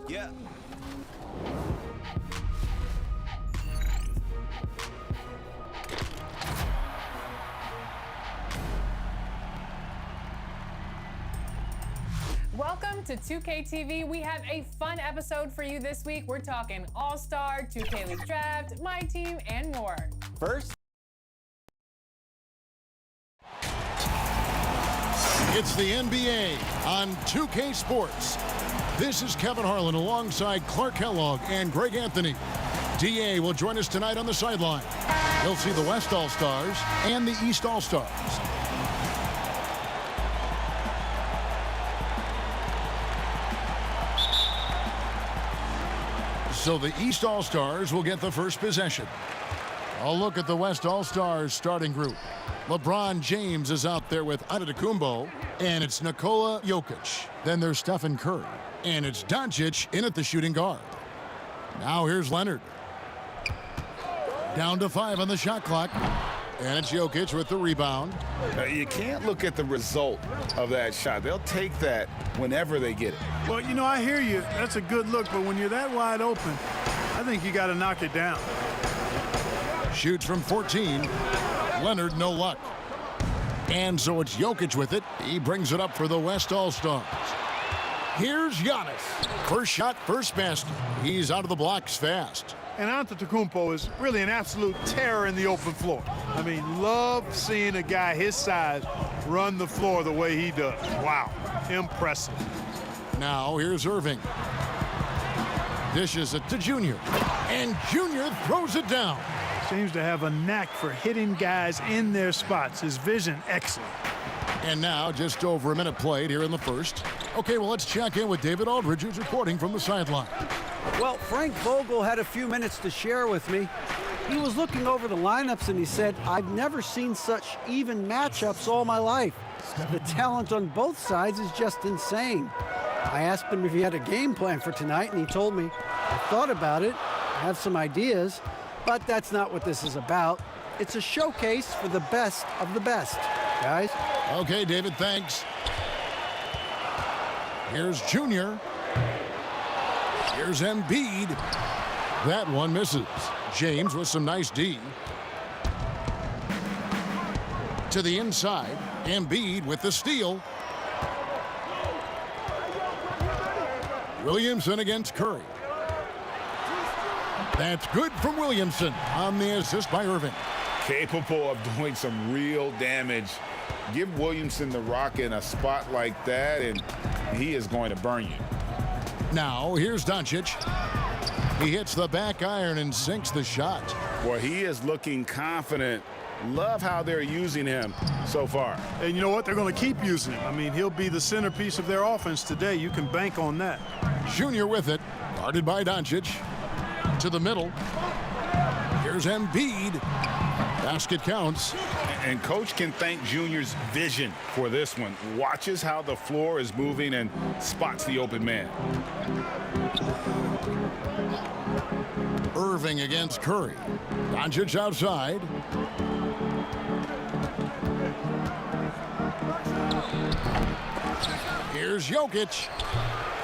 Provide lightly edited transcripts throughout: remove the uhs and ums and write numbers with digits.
Yeah. Welcome to 2K TV. We have a fun episode for you this week. We're talking All-Star, 2K League Draft, My Team, and more. First, it's the NBA on 2K Sports. This is Kevin Harlan alongside Clark Kellogg and Greg Anthony. DA will join us tonight on the sideline. He'll see the West All-Stars and the East All-Stars. So the East All-Stars will get the first possession. A look at the West All-Stars starting group. LeBron James is out there with Antetokounmpo, and it's Nikola Jokic. Then there's Stephen Curry, and it's Doncic in at the shooting guard. Now here's Leonard. Down to 5 on the shot clock, and it's Jokic with the rebound. You can't look at the result of that shot. They'll take that whenever they get it. Well, you know, I hear you. That's a good look, but when you're that wide open, I think you got to knock it down. Shoots from 14. Leonard, no luck. And so it's Jokic with it. He brings it up for the West All-Stars. Here's Giannis. First shot, first basket. He's out of the blocks fast. And Antetokounmpo is really an absolute terror in the open floor. I mean, love seeing a guy his size run the floor the way he does. Wow, impressive. Now here's Irving. Dishes it to Junior. And Junior throws it down. Seems to have a knack for hitting guys in their spots. His vision, excellent. And now just over a minute played here in the first. Okay, well, let's check in with David Aldridge, who's reporting from the sideline. Well, Frank Vogel had a few minutes to share with me. He was looking over the lineups and he said, I've never seen such even matchups all my life. The talent on both sides is just insane. I asked him if he had a game plan for tonight, and he told me, I thought about it, I have some ideas, but that's not what this is about. It's a showcase for the best of the best, guys. Okay, David, thanks. Here's Junior. Here's Embiid. That one misses. James with some nice D. To the inside. Embiid with the steal. Williamson against Curry. That's good from Williamson on the assist by Irving. Capable of doing some real damage. Give Williamson the rock in a spot like that, and he is going to burn you. Now, here's Doncic. He hits the back iron and sinks the shot. Well, he is looking confident. Love how they're using him so far. And you know what? They're going to keep using him. I mean, he'll be the centerpiece of their offense today. You can bank on that. Junior with it, guarded by Doncic. To the middle. Here's Embiid. Basket counts. And Coach can thank Junior's vision for this one. Watches how the floor is moving and spots the open man. Irving against Curry. Doncic outside. Here's Jokic.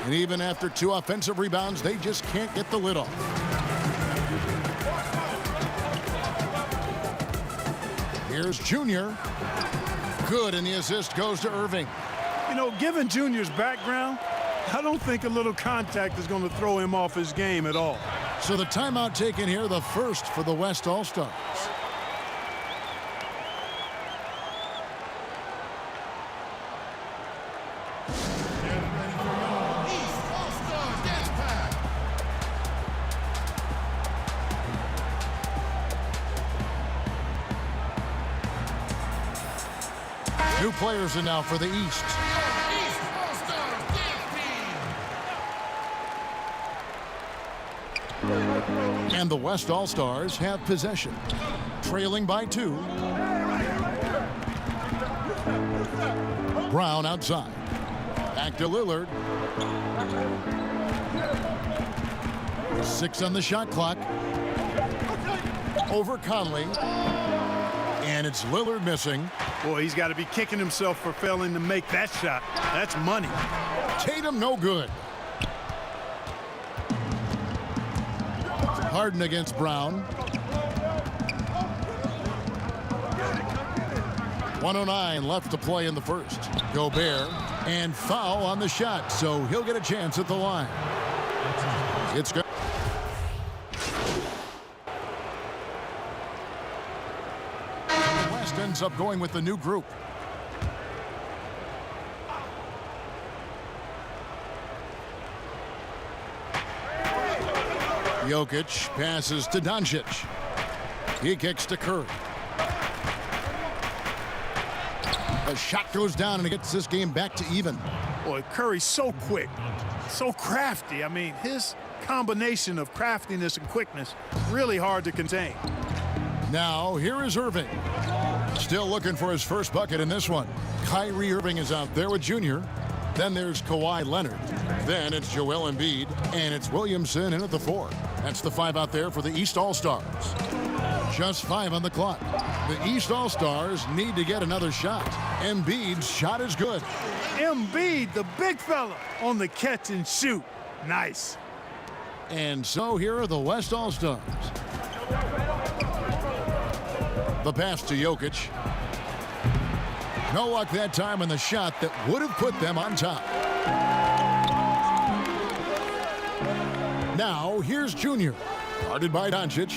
And even after 2 offensive rebounds, they just can't get the lid off. Here's Junior. Good, and the assist goes to Irving. You know, given Junior's background, I don't think a little contact is going to throw him off his game at all. So the timeout taken here, the first for the West All-Stars. New players are now for the East. And the West All-Stars have possession, trailing by 2. Brown outside. Back to Lillard. 6 on the shot clock. Over Conley. And it's Lillard missing. Boy, he's got to be kicking himself for failing to make that shot. That's money. Tatum no good. Harden against Brown. 1:09 left to play in the first. Gobert and foul on the shot, so he'll get a chance at the line. It's good. The West ends up going with the new group. Jokic passes to Doncic. He kicks to Curry. The shot goes down and it gets this game back to even. Boy, Curry's so quick, so crafty. I mean, his combination of craftiness and quickness, really hard to contain. Now, here is Irving. Still looking for his first bucket in this one. Kyrie Irving is out there with Junior. Then there's Kawhi Leonard. Then it's Joel Embiid. And it's Williamson in at the 4. That's the 5 out there for the East All-Stars. Just 5 on the clock. The East All-Stars need to get another shot. Embiid's shot is good. Embiid, the big fella, on the catch and shoot. Nice. And so here are the West All-Stars. The pass to Jokic. No luck that time on the shot that would have put them on top. Now, here's Junior, guarded by Doncic.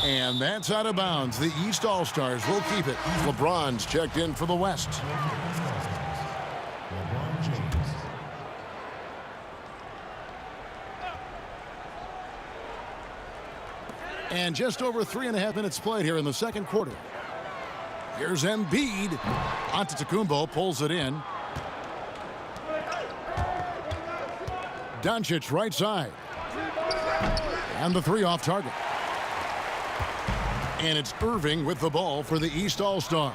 And that's out of bounds. The East All-Stars will keep it. LeBron's checked in for the West. And just over 3.5 minutes played here in the second quarter. Here's Embiid. Antetokounmpo pulls it in. Doncic right side. And the 3 off target. And it's Irving with the ball for the East All-Stars.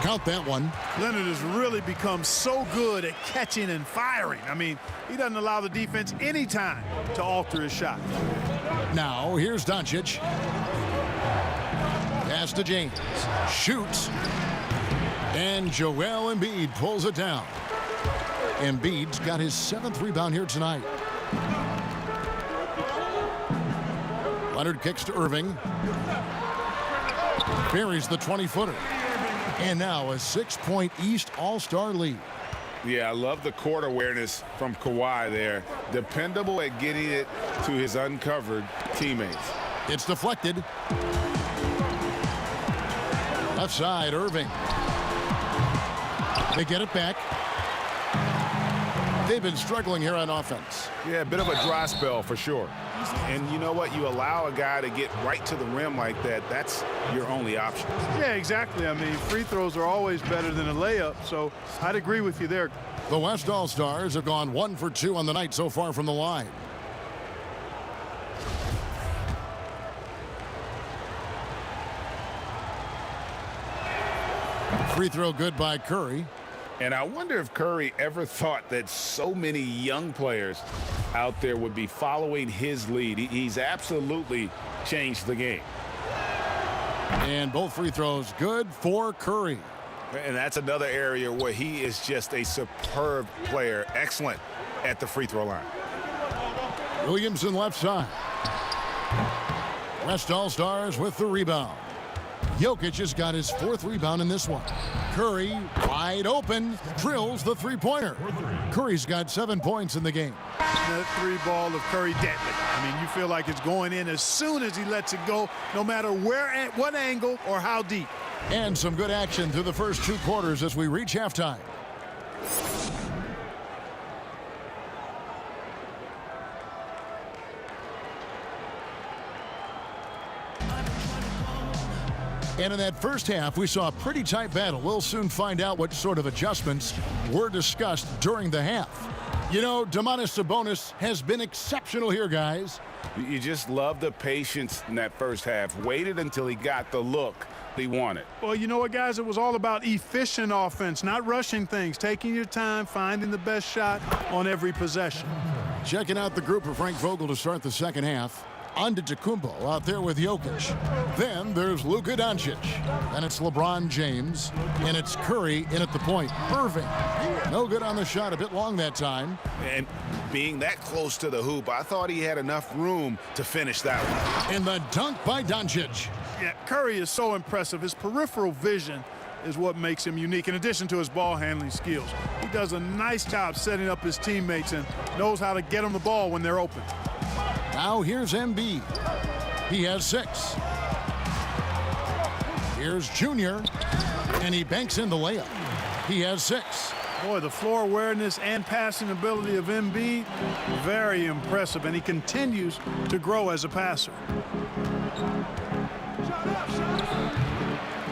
Count that one. Leonard has really become so good at catching and firing. I mean, he doesn't allow the defense any time to alter his shot. Now, here's Doncic. Pass to James. Shoots. And Joel Embiid pulls it down. Embiid's got his 7th rebound here tonight. Leonard kicks to Irving. Buries the 20-footer. And now a 6-point East All-Star lead. Yeah, I love the court awareness from Kawhi there. Dependable at getting it to his uncovered teammates. It's deflected. Left side, Irving. They get it back. They've been struggling here on offense. Yeah, a bit of a dry spell for sure. And you know what? You allow a guy to get right to the rim like that, that's your only option. Yeah, exactly. I mean, free throws are always better than a layup, so I'd agree with you there. The West All-Stars have gone 1 for 2 on the night so far from the line. Free throw good by Curry. And I wonder if Curry ever thought that so many young players out there would be following his lead. He's absolutely changed the game. And both free throws good for Curry. And that's another area where he is just a superb player. Excellent at the free throw line. Williamson left side. West All-Stars with the rebound. Jokic has got his 4th rebound in this one. Curry, wide open, drills the three-pointer. Curry's got 7 points in the game. That three ball of Curry deadly. I mean, you feel like it's going in as soon as he lets it go, no matter where, at what angle, or how deep. And some good action through the first 2 quarters as we reach halftime. And in that first half, we saw a pretty tight battle. We'll soon find out what sort of adjustments were discussed during the half. You know, Domantas Sabonis has been exceptional here, guys. You just love the patience in that first half. Waited until he got the look he wanted. Well, you know what, guys? It was all about efficient offense, not rushing things, taking your time, finding the best shot on every possession. Checking out the group for Frank Vogel to start the second half. Antetokounmpo out there with Jokic. Then there's Luka Doncic. Then it's LeBron James. And it's Curry in at the point. Irving. No good on the shot. A bit long that time. And being that close to the hoop, I thought he had enough room to finish that one. And the dunk by Doncic. Yeah, Curry is so impressive. His peripheral vision is what makes him unique, in addition to his ball handling skills. He does a nice job setting up his teammates and knows how to get them the ball when they're open. Now here's Embiid. He has 6. Here's Junior, and he banks in the layup. He has 6. Boy, the floor awareness and passing ability of Embiid, very impressive, and he continues to grow as a passer.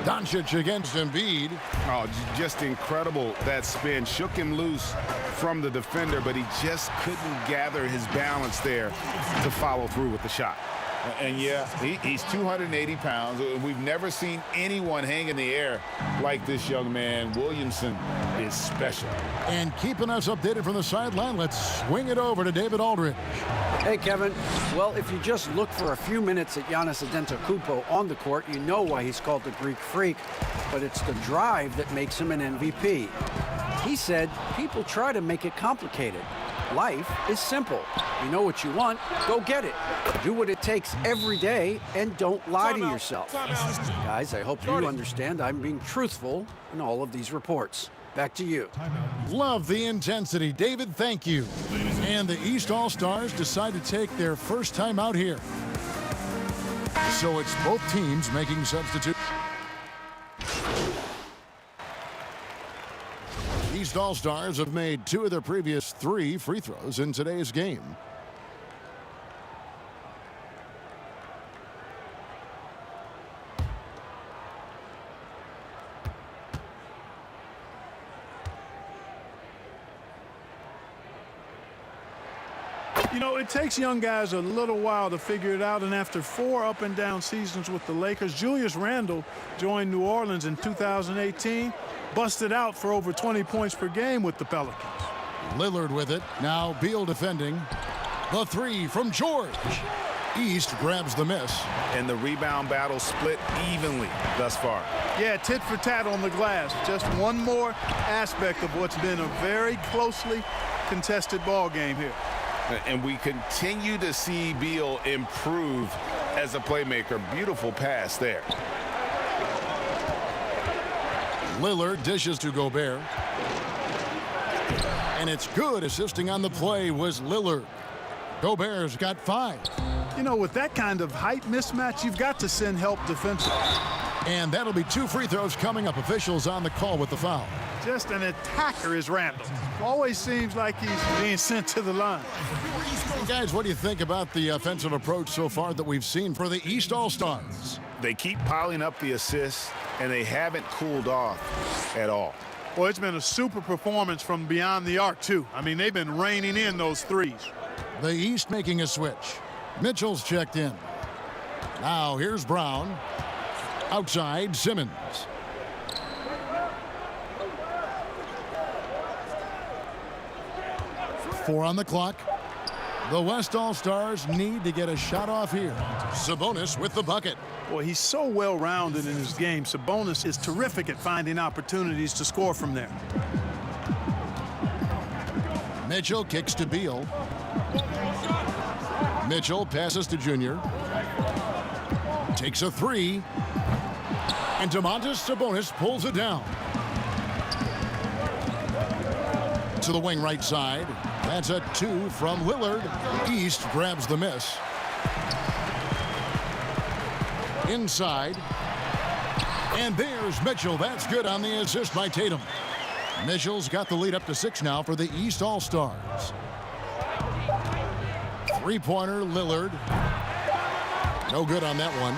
Doncic against Embiid. Oh, just incredible, that spin. Shook him loose from the defender, but he just couldn't gather his balance there to follow through with the shot. And yeah, he's 280 pounds. We've never seen anyone hang in the air like this young man. Williamson is special. And keeping us updated from the sideline, let's swing it over to David Aldridge. Hey, Kevin. Well, if you just look for a few minutes at Giannis Antetokounmpo on the court, you know why he's called the Greek Freak. But it's the drive that makes him an MVP. He said people try to make it complicated. Life is simple. You know what you want, go get it. Do what it takes every day and don't lie to yourself. Guys, I hope you understand I'm being truthful in all of these reports. Back to you. Love the intensity. David, thank you. And the East All-Stars decide to take their first time out here. So it's both teams making substitutes. East All-Stars have made 2 of their previous 3 free throws in today's game. You know, it takes young guys a little while to figure it out, and after 4 up-and-down seasons with the Lakers, Julius Randle joined New Orleans in 2018, busted out for over 20 points per game with the Pelicans. Lillard with it. Now Beal defending. The 3 from George. East grabs the miss. And the rebound battle split evenly thus far. Yeah, tit for tat on the glass. Just one more aspect of what's been a very closely contested ball game here. And we continue to see Beal improve as a playmaker. Beautiful pass there. Lillard dishes to Gobert. And it's good. Assisting on the play was Lillard. Gobert's got 5. You know, with that kind of height mismatch, you've got to send help defensively. And that'll be 2 free throws coming up. Officials on the call with the foul. Just an attacker is Randall. Always seems like he's being sent to the line. Hey guys, what do you think about the offensive approach so far that we've seen for the East All-Stars? They keep piling up the assists, and they haven't cooled off at all. Well, it's been a super performance from beyond the arc, too. I mean, they've been raining in those threes. The East making a switch. Mitchell's checked in. Now here's Brown. Outside, Simmons. Four on the clock. The West All-Stars need to get a shot off here. Sabonis with the bucket. Boy, he's so well-rounded in his game. Sabonis is terrific at finding opportunities to score from there. Mitchell kicks to Beal. Mitchell passes to Junior. Takes a 3. And Domantas Sabonis pulls it down. To the wing right side. That's a 2 from Lillard. East grabs the miss. Inside. And there's Mitchell. That's good on the assist by Tatum. Mitchell's got the lead up to 6 now for the East All-Stars. Three-pointer, Lillard. No good on that one.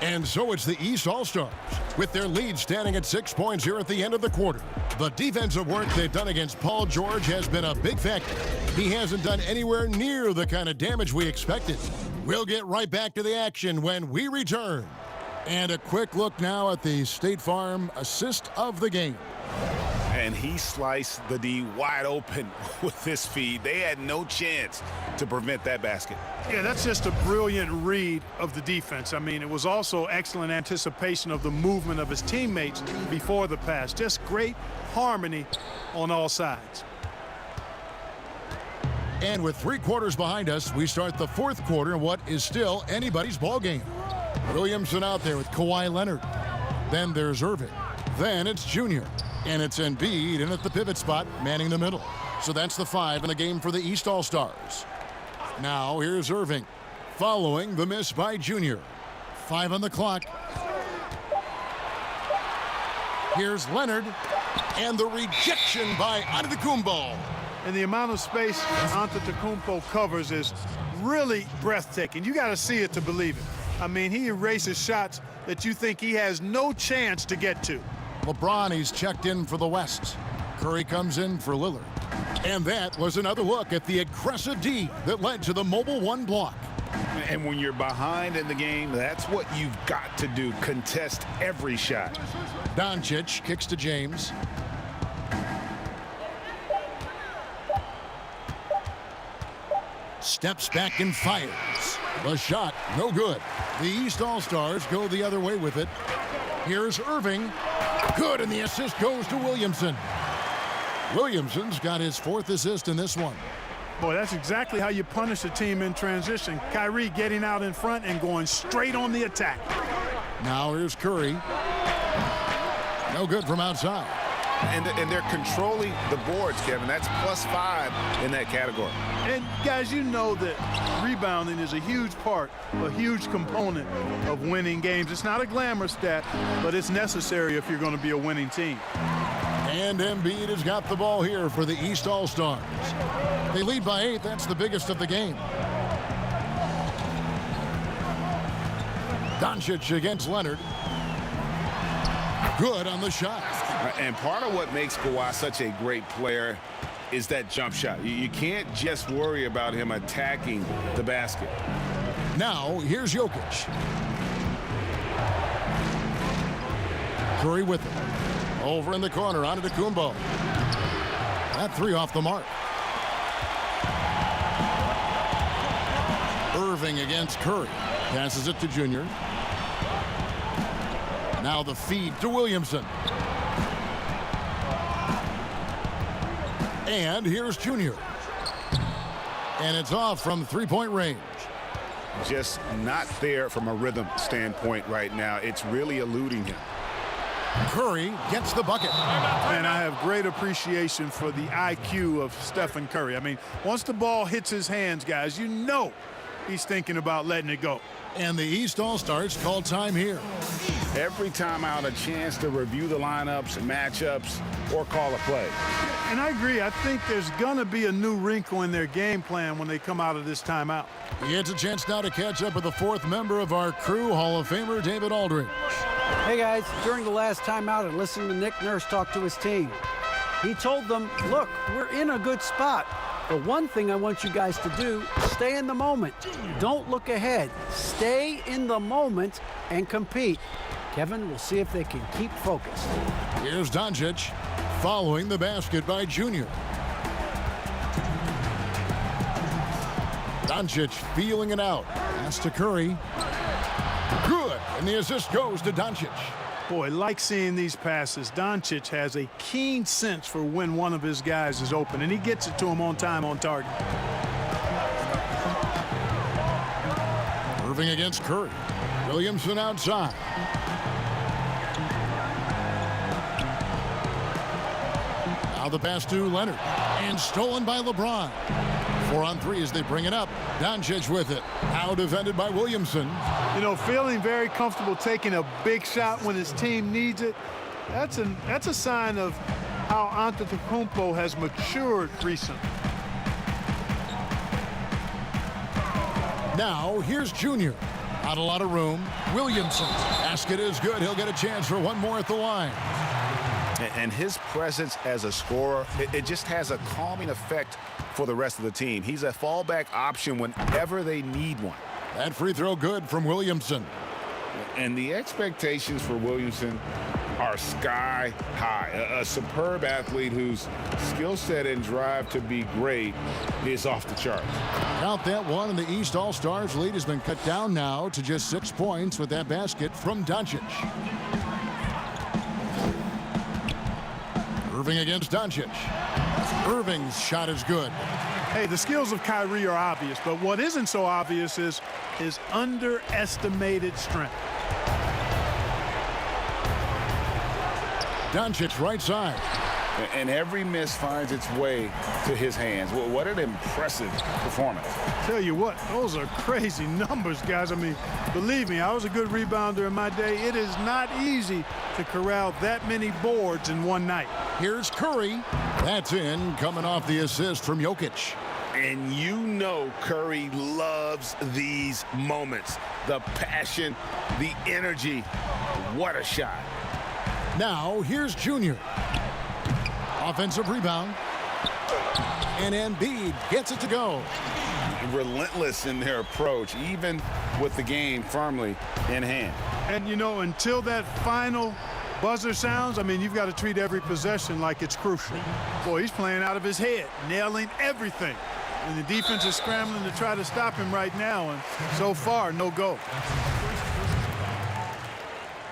And so it's the East All-Stars with their lead standing at 6 points here at the end of the quarter. The defensive work they've done against Paul George has been a big factor. He hasn't done anywhere near the kind of damage we expected. We'll get right back to the action when we return. And a quick look now at the State Farm assist of the game. And he sliced the D wide open with this feed. They had no chance to prevent that basket. Yeah, that's just a brilliant read of the defense. I mean, it was also excellent anticipation of the movement of his teammates before the pass. Just great harmony on all sides. And with 3 quarters behind us, we start the 4th quarter in what is still anybody's ball game. Williamson out there with Kawhi Leonard. Then there's Irving. Then it's Junior. And it's Embiid in at the pivot spot, manning the middle. So that's the 5 in the game for the East All-Stars. Now here's Irving, following the miss by Junior. 5 on the clock. Here's Leonard, and the rejection by Antetokounmpo. And the amount of space Antetokounmpo covers is really breathtaking. You got to see it to believe it. I mean, he erases shots that you think he has no chance to get to. LeBron, he's checked in for the West. Curry comes in for Lillard. And that was another look at the aggressive D that led to the mobile 1 block. And when you're behind in the game, that's what you've got to do. Contest every shot. Doncic kicks to James. Steps back and fires. The shot, no good. The East All-Stars go the other way with it. Here's Irving. Good, and the assist goes to Williamson. Williamson's got his 4th assist in this one. Boy, that's exactly how you punish a team in transition. Kyrie getting out in front and going straight on the attack. Now here's Curry. No good from outside. And they're controlling the boards, Kevin. That's +5 in that category. And guys, you know that rebounding is a huge part, a huge component of winning games. It's not a glamour stat, but it's necessary if you're going to be a winning team. And Embiid has got the ball here for the East All-Stars. They lead by 8. That's the biggest of the game. Doncic against Leonard. Good on the shot. And part of what makes Kawhi such a great player is that jump shot. You can't just worry about him attacking the basket. Now, here's Jokic. Curry with it. Over in the corner, Antetokounmpo. That 3 off the mark. Irving against Curry. Passes it to Junior. Now the feed to Williamson. And here's Junior. And it's off from 3-point range. Just not there from a rhythm standpoint right now. It's really eluding him. Curry gets the bucket. Man, I have great appreciation for the IQ of Stephen Curry. I mean, once the ball hits his hands, guys, you know he's thinking about letting it go. And the East All-Stars call time here. Every timeout, a chance to review the lineups, matchups, or call a play. And I agree. I think there's going to be a new wrinkle in their game plan when they come out of this timeout. He gets a chance now to catch up with the fourth member of our crew, Hall of Famer David Aldridge. Hey guys, during the last timeout, I listened to Nick Nurse talk to his team. He told them, look, we're in a good spot. The one thing I want you guys to do, stay in the moment. Don't look ahead. Stay in the moment and compete. Kevin, we'll see if they can keep focused. Here's Doncic following the basket by Junior. Doncic feeling it out. Pass to Curry. Good. And the assist goes to Doncic. Boy, like seeing these passes. Doncic has a keen sense for when one of his guys is open, and he gets it to him on time, on target. Irving against Curry. Williamson outside. Now the pass to Leonard. And stolen by LeBron. 4-on-3 as they bring it up. Doncic with it. Now defended by Williamson. You know, feeling very comfortable taking a big shot when his team needs it. That's a sign of how Antetokounmpo has matured recently. Now here's Junior. Not a lot of room. Williamson. Basket is good. He'll get a chance for one more at the line. And his presence as a scorer, it just has a calming effect for the rest of the team. He's a fallback option whenever they need one. That free throw good from Williamson. And the expectations for Williamson are sky high. A superb athlete whose skill set and drive to be great is off the charts. Count that one, and the East All-Stars lead has been cut down now to just 6 points with that basket from Doncic. Irving against Doncic. Irving's shot is good. Hey, the skills of Kyrie are obvious, but what isn't so obvious is his underestimated strength. Doncic right side. And every miss finds its way to his hands. Well, what an impressive performance. Tell you what, those are crazy numbers, guys. I mean, believe me, I was a good rebounder in my day. It is not easy to corral that many boards in one night. Here's Curry. That's in, coming off the assist from Jokic. And you know Curry loves these moments. The passion, the energy. What a shot. Now, here's Junior. Offensive rebound. And Embiid gets it to go. Relentless in their approach, even with the game firmly in hand. And, you know, until that final buzzer sounds, I mean, you've got to treat every possession like it's crucial. Boy, he's playing out of his head, nailing everything. And the defense is scrambling to try to stop him right now, and so far, no go.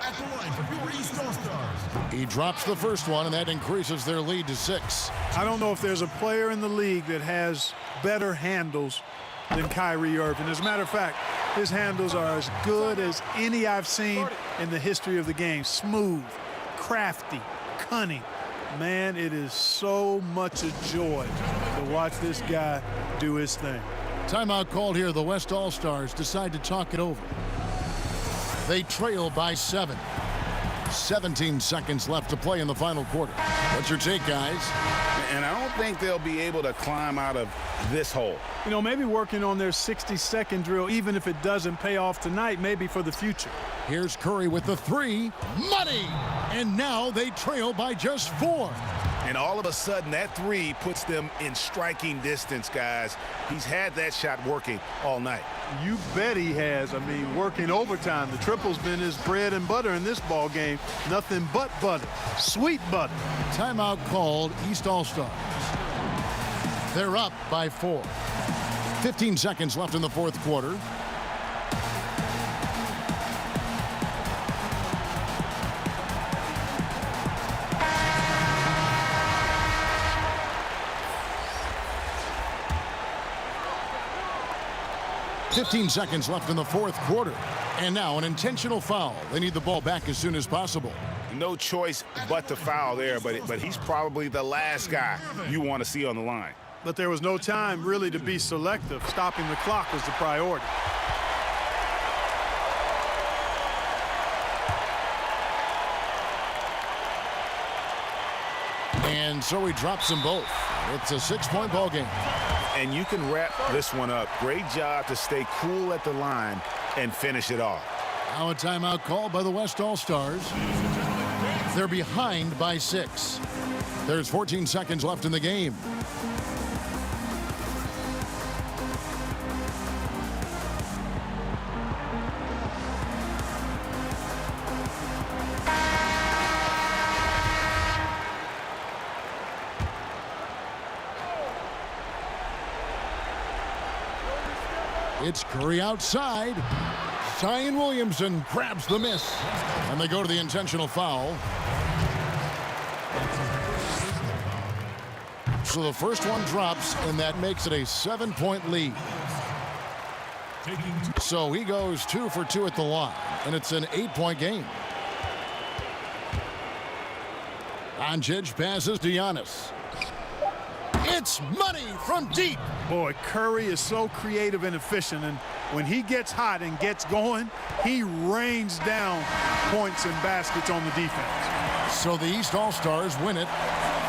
At the line for your East All-Stars. He drops the first one, and that increases their lead to 6. I don't know if there's a player in the league that has better handles than Kyrie Irving. As a matter of fact, his handles are as good as any I've seen in the history of the game. Smooth, crafty, cunning. Man, it is so much a joy to watch this guy do his thing. Timeout called here. The West All-Stars decide to talk it over. They trail by 7. 17 seconds left to play in the final quarter. What's your take, guys? And I don't think they'll be able to climb out of this hole. You know, maybe working on their 60-second drill, even if it doesn't pay off tonight, maybe for the future. Here's Curry with the 3. Money! And now they trail by just 4. And all of a sudden, that 3 puts them in striking distance, guys. He's had that shot working all night. You bet he has. I mean, working overtime. The triple's been his bread and butter in this ball game. Nothing but butter. Sweet butter. Timeout called. East All-Stars. They're up by 4. 15 seconds left in the fourth quarter. .15 seconds left in the fourth quarter. And now an intentional foul. They need the ball back as soon as possible. No choice but to foul there, but he's probably the last guy you want to see on the line. But there was no time really to be selective. Stopping the clock was the priority. And so he drops them both. It's a 6-point ball game. And you can wrap this one up. Great job to stay cool at the line and finish it off. Now a timeout called by the West All-Stars. They're behind by 6. There's 14 seconds left in the game. It's Curry outside. Zion Williamson grabs the miss. And they go to the intentional foul. So the first one drops, and that makes it a 7-point lead. So he goes 2 for 2 at the line, and it's an 8-point game. Doncic passes to Giannis. It's money from deep. Boy, Curry is so creative and efficient, and when he gets hot and gets going, he rains down points and baskets on the defense. So the East All-Stars win it.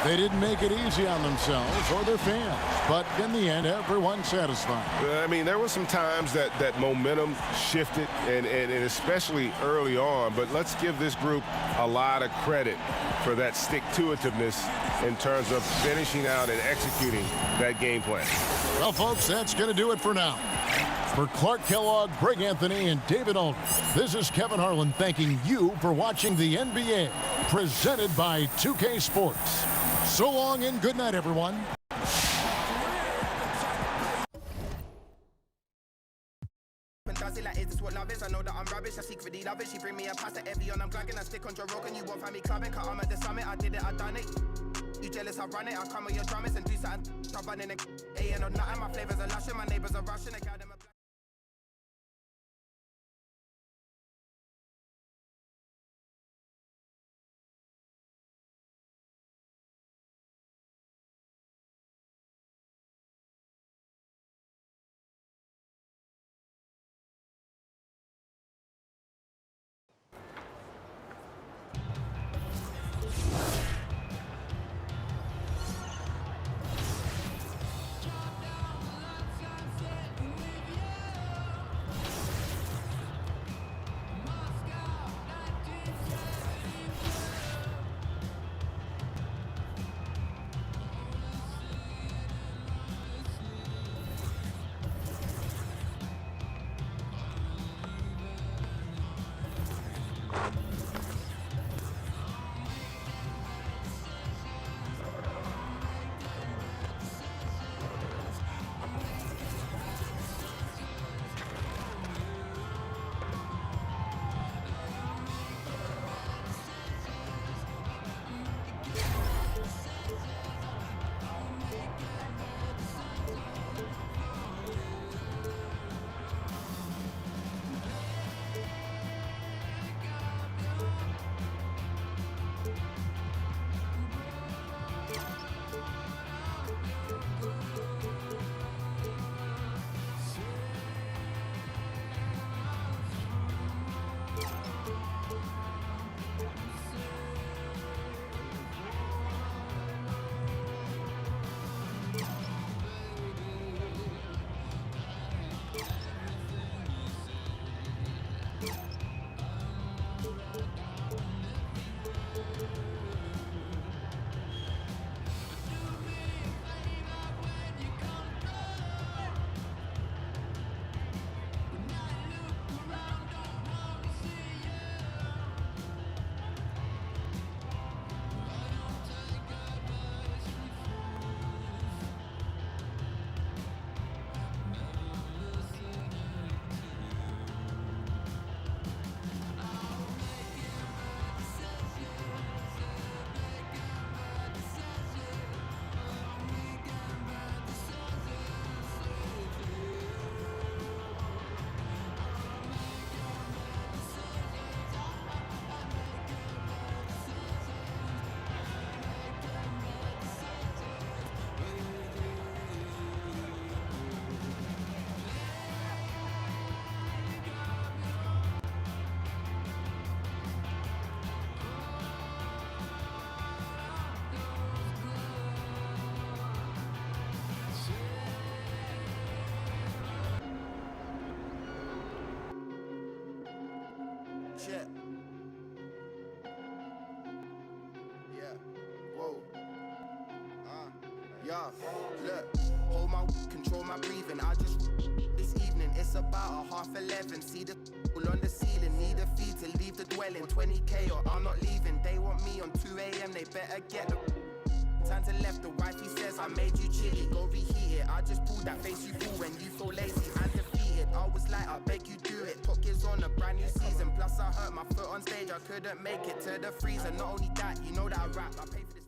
They didn't make it easy on themselves or their fans, but in the end, everyone's satisfied. I mean, there were some times that momentum shifted, and especially early on, but let's give this group a lot of credit for that stick-to-itiveness in terms of finishing out and executing that game plan. Well, folks, that's going to do it for now. For Clark Kellogg, Greg Anthony, and David Aldridge, this is Kevin Harlan thanking you for watching the NBA, presented by 2K Sports. So long and good night, everyone. Does it like is this what love is? I know that I'm rubbish. I secretly love it. She bring me a pasta every on I'm glagging. I stick on Joe Rogan. You won't find me clubbing. Cause I'm at the summit. I did it, I done it. You jealous, I run it. I come with your drummers and do something. I'm running it. A&O nothing. My flavors are lushing. My neighbors are rushing. Shit. Yeah. Whoa. Yeah. Look. Hold my control my breathing. I just this evening. It's about 11:30. See the all on the ceiling. Need a fee to leave the dwelling. 20K or I'm not leaving. They want me on 2 a.m. They better get the time to left. The wifey says I made you chilly. Go reheat it. I just pulled that face you pull when you feel lazy and defeated. I was like, I beg you do it. Talk is on a brand new season. Plus I hurt my foot on stage. I couldn't make it to the freezer. Not only that, you know that I rap. I pay for this.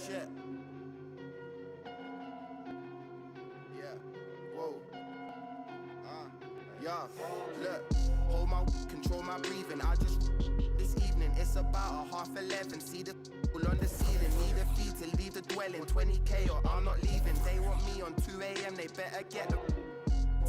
Shit. Yeah. Whoa. Yeah. Look. Hold my control my breathing. I just this evening. It's about 11:30. See the all on the ceiling. Need a fee to leave the dwelling. 20K or I'm not leaving. They want me on 2 a.m. They better get the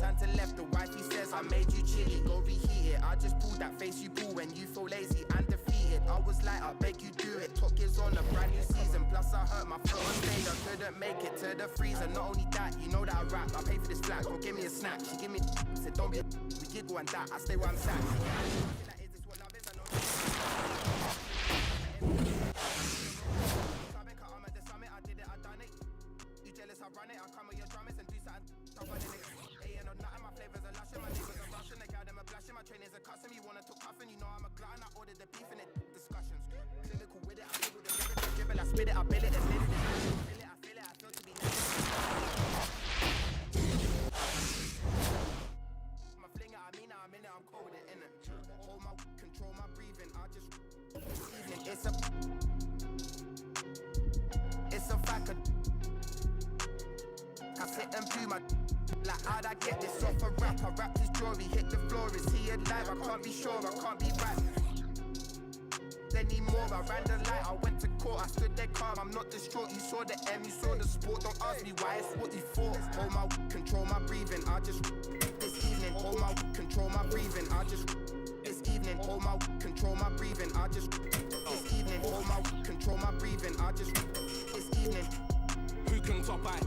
time to left. The wifey says I made you chilly. Go reheat it. I just pulled that face you pull when you feel lazy and defeated. I was like, I beg you do it. Talk is on a brand new season. Plus I hurt my foot on stage. I couldn't make it to the freezer. Not only that, you know that I rap. I pay for this flat. Go give me a snack. She give me said don't be a we giggle and that. I stay where I'm sat. Is this what love is? I know. I'm at the summit. I did it. I done it. You jealous? I run it. I come with your drummers and do something. I'm running it. Ain't no nothing. My flavors are lushing. My neighbors are rushing. The guy them are blushing. My trainers are custom. You wanna talk cuffing? You know I'm a glutton. I ordered the beef in it. Discussions. Clinical with it. I dribble the dribble. I spit it. I bill it. And live it. I feel it. I feel to be I'm a flinger. I mean it. I'm in it. I'm cold with it in it. Hold my control my breathing. I just evening. It's a a fact. I sit and do my like how'd I get this off a rap? I rapped his jewelry, hit the floor. Is he alive? I can't be sure, I can't be right anymore. I ran the light, I went to court, I stood there calm, I'm not distraught. You saw the M, you saw the sport. Don't ask me why, it's what you thought. Hold my control my breathing. I just this evening. Hold my control my breathing. I just this evening. Hold my control my breathing. I just this evening. Hold my control my breathing. I just this evening. Who can top I?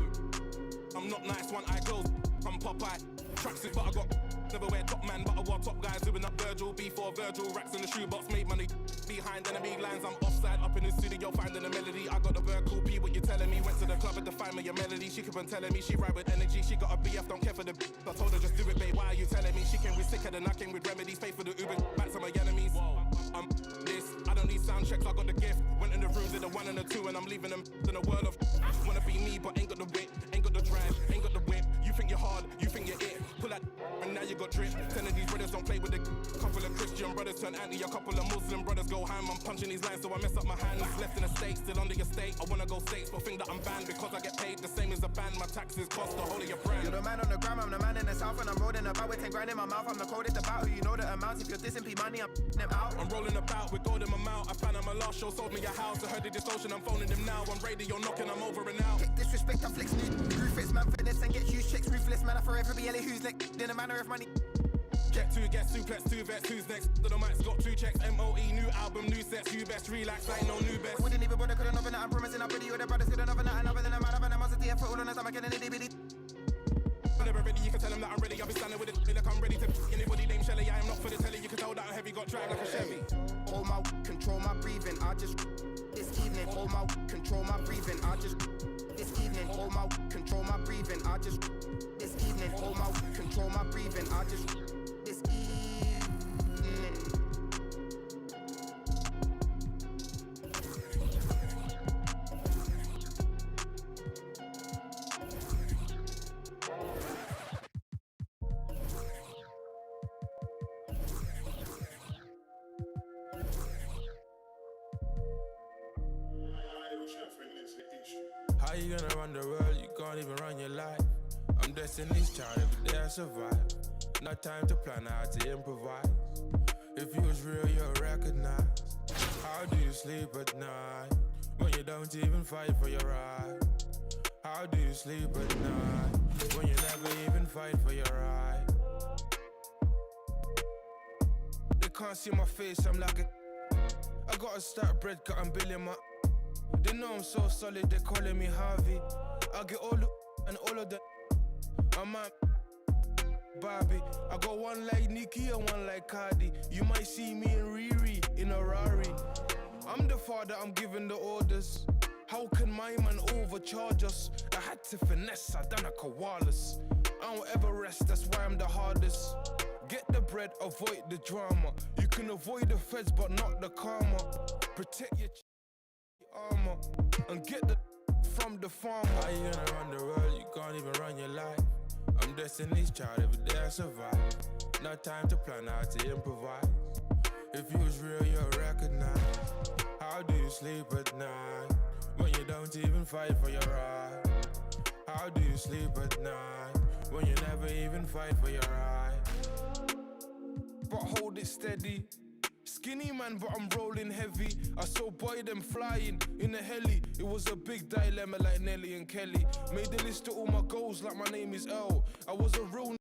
I'm not nice, one eye girls, I'm Popeye. Tracksuit, but I got never wear top man, but I wore top guys. Doing up Virgil, before Virgil, racks in the shoebox, made money. Behind enemy lines, I'm offside, up in the studio, finding a melody. I got the vertical P, what you telling me? Went to the club and defined me your melody. She keep on telling me she ride with energy. She got a BF, don't care for the I told her just do it, babe. Why are you telling me? She came with sicker than I came with remedies. Pay for the Uber, back to my enemies. I'm this, I don't need sound checks, I got the gift. Went in the room, did a 1 and a 2, and I'm leaving them in a world of wanna be me, but ain't got the wit, ain't got the drive, ain't got the whip. You think you're hard, you think you're it. Pull that and now you got drip. Telling these brothers don't play with the couple of Christian brothers turn anti, a couple of Muslim brothers go ham. I'm punching these lines so I mess up my hands. Left in the States, still under your state. I wanna go states, but think that I'm banned because I get paid the same as a band. My taxes cost the whole of your brand. You're the man on the gram, I'm the man in the south, and I'm rolling about with 10 grand in my mouth. I'm the coldest about who you know the amounts. If you're dissing P money, I'm them out. I'm rolling about with gold in my mouth. I found out my last show sold me a house. I heard the distortion, I'm phoning them now. On radio knocking, I'm over and out. Kick disrespect, I flex new ruthless man for this and get huge checks. Ruthless man, I forever be Ellie who's next. In a manner of money. Get two, get suplex, two vets, who's next? The mic's got 2 checks, MOE, new album, new sets, who best, relax, I ain't no new best. Wouldn't even bother, couldn't open it, I'm promising I'll pretty with the brothers, couldn't open it, and other than a man of animosity, I put all on the stomach and an itty bitty. Whenever ready, you can tell them that I'm ready. I'll be standing with it like I'm ready to anybody named Shelly. I am not for the telly. You can tell that I'm heavy, got drive like a Chevy. Hold my control my breathing. I just this evening. Hold my control my breathing. I just this evening. Hold my control my breathing. I just this evening. Hold my control my breathing. I just this evening. How you gonna run the world? You can't even run your life. I'm Destiny's child, every day I survive. Not time to plan how to improvise. If you was real, you'll recognize. How do you sleep at night when you don't even fight for your right? How do you sleep at night when you never even fight for your right? They can't see my face, I'm like a I gotta start bread cutting bill in my They know I'm so solid, they calling me Harvey. I get all the and all of the I'm at Barbie. I got one like Nicki and one like Cardi. You might see me and Riri in a Rari. I'm the father, I'm giving the orders. How can my man overcharge us? I had to finesse, I done a koalas. I don't ever rest, that's why I'm the hardest. Get the bread, avoid the drama. You can avoid the feds, but not the karma. Protect your armor and get the from the farmer. How you gonna run the world? You can't even run your life. I'm Destiny's child, every day I survive. No time to plan how to improvise. If you was real, you'll recognize. How do you sleep at night when you don't even fight for your right? How do you sleep at night when you never even fight for your right? But hold it steady. Skinny man, but I'm rolling heavy. I saw boy them flying in a heli. It was a big dilemma like Nelly and Kelly. Made a list of all my goals like my name is L. I was a real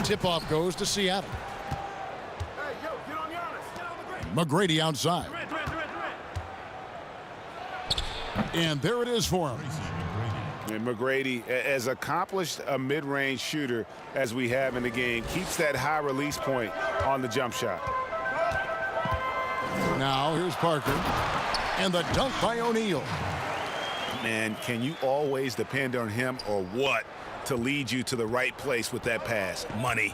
Tip-off goes to Seattle. McGrady outside. And there it is for him. And McGrady, as accomplished a mid-range shooter as we have in the game, keeps that high release point on the jump shot. Now here's Parker. And the dunk by O'Neal. Man, can you always depend on him or what to lead you to the right place with that pass? Money.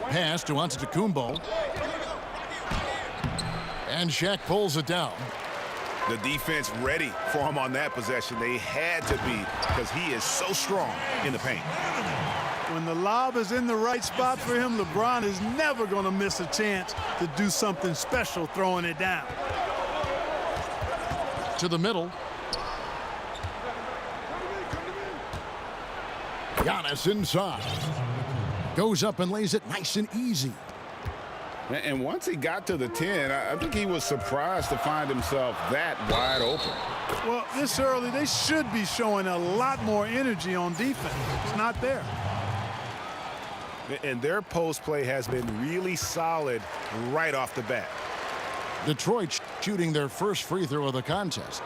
Pass to Antetokounmpo. And Shaq pulls it down. The defense ready for him on that possession. They had to be because he is so strong in the paint. When the lob is in the right spot for him, LeBron is never going to miss a chance to do something special throwing it down. To the middle. Giannis inside. Goes up and lays it nice and easy. And once he got to the 10, I think he was surprised to find himself that wide open. Well, this early, they should be showing a lot more energy on defense. It's not there. And their post play has been really solid right off the bat. Detroit shooting their first free throw of the contest.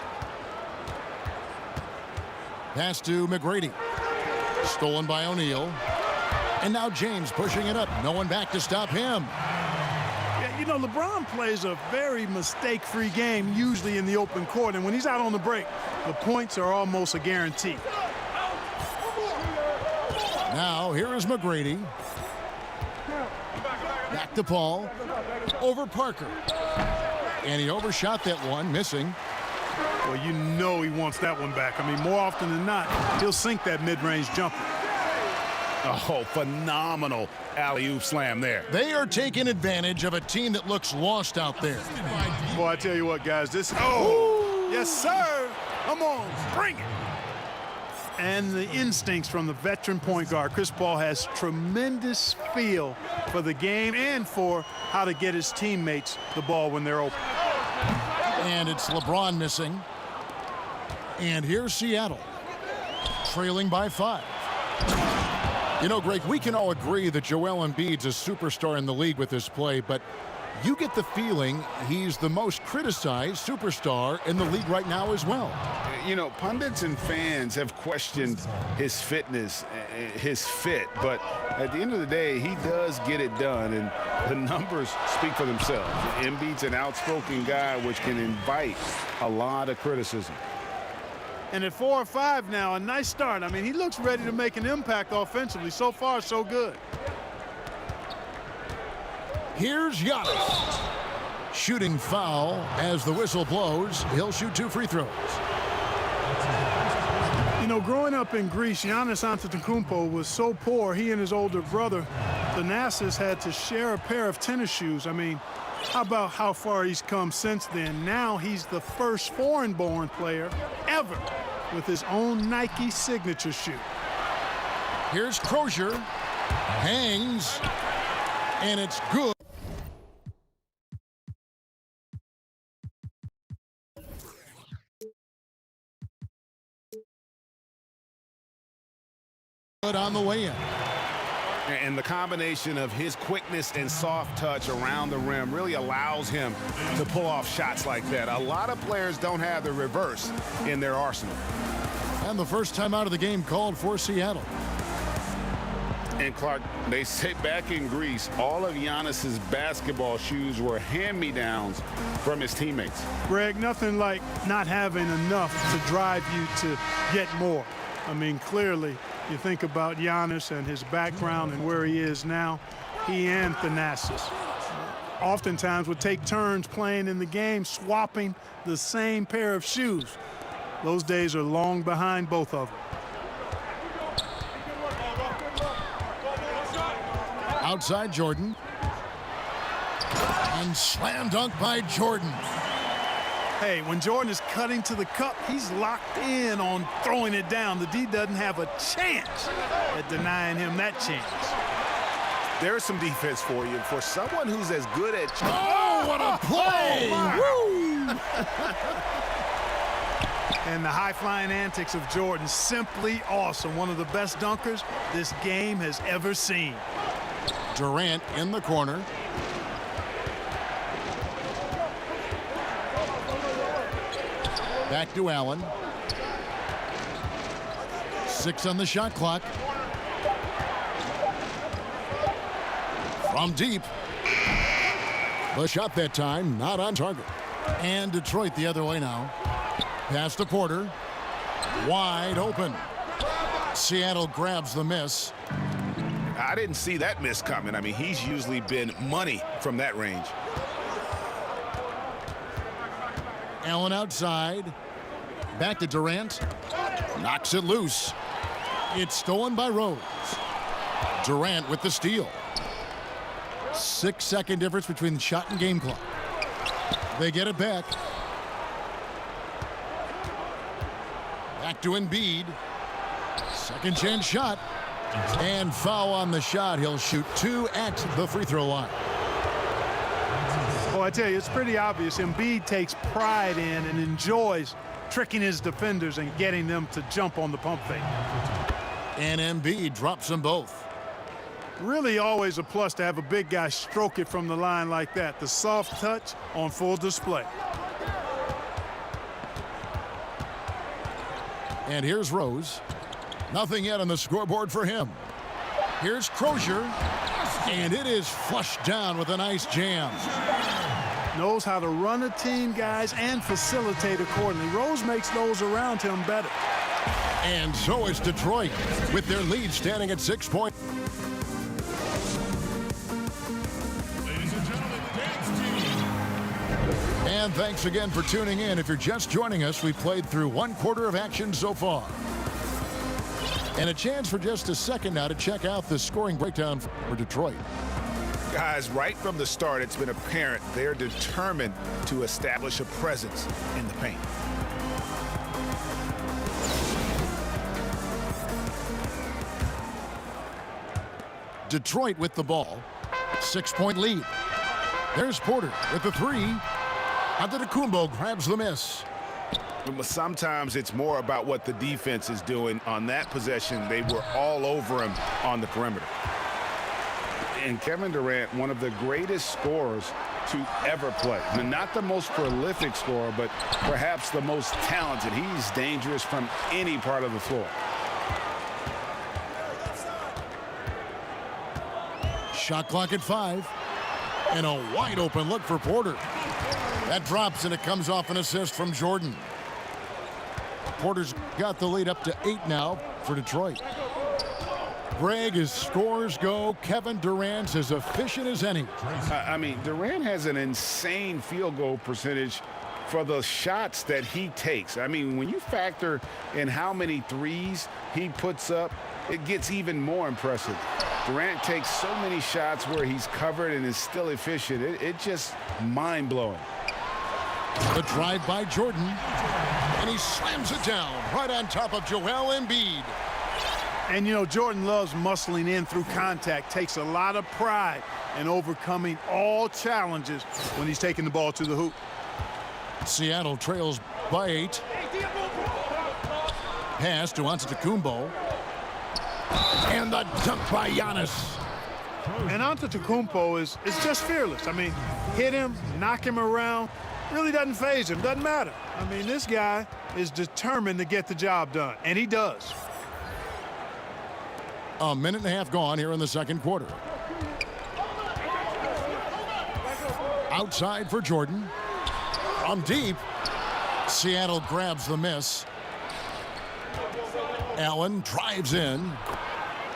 Pass to McGrady. Stolen by O'Neal. And now James pushing it up. No one back to stop him. Yeah, you know, LeBron plays a very mistake-free game, usually in the open court. And when he's out on the break, the points are almost a guarantee. Now, here is McGrady. Back to Paul. Over Parker. And he overshot that one, missing. Well, you know he wants that one back. I mean, more often than not, he'll sink that mid-range jumper. Oh, phenomenal alley-oop slam there. They are taking advantage of a team that looks lost out there. Boy, I tell you what, guys, this... Oh! Yes, sir! Come on, bring it! And the instincts from the veteran point guard. Chris Paul has tremendous feel for the game and for how to get his teammates the ball when they're open. And it's LeBron missing. And here's Seattle, trailing by 5. You know, Greg, we can all agree that Joel Embiid's a superstar in the league with this play, but you get the feeling he's the most criticized superstar in the league right now as well. You know, pundits and fans have questioned his fitness, his fit, but at the end of the day, he does get it done, and the numbers speak for themselves. Embiid's an outspoken guy, which can invite a lot of criticism. And at 4 or 5 now, a nice start. I mean, he looks ready to make an impact offensively. So far, so good. Here's Giannis. Shooting foul as the whistle blows. He'll shoot 2 free throws. You know, growing up in Greece, Giannis Antetokounmpo was so poor, he and his older brother, Thanasis, had to share a pair of tennis shoes. I mean, how about how far he's come since then? Now he's the first foreign-born player ever with his own Nike signature shoe. Here's Crozier. Hangs. And it's good. On the way in. And the combination of his quickness and soft touch around the rim really allows him to pull off shots like that. A lot of players don't have the reverse in their arsenal. And the first time out of the game called for Seattle. And Clark, they say back in Greece, all of Giannis's basketball shoes were hand-me-downs from his teammates. Greg, nothing like not having enough to drive you to get more. I mean, clearly, you think about Giannis and his background and where he is now, he and Thanasis oftentimes would take turns playing in the game, swapping the same pair of shoes. Those days are long behind both of them. Outside Jordan. And slam dunk by Jordan. Hey, when Jordan is cutting to the cup, he's locked in on throwing it down. The D doesn't have a chance at denying him that chance. There's some defense for you. For someone who's as good at... Oh, what a play! Oh, And the high-flying antics of Jordan, simply awesome. One of the best dunkers this game has ever seen. Durant in the corner. Back to Allen. 6 on the shot clock. From deep. The shot that time not on target. And Detroit the other way now. Pass to Porter. Wide open. Seattle grabs the miss. I didn't see that miss coming. I mean, he's usually been money from that range. Allen outside. Back to Durant. Knocks it loose. It's stolen by Rose. Durant with the steal. 6-second difference between the shot and game clock. They get it back. Back to Embiid. Second chance shot. And foul on the shot. He'll shoot 2 at the free throw line. Oh, I tell you, it's pretty obvious. Embiid takes pride in and enjoys tricking his defenders and getting them to jump on the pump fake. And Embiid drops them both. Really always a plus to have a big guy stroke it from the line like that. The soft touch on full display. And here's Rose. Nothing yet on the scoreboard for him. Here's Crozier. And it is flushed down with a nice jam. Knows how to run a team, guys, and facilitate accordingly. Rose makes those around him better. And so is Detroit, with their lead standing at 6 points. And thanks again for tuning in. If you're just joining us, we played through 1/4 of action so far. And a chance for just a second now to check out the scoring breakdown for Detroit. Guys, right from the start, it's been apparent they're determined to establish a presence in the paint. Detroit with the ball. 6-point lead. There's Porter with the 3. Antetokounmpo grabs the miss. Sometimes it's more about what the defense is doing. On that possession, they were all over him on the perimeter. And Kevin Durant, one of the greatest scorers to ever play. I mean, not the most prolific scorer, but perhaps the most talented. He's dangerous from any part of the floor. Shot clock at 5. And a wide open look for Porter. That drops and it comes off an assist from Jordan. Porter's got the lead up to 8 now for Detroit. Greg, as scores go, Kevin Durant's as efficient as any. I mean, Durant has an insane field goal percentage for the shots that he takes. I mean, when you factor in how many threes he puts up, it gets even more impressive. Durant takes so many shots where he's covered and is still efficient. It's just mind-blowing. The drive by Jordan, and he slams it down right on top of Joel Embiid. And, you know, Jordan loves muscling in through contact, takes a lot of pride in overcoming all challenges when he's taking the ball to the hoop. Seattle trails by 8. Pass to Antetokounmpo. And the dunk by Giannis. And Antetokounmpo is just fearless. I mean, hit him, knock him around, really doesn't faze him, doesn't matter. I mean, this guy is determined to get the job done, and he does. A minute and a half gone here in the second quarter. Outside for Jordan. From deep, Seattle grabs the miss. Allen drives in.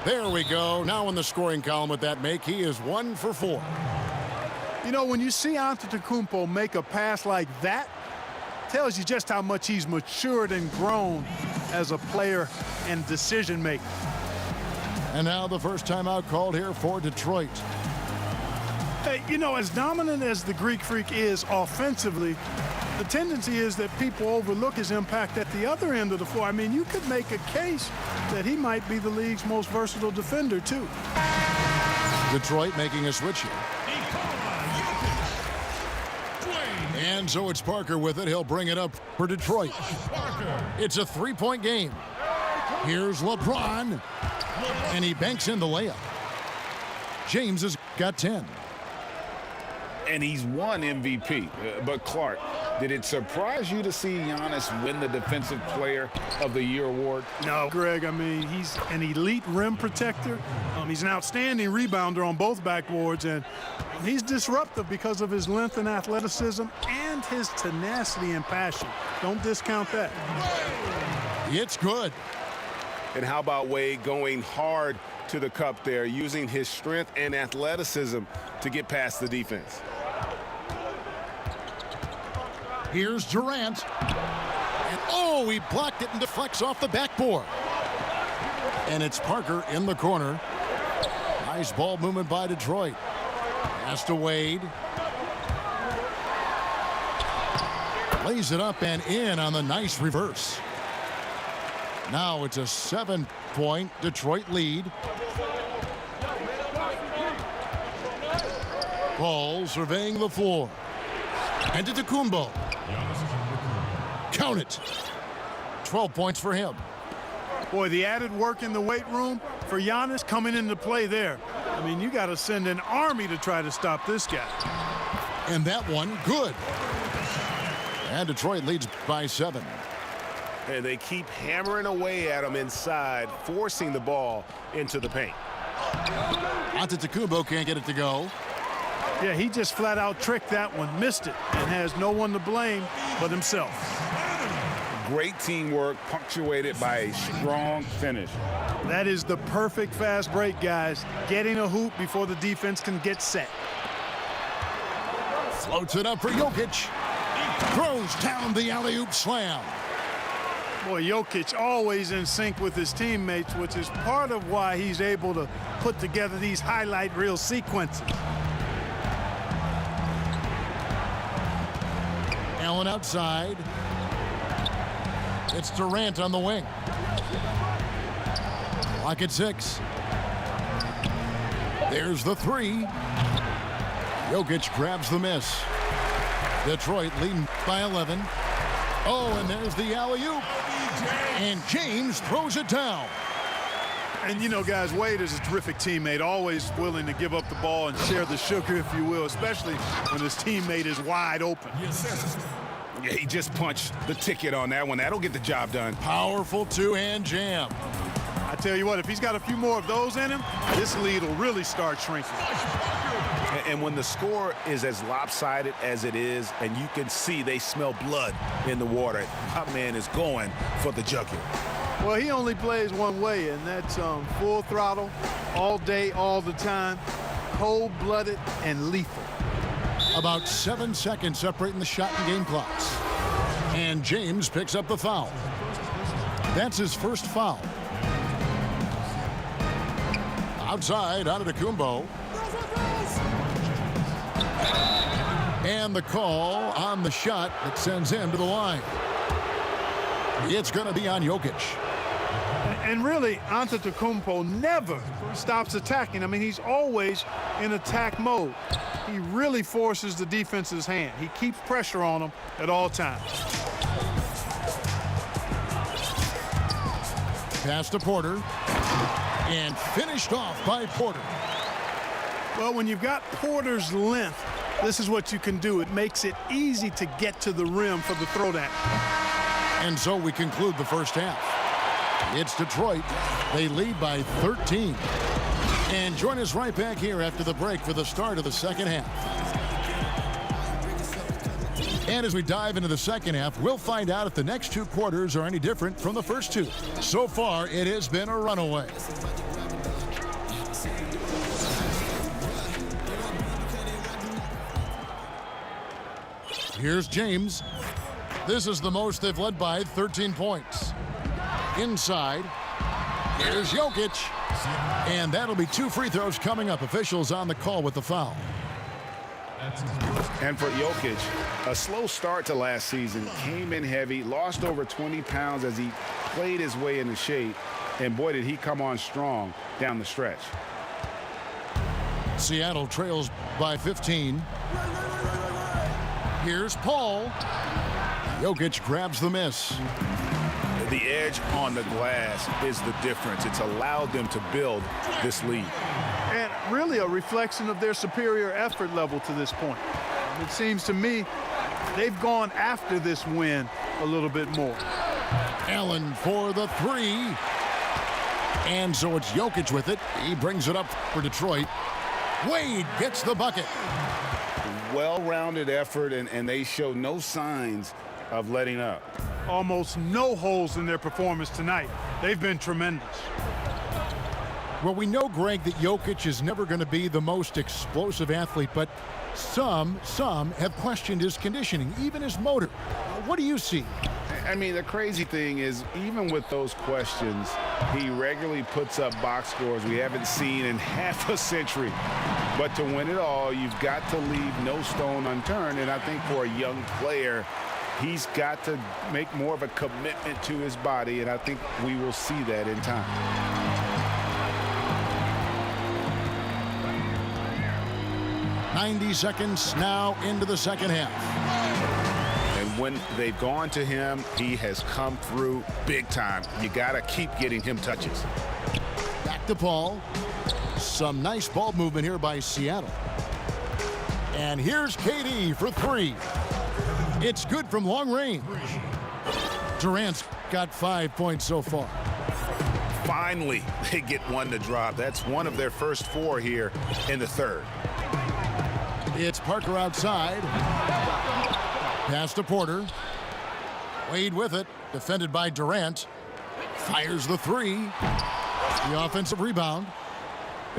There we go. Now in the scoring column with that make, he is 1 for 4. You know, when you see Antetokounmpo make a pass like that, tells you just how much he's matured and grown as a player and decision maker. And now the first timeout called here for Detroit. Hey, you know, as dominant as the Greek Freak is offensively, the tendency is that people overlook his impact at the other end of the floor. I mean, you could make a case that he might be the league's most versatile defender, too. Detroit making a switch here. And so it's Parker with it. He'll bring it up for Detroit. It's a three-point game. Here's LeBron. And he banks in the layup. James has got 10. And he's won MVP. But Clark, did it surprise you to see Giannis win the Defensive Player of the Year award? No, Greg. I mean, he's an elite rim protector. He's an outstanding rebounder on both backboards, and he's disruptive because of his length and athleticism and his tenacity and passion. Don't discount that. It's good. And how about Wade going hard to the cup there, using his strength and athleticism to get past the defense. Here's Durant. And oh, he blocked it and deflects off the backboard. And it's Parker in the corner. Nice ball movement by Detroit. Pass to Wade. Lays it up and in on the nice reverse. Now it's a 7-point Detroit lead. Ball surveying the floor. And to Antetokounmpo. Count it. 12 points for him. Boy, the added work in the weight room for Giannis coming into play there. I mean, you got to send an army to try to stop this guy. And that one, good. And Detroit leads by 7. And they keep hammering away at him inside, forcing the ball into the paint. Antetokounmpo can't get it to go. Yeah, he just flat out tricked that one, missed it, and has no one to blame but himself. Great teamwork, punctuated by a strong finish. That is the perfect fast break, guys. Getting a hoop before the defense can get set. Floats it up for Jokic. Throws down the alley-oop slam. Boy, Jokic always in sync with his teammates, which is part of why he's able to put together these highlight reel sequences. Allen outside. It's Durant on the wing. Clock at 6. There's the 3. Jokic grabs the miss. Detroit leading by 11. Oh, and there's the alley-oop. And James throws it down. And, you know, guys, Wade is a terrific teammate, always willing to give up the ball and share the sugar, if you will, especially when his teammate is wide open. Yeah, he just punched the ticket on that one. That'll get the job done. Powerful two-hand jam. I tell you what, if he's got a few more of those in him, this lead will really start shrinking. And when the score is as lopsided as it is, and you can see they smell blood in the water, my man is going for the jugular. Well, he only plays one way, and that's full throttle, all day, all the time, cold-blooded and lethal. About 7 seconds separating the shot and game clocks. And James picks up the foul. That's his first foul. Outside, Antetokounmpo. And the call on the shot that sends him to the line. It's going to be on Jokic. And really, Antetokounmpo never stops attacking. I mean, he's always in attack mode. He really forces the defense's hand. He keeps pressure on him at all times. Pass to Porter. And finished off by Porter. Well, when you've got Porter's length, this is what you can do. It makes it easy to get to the rim for the throwdown. And so we conclude the first half. It's Detroit. They lead by 13. And join us right back here after the break for the start of the second half. And as we dive into the second half, we'll find out if the next 2 quarters are any different from the first 2. So far, it has been a runaway. Here's James. This is the most they've led by 13 points. Inside, here's Jokic. And that'll be 2 free throws coming up. Officials on the call with the foul. And for Jokic, a slow start to last season, came in heavy, lost over 20 pounds as he played his way into shape. And boy, did he come on strong down the stretch. Seattle trails by 15. Here's Paul. Jokic grabs the miss. The edge on the glass is the difference. It's allowed them to build this lead. And really a reflection of their superior effort level to this point. It seems to me they've gone after this win a little bit more. Allen for the three. And so it's Jokic with it. He brings it up for Detroit. Wade gets the bucket. Well-rounded effort, and they show no signs of letting up. Almost no holes in their performance tonight. They've been tremendous. Well, we know, Greg, that Jokic is never going to be the most explosive athlete, but some have questioned his conditioning, even his motor. What do you see? I mean, the crazy thing is, even with those questions, he regularly puts up box scores we haven't seen in half a century. But to win it all, you've got to leave no stone unturned, and I think for a young player, he's got to make more of a commitment to his body, and I think we will see that in time. "90 seconds now into the second half. And when they've gone to him, he has come through big time. You got to keep getting him touches. Back to Paul. Some nice ball movement here by Seattle. And here's KD for three. It's good from long range. Durant's got 5 points so far. Finally, they get one to drop. That's one of their first four here in the third. It's Parker outside. Pass to Porter. Wade with it. Defended by Durant. Fires the three. The offensive rebound.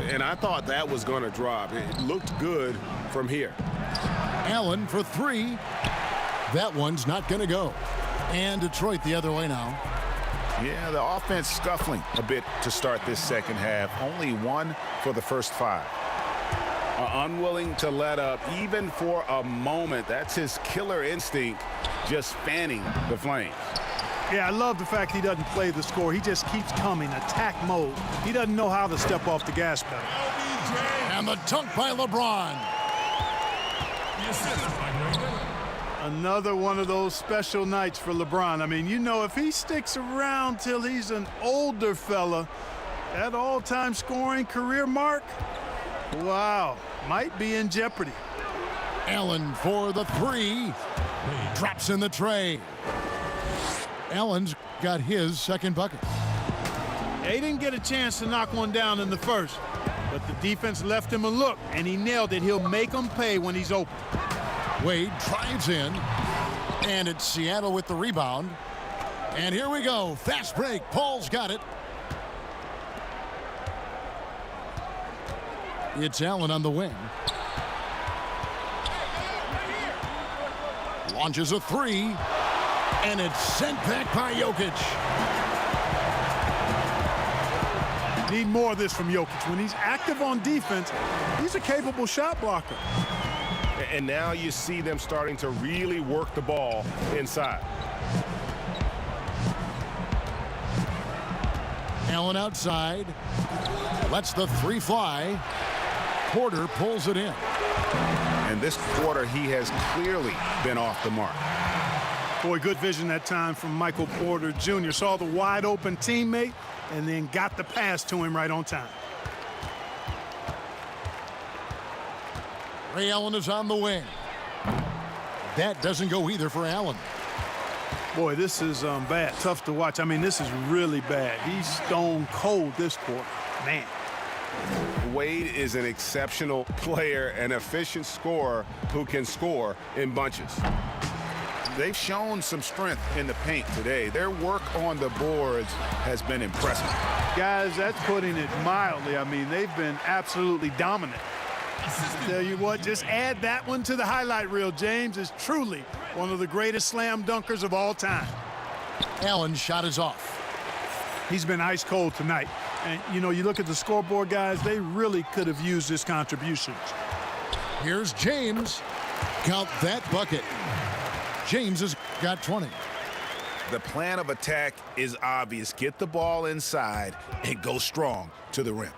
And I thought that was going to drop. It looked good from here. Allen for three. That one's not going to go. And Detroit the other way now. Yeah, the offense scuffling a bit to start this second half. Only one for the first five. Unwilling to let up even for a moment. That's his killer instinct, just fanning the flames. Yeah, I love the fact he doesn't play the score. He just keeps coming, attack mode. He doesn't know how to step off the gas pedal. And the dunk by LeBron. Another one of those special nights for LeBron. I mean, you know, if he sticks around till he's an older fella, that all-time scoring career mark, wow, might be in jeopardy. Allen for the three. Drops in the tray. Allen's got his second bucket. They didn't get a chance to knock one down in the first, but the defense left him a look, and he nailed it. He'll make them pay when he's open. Wade drives in, and it's Seattle with the rebound. And here we go. Fast break. Paul's got it. It's Allen on the wing. Launches a three, and it's sent back by Jokic. Need more of this from Jokic. When he's active on defense, he's a capable shot blocker. And now you see them starting to really work the ball inside. Allen outside. Lets the three fly. Porter pulls it in. And this quarter, he has clearly been off the mark. Boy, good vision that time from Michael Porter Jr. Saw the wide open teammate and then got the pass to him right on time. Ray Allen is on the wing. That doesn't go either for Allen. Boy, this is bad. Tough to watch. I mean, this is really bad. He's stone cold this quarter. Man. Wade is an exceptional player, an efficient scorer who can score in bunches. They've shown some strength in the paint today. Their work on the boards has been impressive. Guys, that's putting it mildly. I mean, they've been absolutely dominant. I tell you what, just add that one to the highlight reel. James is truly one of the greatest slam dunkers of all time. Allen's shot is off. He's been ice cold tonight. And, you know, you look at the scoreboard, guys, they really could have used his contributions. Here's James. Count that bucket. James has got 20. The plan of attack is obvious. Get the ball inside and go strong to the rim.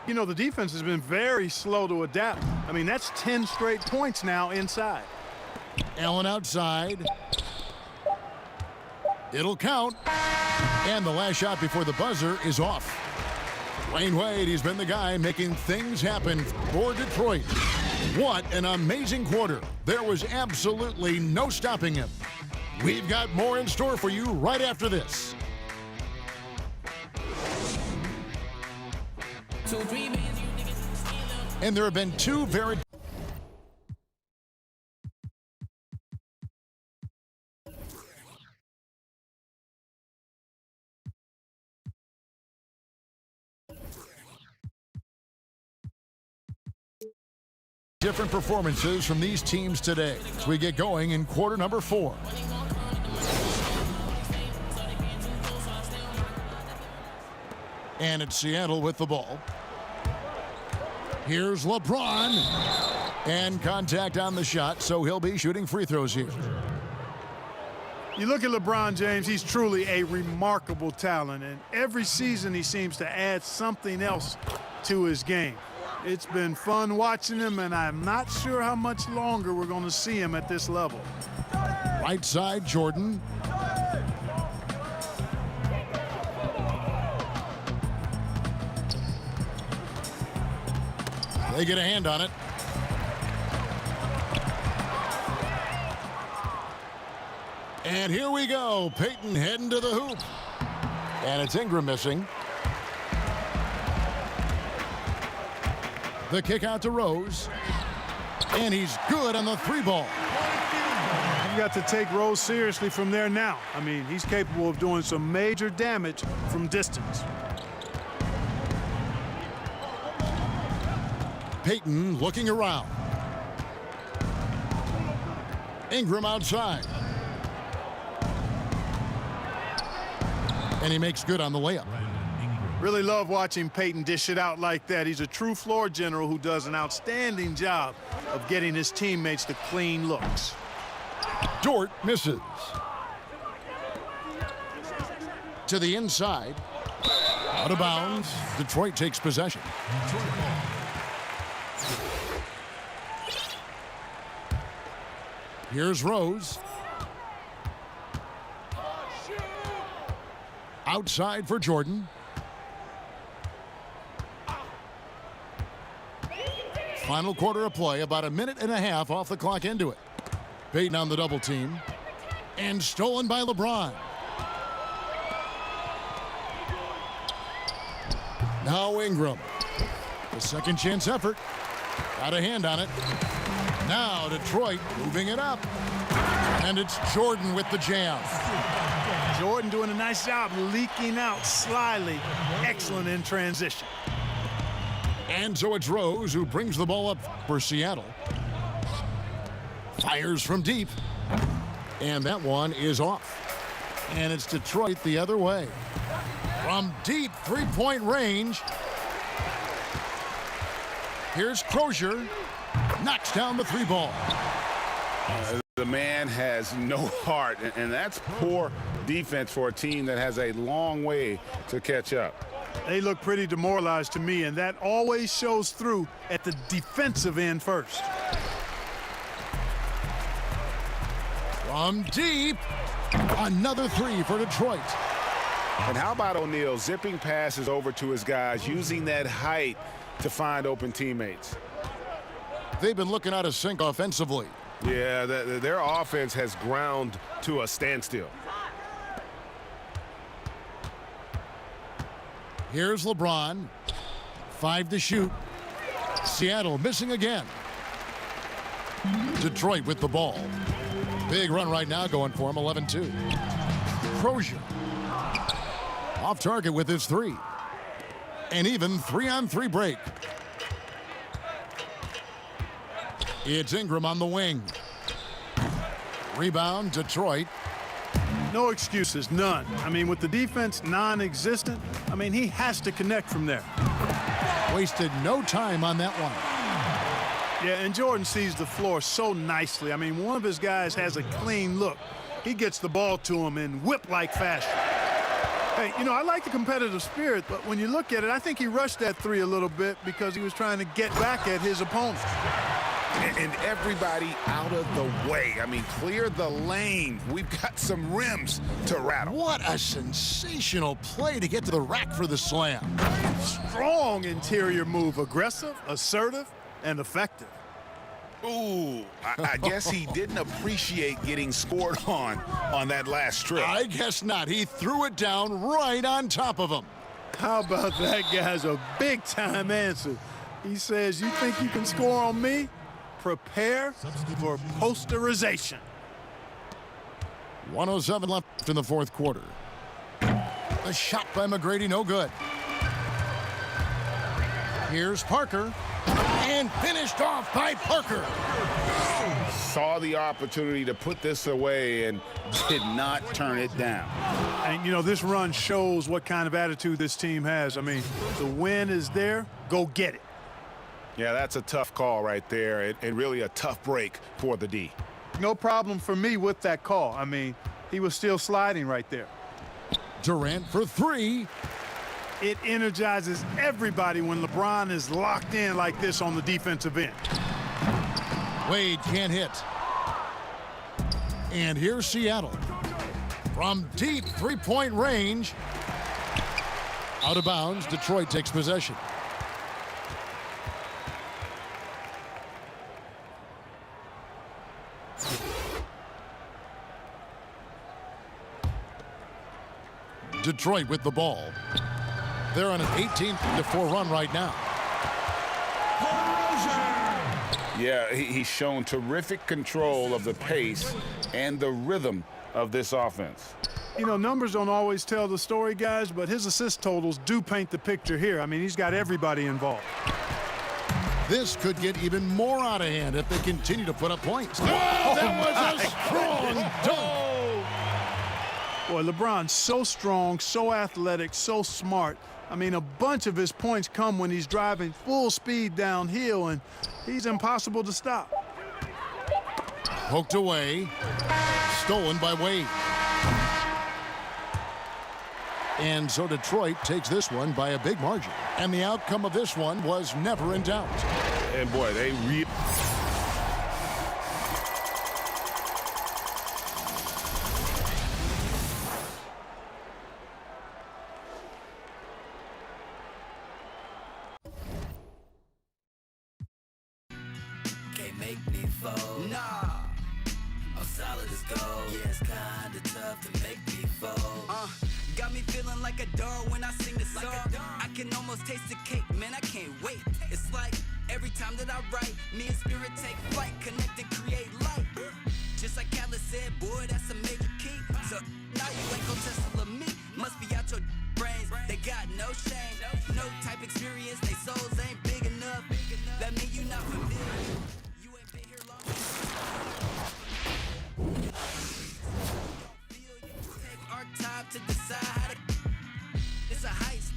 You know, the defense has been very slow to adapt. I mean, that's 10 straight points now inside. Allen outside. It'll count. And the last shot before the buzzer is off. Wayne Wade, he's been the guy making things happen for Detroit. What an amazing quarter. There was absolutely no stopping him. We've got more in store for you right after this. And there have been two very different performances from these teams today as we get going in quarter number 4. And it's Seattle with the ball. Here's LeBron. And contact on the shot, so he'll be shooting free throws here. You look at LeBron James, he's truly a remarkable talent, and every season he seems to add something else to his game. It's been fun watching him, and I'm not sure how much longer we're going to see him at this level. Right side, Jordan. They get a hand on it. And here we go. Payton heading to the hoop. And it's Ingram missing. The kick out to Rose. And he's good on the 3-ball. You've got to take Rose seriously from there now. I mean, he's capable of doing some major damage from distance. Payton looking around. Ingram outside. And he makes good on the layup. Really love watching Payton dish it out like that. He's a true floor general who does an outstanding job of getting his teammates to clean looks. Dort misses. To the inside. Out of bounds. Detroit takes possession. Here's Rose. Outside for Jordan. Final quarter of play, about a minute and a half off the clock into it. Payton on the double team. And stolen by LeBron. Now Ingram. The second chance effort. Got a hand on it. Now Detroit moving it up. And it's Jordan with the jam. Jordan doing a nice job leaking out slyly. Excellent in transition. And so it's Rose who brings the ball up for Seattle. Fires from deep. And that one is off. And it's Detroit the other way. From deep three-point range. Here's Crozier. Knocks down the 3-ball. The man has no heart, and that's poor defense for a team that has a long way to catch up. They look pretty demoralized to me, and that always shows through at the defensive end first. From deep, another 3 for Detroit. And how about O'Neal zipping passes over to his guys, using that height to find open teammates? They've been looking out of sync offensively. Yeah, their offense has ground to a standstill. Here's LeBron. 5 to shoot. Seattle missing again. Detroit with the ball. Big run right now going for him, 11-2. Crozier. Off target with his 3. An even 3-on-3 break. It's Ingram on the wing. Rebound, Detroit. No excuses, none. I mean, with the defense non-existent, I mean, he has to connect from there. Wasted no time on that one. Yeah, and Jordan sees the floor so nicely. I mean, one of his guys has a clean look. He gets the ball to him in whip-like fashion. Hey, you know, I like the competitive spirit, but when you look at it, I think he rushed that 3 a little bit because he was trying to get back at his opponent. And everybody out of the way. I mean, clear the lane. We've got some rims to rattle. What a sensational play to get to the rack for the slam. Strong interior move, aggressive, assertive, and effective. Ooh, I guess he didn't appreciate getting scored on that last trip. I guess not. He threw it down right on top of him. How about that guy's a big-time answer? He says, you think you can score on me? Prepare for posterization. 1:07 left in the fourth quarter. The shot by McGrady, no good. Here's Parker. And finished off by Parker. Saw the opportunity to put this away and did not turn it down. And, you know, this run shows what kind of attitude this team has. I mean, the win is there. Go get it. Yeah, that's a tough call right there, and really a tough break for the D. No problem for me with that call. I mean, he was still sliding right there. Durant for three. It energizes everybody when LeBron is locked in like this on the defensive end. Wade can't hit. And here's Seattle. From deep three-point range. Out of bounds, Detroit takes possession. Detroit with the ball. They're on an 18-4 run right now. Yeah, he's shown terrific control of the pace and the rhythm of this offense. You know, numbers don't always tell the story, guys, but his assist totals do paint the picture here. I mean, he's got everybody involved. This could get even more out of hand if they continue to put up points. Wow, that was a strong dunk. Boy, LeBron's so strong, so athletic, so smart. I mean, a bunch of his points come when he's driving full speed downhill, and he's impossible to stop. Poked away. Stolen by Wade. And so Detroit takes this one by a big margin. And the outcome of this one was never in doubt. And boy, they make me fold. Nah, I'm solid as gold. Yeah, it's kinda tough to make me fold. Got me feeling like a dog when I sing this song. I can almost taste the cake, man, I can't wait. It's like every time that I write, me and spirit take flight, connect and create light. Just like Khaled said, boy, that's a major key. So now you ain't gon' Tesla me. Must be out your brains, they got no shame. No type experience, they souls ain't big enough. That mean you not familiar. Time to decide how to. It's a heist.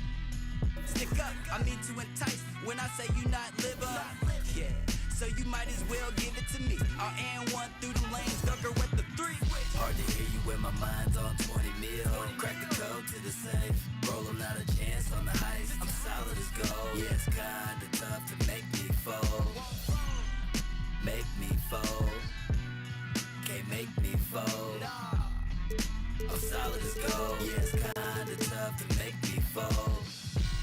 Stick up, I mean to entice. When I say you not live up, yeah. So you might as well give it to me. I'll and one through the lanes, Ducker with the three. Hard to hear you when my mind's on 20 mil. Crack the code to the safe. Rolling out a chance on the heist. I'm solid as gold. Yeah, it's kinda tough to make me fold. Make me fold. Can't make me fold. I'm solid as gold. Yeah, it's kinda tough to make me fold.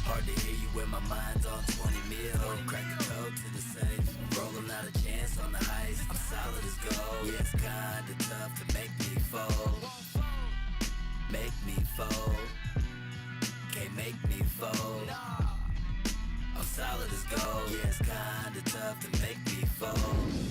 Hard to hear you when my mind's on 20 mil. Crack the code to the safe. Rolling out a chance on the heist. I'm solid as gold. Yeah, it's kinda tough to make me fold. Make me fold. Can't make me fold. I'm solid as gold. Yeah, it's kinda tough to make me fold.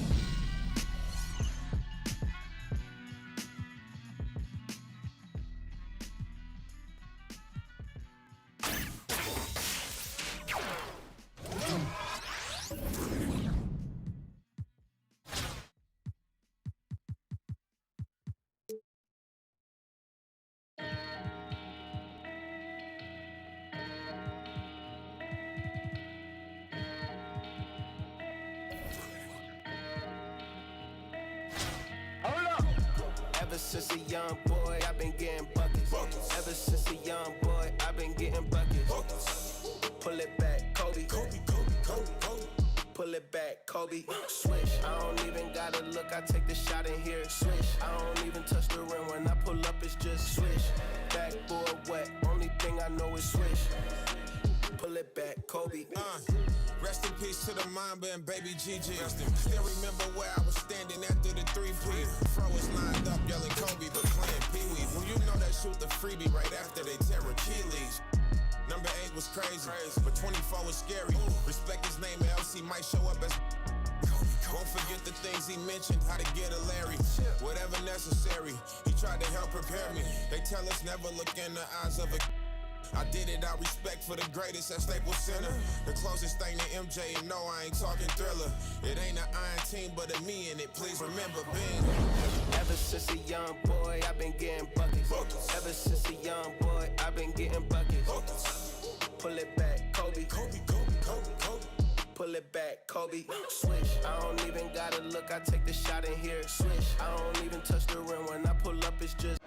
Ever since a young boy, I've been getting buckets. Ever since a young boy, I've been getting buckets. Pull it back, Kobe. Pull it back, Kobe. Swish. I don't even gotta look, I take the shot in here. Swish, I don't even touch the rim. When I pull up, it's just swish. Backboard wet, only thing I know is swish. Pull it back, Kobe. Rest in peace to the Mamba and baby Gigi. Still remember where I was standing after the 3-P. Fro was lined up yelling Kobe, but playing Pee-wee. Well, you know that shoot the freebie right after they tear Achilles. Number 8 was crazy, but 24 was scary. Respect his name, LC might show up as won't forget the things he mentioned, how to get a Larry. Whatever necessary, he tried to help prepare me. They tell us never look in the eyes of a I did it out respect for the greatest at Staples Center. The closest thing to MJ, and no, I ain't talking Thriller. It ain't an iron team, but a me in it. Please remember being. Ever since a young boy, I've been getting buckets. Ever since a young boy, I've been getting buckets. Pull it back, Kobe. Kobe. Pull it back, Kobe. Swish, I don't even gotta look, I take the shot in here. Swish, I don't even touch the rim. When I pull up, it's just.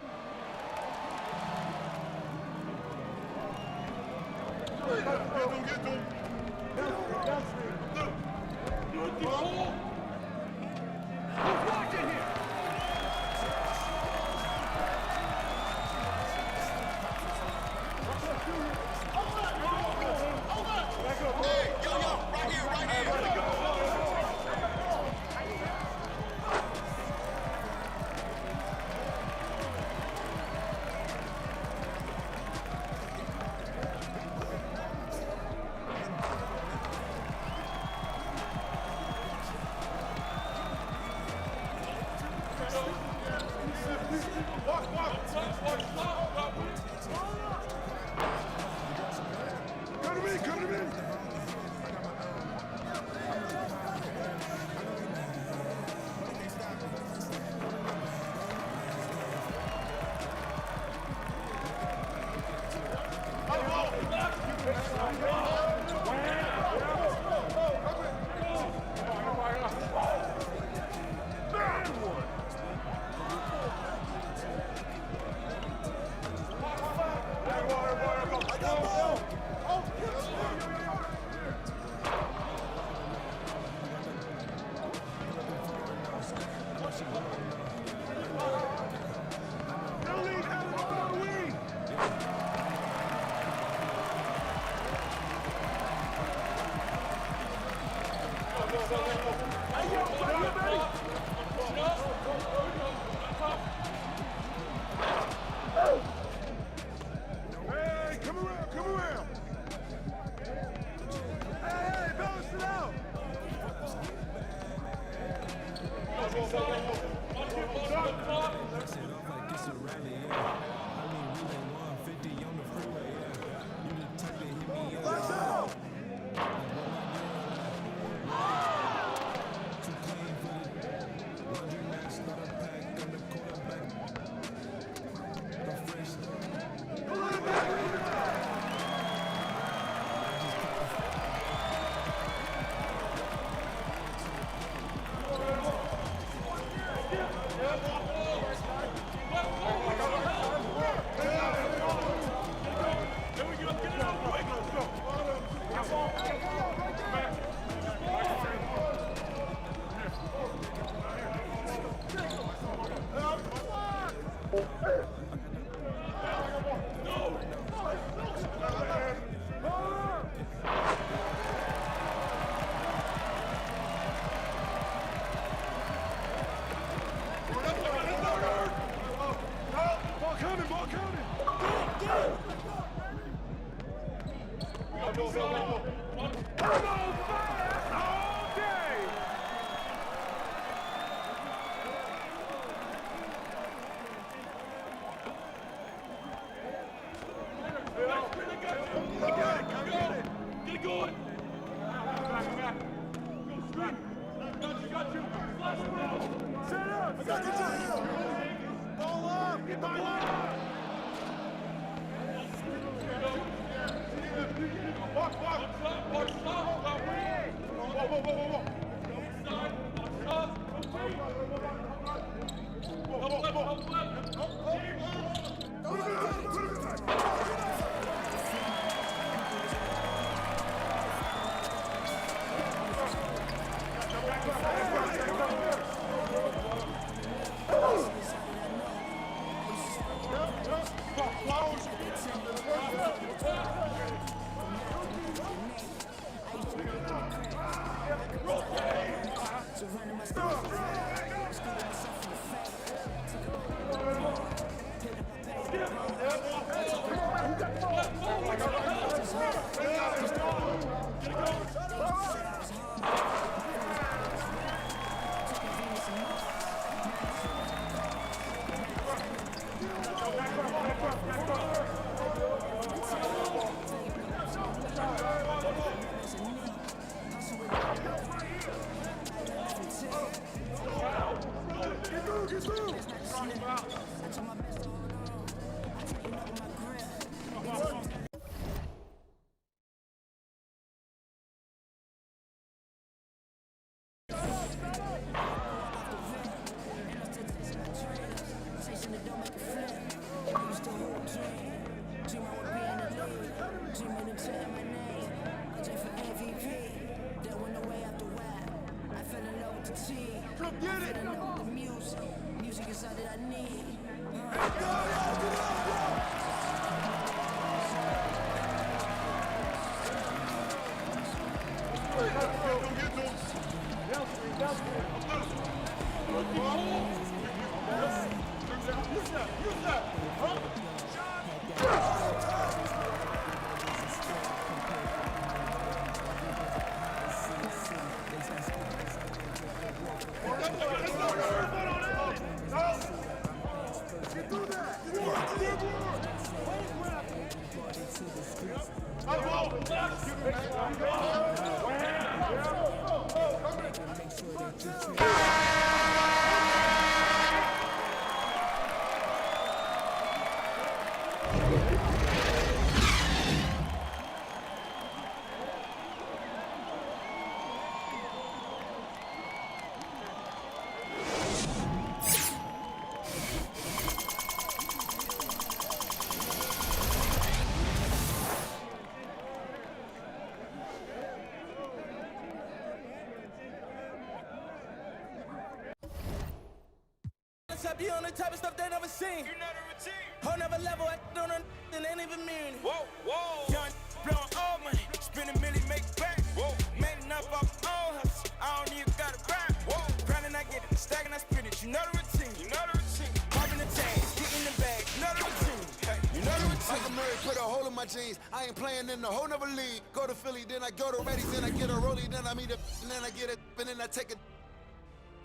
Be on the type of stuff they never seen. You know the routine. Whole never level, I don't know and ain't even mean it. Whoa, whoa. Young blowing all money, spending million, make back. Whoa. Made enough off my own hustle. I don't even gotta rap. Whoa. Grinding, I get it. Stacking, I spin it. You know the routine. You know the routine. Popping the chains, getting the bag. You know the routine. Hey, you know the routine. Michael Murray put a hole in my jeans. I ain't playing in the whole nother league. Go to Philly, then I go to Reddy's, then I get a rollie, then I meet a, and then I get it, and then I take it.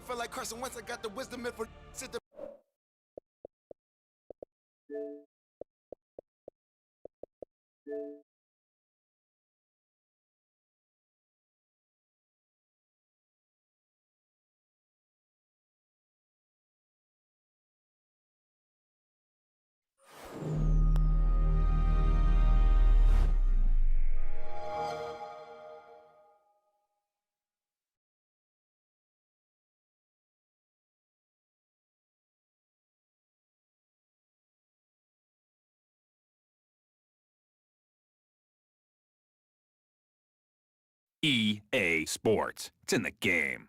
Feel like Carson Wentz, I got the wisdom and for sit the. EA Sports. It's in the game.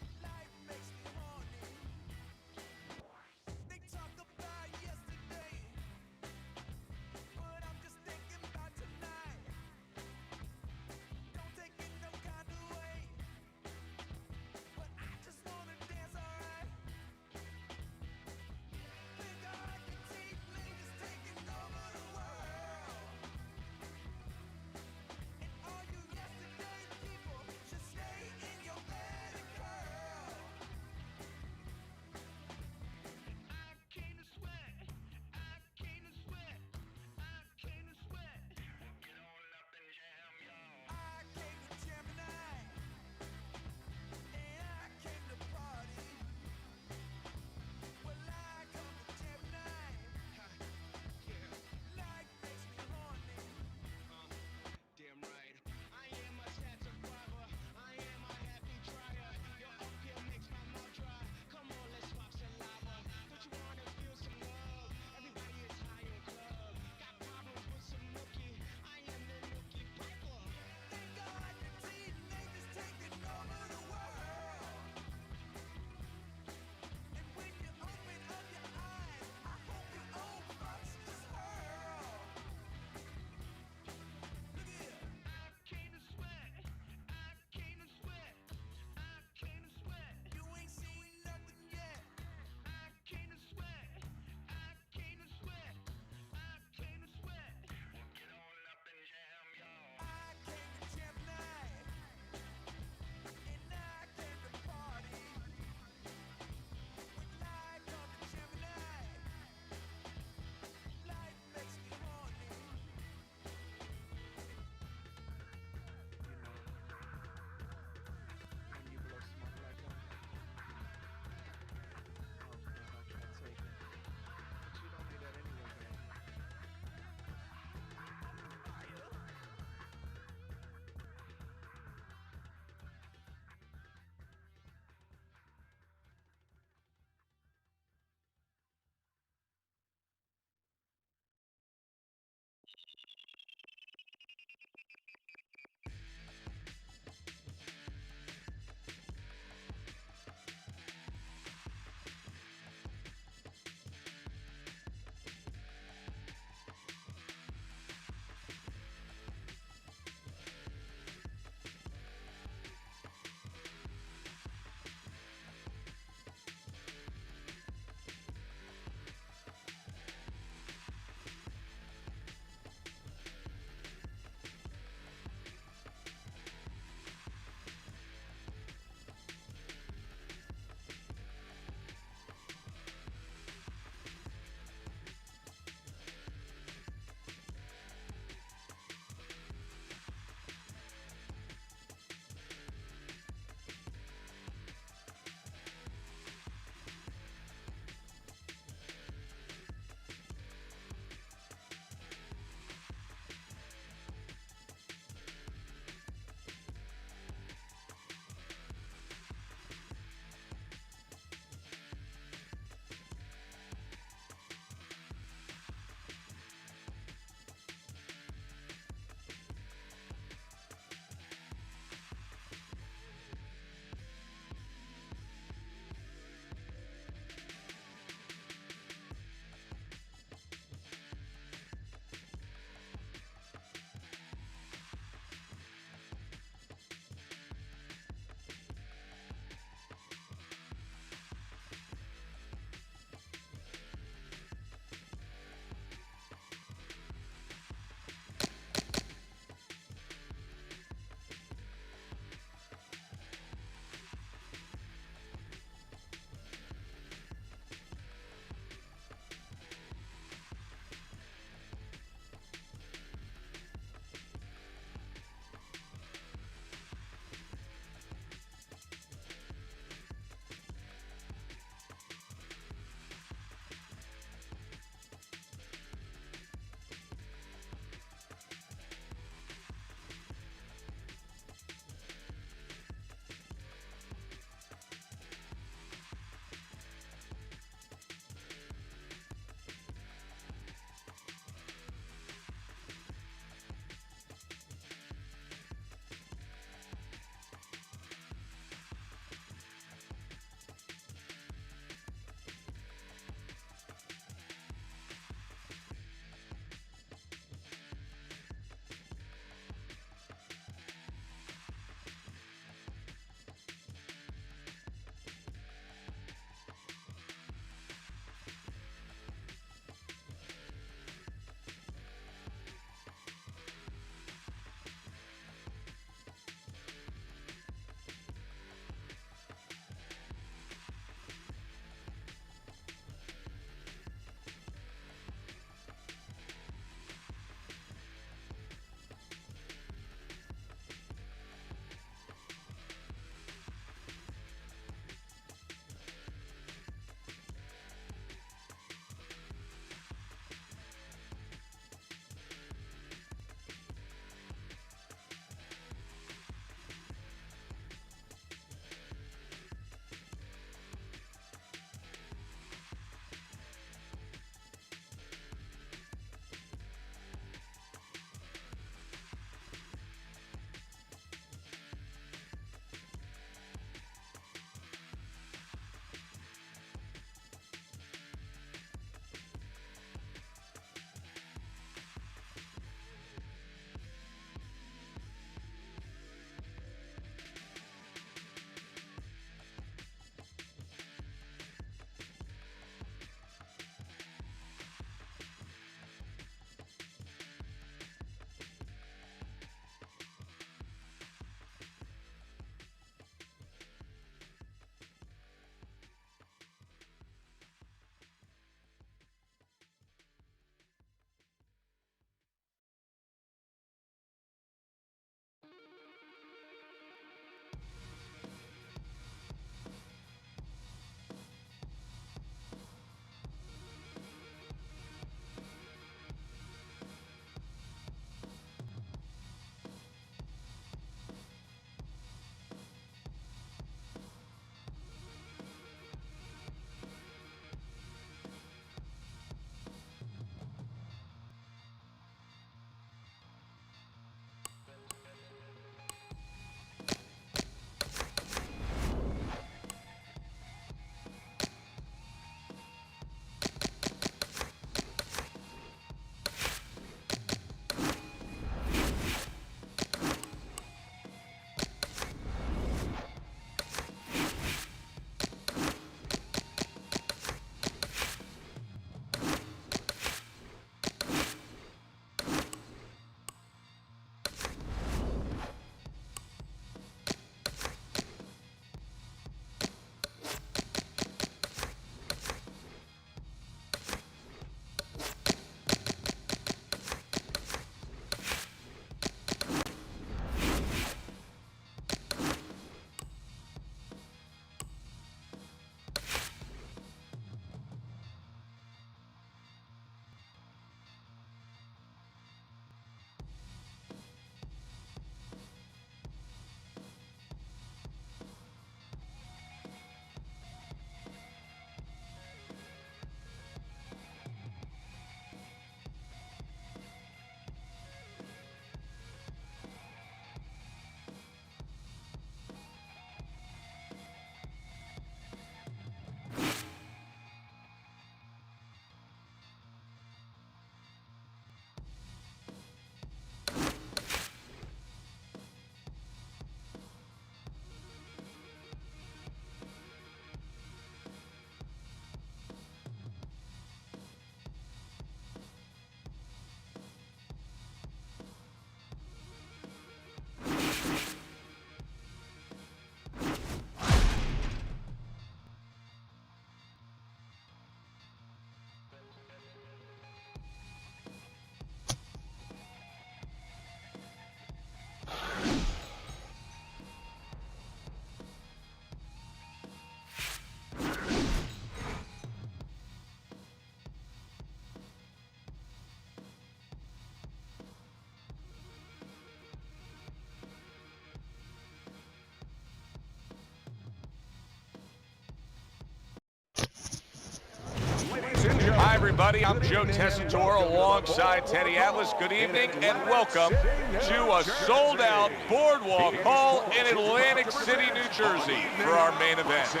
everybody. I'm Joe Tessitore alongside Teddy Atlas. Good evening and welcome to a sold-out Boardwalk Hall in Atlantic City, New Jersey for our main event. 10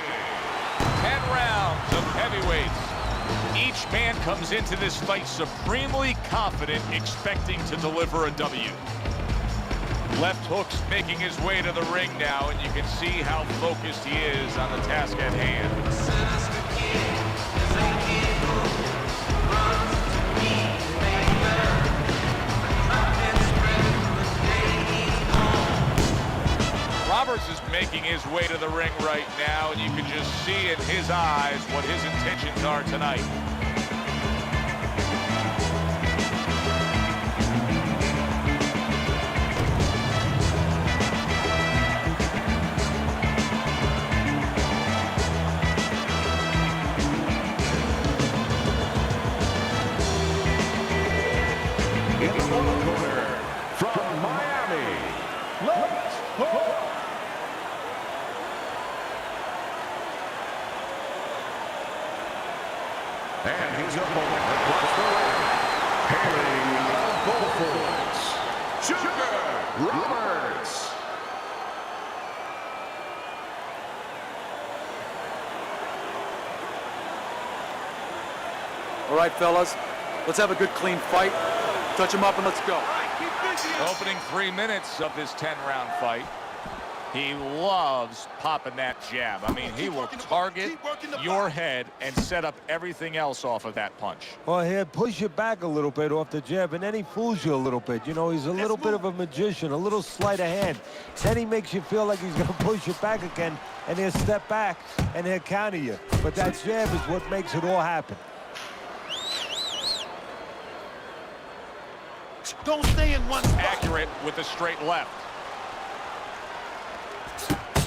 rounds of heavyweights. Each man comes into this fight supremely confident, expecting to deliver a W. Left hook's making his way to the ring now, and you can see how focused he is on the task at hand. Roberts is making his way to the ring right now, and you can just see in his eyes what his intentions are tonight. From Miami, let's hook. And his opponent across the ring, hailing out of Beaufort, Sugar Roberts. All right, fellas, let's have a good, clean fight. Touch him up and let's go. Opening 3 minutes of this 10-round fight. He loves popping that jab. I mean, he will target your head and set up everything else off of that punch. Well, he'll push you back a little bit off the jab, and then he fools you a little bit. You know, he's a little bit of a magician, a little sleight of hand. Then he makes you feel like he's going to push you back again, and he'll step back, and he'll counter you. But that jab is what makes it all happen. Don't stay in one spot. Accurate with a straight left.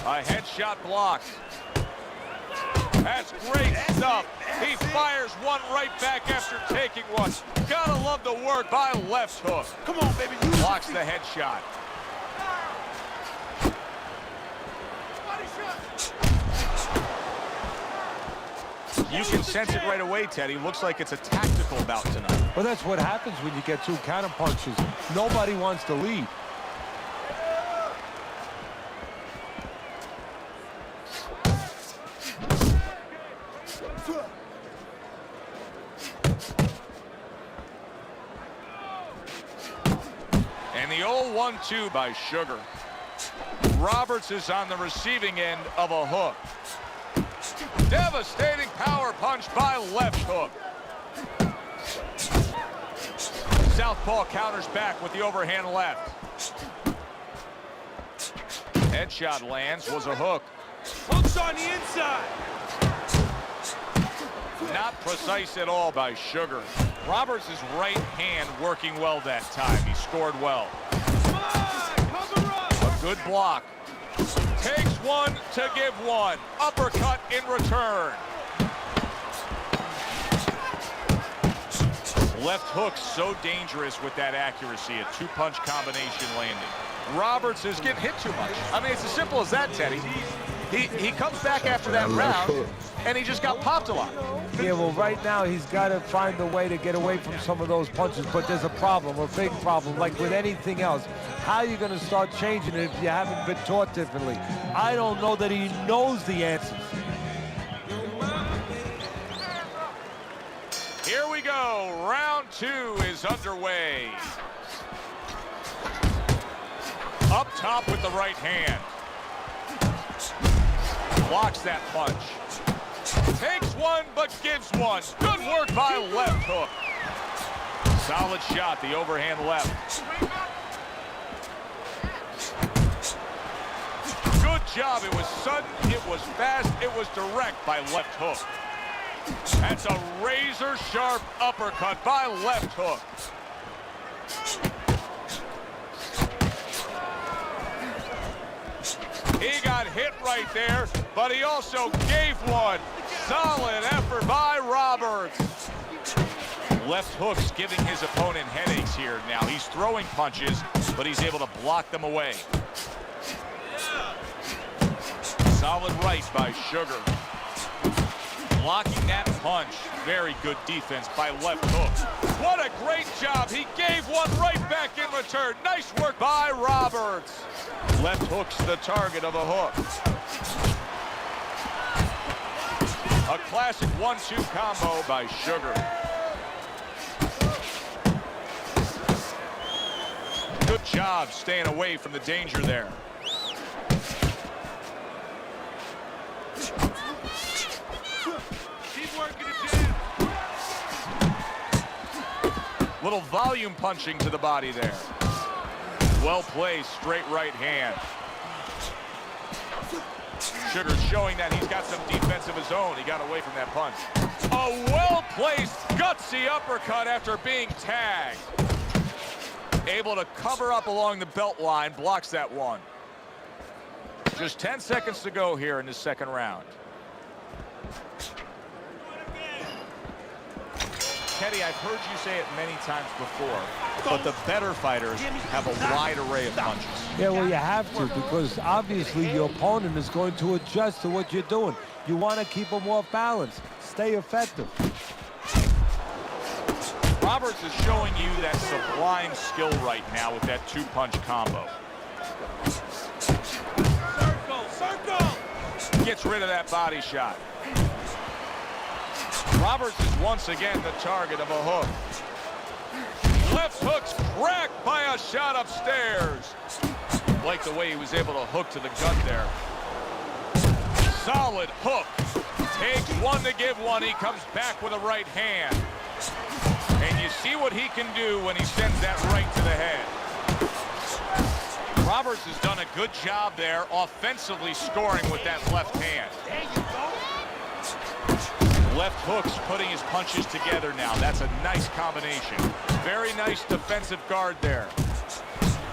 A headshot blocked. That's great stuff. He fires one right back after taking one. Gotta love the work by left hook. Come on, baby. Blocks the headshot. You can sense it right away, Teddy. Looks like it's a tactical bout tonight. Well, that's what happens when you get two counter punches. Nobody wants to lead. And the old 1-2 by Sugar. Roberts is on the receiving end of a hook. Devastating power punch by left hook. Southpaw counters back with the overhand left. Headshot lands, was a hook. Hooks on the inside. Not precise at all by Sugar. Roberts' right hand working well that time. He scored well. A good block. Takes one to give one. Uppercut in return. Left hook so dangerous with that accuracy. A two-punch combination landing. Roberts is getting hit too much. I mean, it's as simple as that, Teddy. He comes back after that round, and he just got popped a lot. Yeah, well, right now he's got to find a way to get away from some of those punches, but there's a problem, a big problem, like with anything else. How are you going to start changing it if you haven't been taught differently? I don't know that he knows the answers. Here we go. Round 2 is underway. Up top with the right hand. Blocks that punch. Takes one, but gives one. Good work by left hook. Solid shot, the overhand left. Good job. It was sudden, it was fast, it was direct by left hook. That's a razor-sharp uppercut by left hook. He got hit right there, but he also gave one. Solid effort by Roberts. Left hook's giving his opponent headaches here now. He's throwing punches, but he's able to block them away. Solid right by Sugar. Blocking that punch. Very good defense by left hook. What a great job. He gave one right back in return. Nice work by Roberts. Left hook's the target of a hook. A classic 1-2 combo by Sugar. Good job staying away from the danger there. Keep working the jab. Little volume punching to the body there. Well placed, straight right hand. Sugar showing that he's got some defense of his own. He got away from that punch. A well-placed, gutsy uppercut after being tagged. Able to cover up along the belt line, blocks that one. Just 10 seconds to go here in the second round. Teddy, I've heard you say it many times before, but the better fighters have a wide array of punches. Yeah, well, you have to, because obviously your opponent is going to adjust to what you're doing. You want to keep them off balance. Stay effective. Roberts is showing you that sublime skill right now with that two-punch combo. Circle! Gets rid of that body shot. Roberts is once again the target of a hook. Left hook's cracked by a shot upstairs. Like the way he was able to hook to the gut there. Solid hook. Takes one to give one. He comes back with a right hand. And you see what he can do when he sends that right to the head. Roberts has done a good job there offensively scoring with that left hand. Left hook's putting his punches together now. That's a nice combination. Very nice defensive guard there.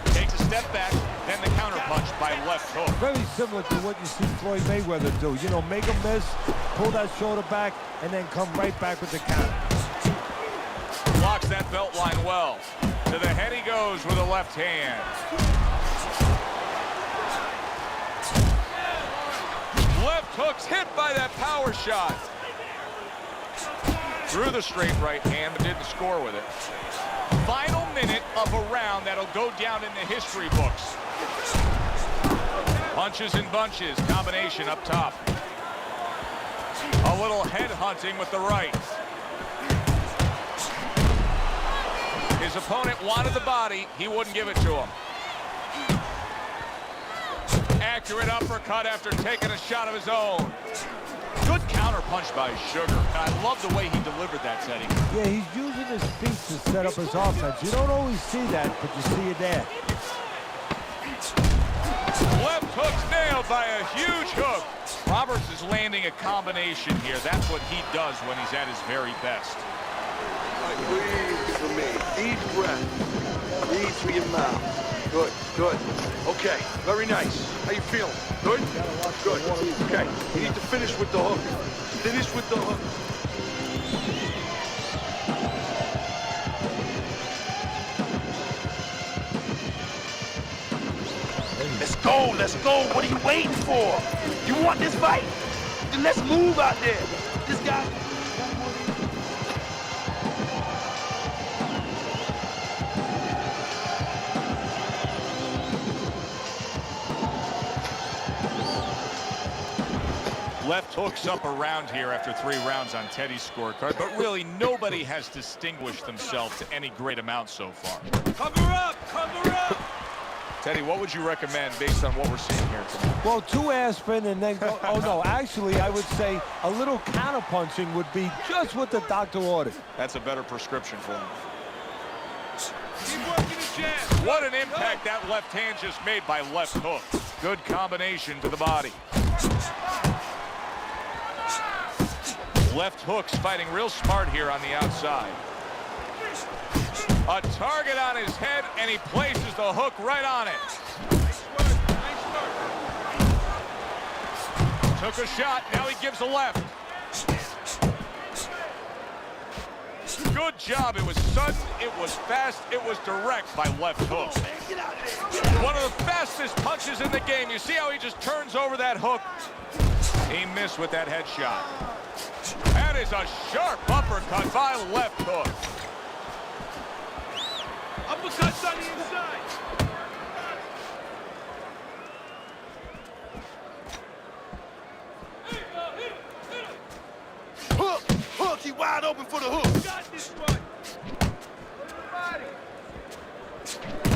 Takes a step back, then the counter punch by left hook. Very similar to what you see Floyd Mayweather do. You know, make him miss, pull that shoulder back, and then come right back with the counter. Blocks that belt line well. To the head he goes with a left hand. Left hook's hit by that power shot. Threw the straight right hand, but didn't score with it. Final minute of a round that'll go down in the history books. Punches and bunches, combination up top. A little head hunting with the right. His opponent wanted the body, he wouldn't give it to him. Accurate uppercut after taking a shot of his own. Good counter punch by Sugar. I love the way he delivered that, Teddy. Yeah, he's using his feet to set up his offense. You don't always see that, but you see it there. Left hook's nailed by a huge hook. Roberts is landing a combination here. That's what he does when he's at his very best. Breathe for me. Deep breath. Breathe through your mouth. Good, good. Okay, very nice. How you feeling? Good? Good. Okay, you need to finish with the hook. Finish with the hook. Let's go, let's go. What are you waiting for? You want this fight? Then let's move out there. This guy... Left hooks up around here after 3 rounds on Teddy's scorecard, but really nobody has distinguished themselves to any great amount so far. Cover up! Cover up! Teddy, what would you recommend based on what we're seeing here tonight? Well, 2 aspirin and then go, oh no, actually I would say a little counter punching would be just what the doctor ordered. That's a better prescription for him. Keep working the jab. What an impact that left hand just made by left hook. Good combination to the body. Left hook's fighting real smart here on the outside. A target on his head, and he places the hook right on it. Nice work. Took a shot, now he gives a left. Good job, it was sudden, it was fast, it was direct by left hook. One of the fastest punches in the game. You see how he just turns over that hook? He missed with that headshot. That is a sharp uppercut by left hook. Uppercuts on the inside. Hook! Hook! He wide open for the hook. Got this one.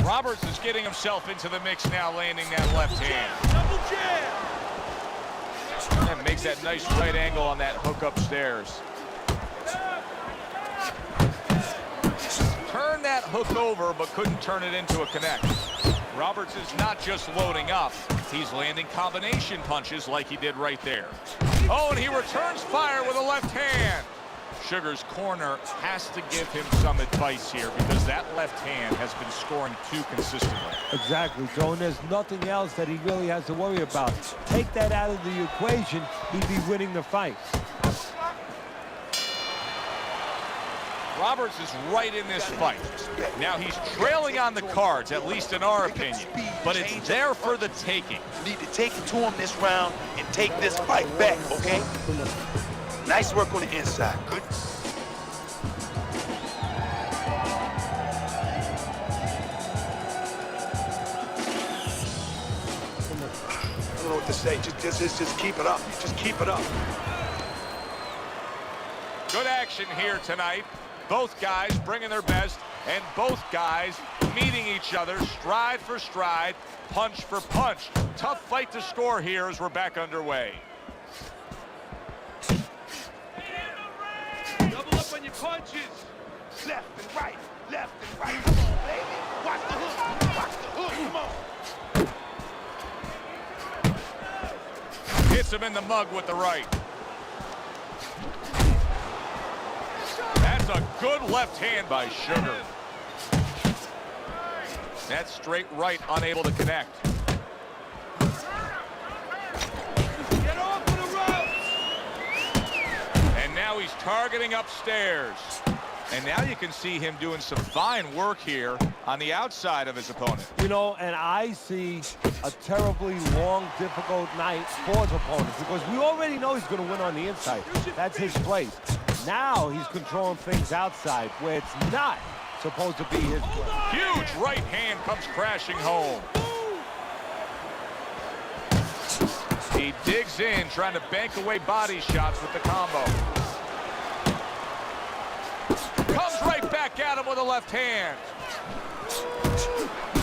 Roberts is getting himself into the mix now, landing that left hand. Double jab. And makes that nice right angle on that hook upstairs. Turned that hook over, but couldn't turn it into a connect. Roberts is not just loading up, he's landing combination punches like he did right there. Oh, and he returns fire with a left hand. Sugar's corner has to give him some advice here because that left hand has been scoring too consistently. Exactly, Joe, and there's nothing else that he really has to worry about. Take that out of the equation, he'd be winning the fight. Roberts is right in this fight. Now he's trailing on the cards, at least in our opinion, but it's there for the taking. You need to take it to him this round and take this fight back, okay? Nice work on the inside. Good. I don't know what to say. Just keep it up. Just keep it up. Good action here tonight. Both guys bringing their best, and both guys meeting each other stride for stride, punch for punch. Tough fight to score here as we're back underway. Double up on your punches. Left and right. Left and right. Come on, baby. Watch the hook. Watch the hook. Come on. Hits him in the mug with the right. That's a good left hand by Sugar. That straight right unable to connect. Get off of the ropes. And now he's targeting upstairs. And now you can see him doing some fine work here on the outside of his opponent. You know, and I see a terribly long, difficult night for his opponent because we already know he's going to win on the inside. That's his place. Now he's controlling things outside where it's not supposed to be his play. Huge right hand comes crashing home. He digs in, trying to bank away body shots with the combo. Comes right back at him with a left hand.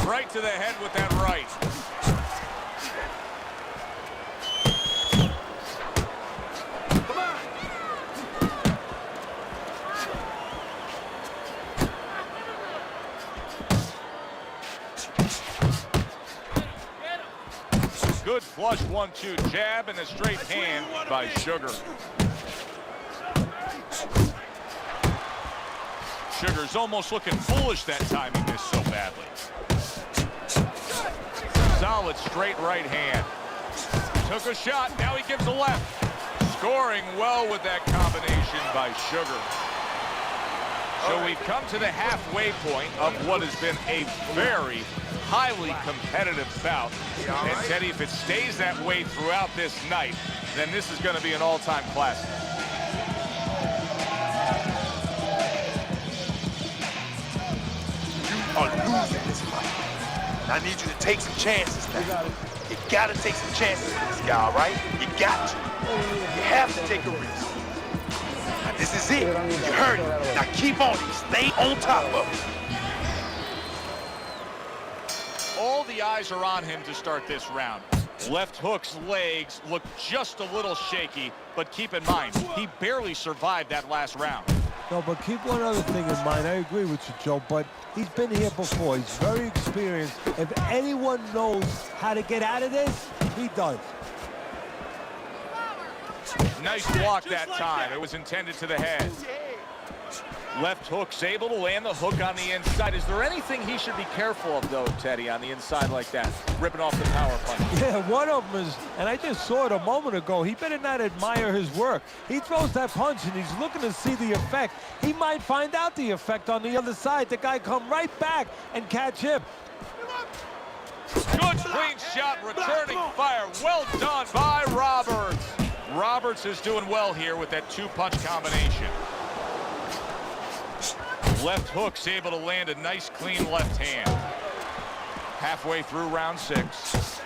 Right to the head with that right. Good flush 1-2 jab and a straight hand by Sugar. Sugar's almost looking foolish that time he missed so badly. Solid straight right hand. Took a shot, now he gives a left. Scoring well with that combination by Sugar. So we've come to the halfway point of what has been a very highly competitive bout. And Teddy, if it stays that way throughout this night, then this is going to be an all-time classic. You are losing this fight. I need you to take some chances now. You gotta take some chances with this guy, all right? You got to. You have to take a risk. Now, this is it. You heard it. Now keep on it. Stay on top of it. All the eyes are on him to start this round. Left hook's legs look just a little shaky, but keep in mind, he barely survived that last round. No, but keep one other thing in mind. I agree with you, Joe, but he's been here before. He's very experienced. If anyone knows how to get out of this, he does. Nice block that time. It was intended to the head. Left hook's able to land the hook on the inside. Is there anything he should be careful of, though, Teddy, on the inside like that? Ripping off the power punch. Yeah, one of them is, and I just saw it a moment ago, he better not admire his work. He throws that punch, and he's looking to see the effect. He might find out the effect on the other side. The guy come right back and catch him. Good clean shot, returning fire. Well done by Roberts. Roberts is doing well here with that two-punch combination. Left hook's able to land a nice, clean left hand. Halfway through round 6.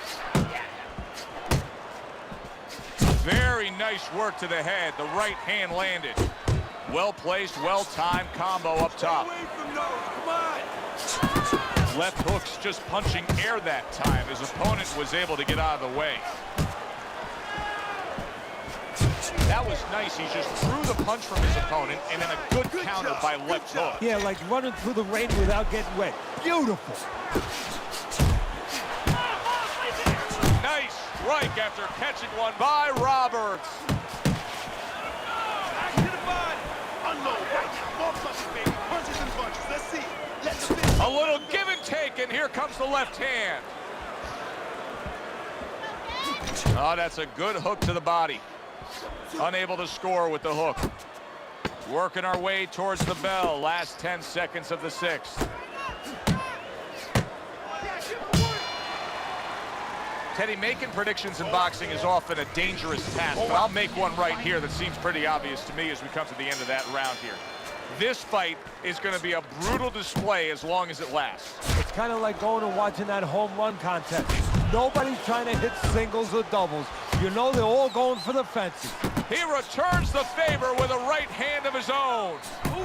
Very nice work to the head. The right hand landed. Well-placed, well-timed combo up top. Left hook's just punching air that time. His opponent was able to get out of the way. That was nice. He just threw the punch from his opponent and then a good counter by left hook. Yeah, like running through the rain without getting wet. Beautiful. Nice strike after catching one by Roberts. A little give and take, and here comes the left hand. Oh, that's a good hook to the body. Unable to score with the hook. Working our way towards the bell. Last 10 seconds of the 6th. Teddy, making predictions in boxing is often a dangerous task, but I'll make one right here that seems pretty obvious to me as we come to the end of that round here. This fight is going to be a brutal display as long as it lasts. It's kind of like going and watching that home run contest. Nobody's trying to hit singles or doubles. You know they're all going for the fences. He returns the favor with a right hand of his own.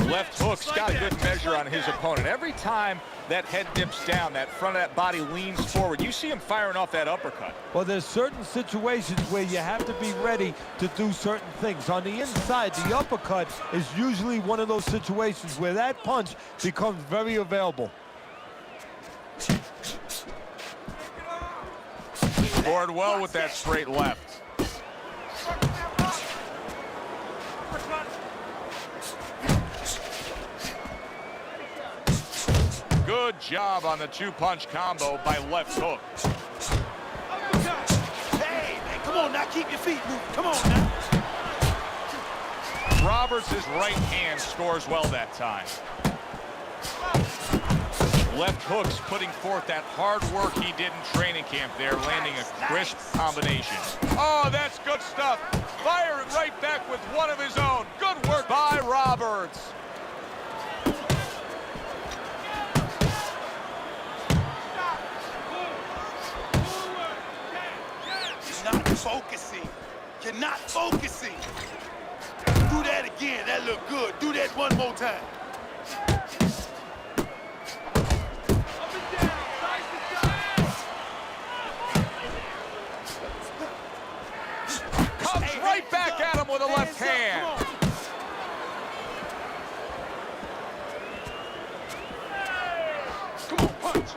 Left hook's got a good measure on his opponent. Every time that head dips down, that front of that body leans forward, you see him firing off that uppercut. Well, there's certain situations where you have to be ready to do certain things. On the inside, the uppercut is usually one of those situations where that punch becomes very available. Scored well with that straight left. Good job on the two-punch combo by left hook. Hey, man, come on now, keep your feet moving. Come on now. Roberts' right hand scores well that time. Left hook's putting forth that hard work he did in training camp there, landing a crisp combination. Oh, that's good stuff. Firing right back with one of his own. Good work by Roberts. You're not focusing. You're not focusing. Do that again. That looked good. Do that one more time. Right back at him with a left hand.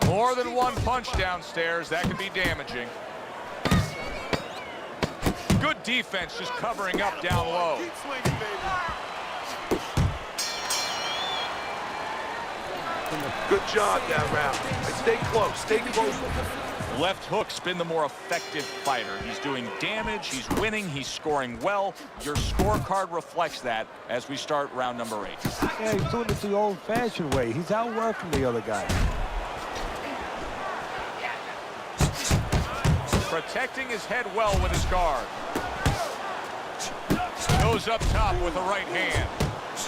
More than one punch downstairs. That can be damaging. Good defense, just covering up down low. Keep swinging, baby. Good job that round. Stay close. Stay close. Left hook's been the more effective fighter. He's doing damage, he's winning, he's scoring well. Your scorecard reflects that as we start round number 8. Yeah, he's doing it the old-fashioned way. He's outworking the other guy. Protecting his head well with his guard. Goes up top with a right hand.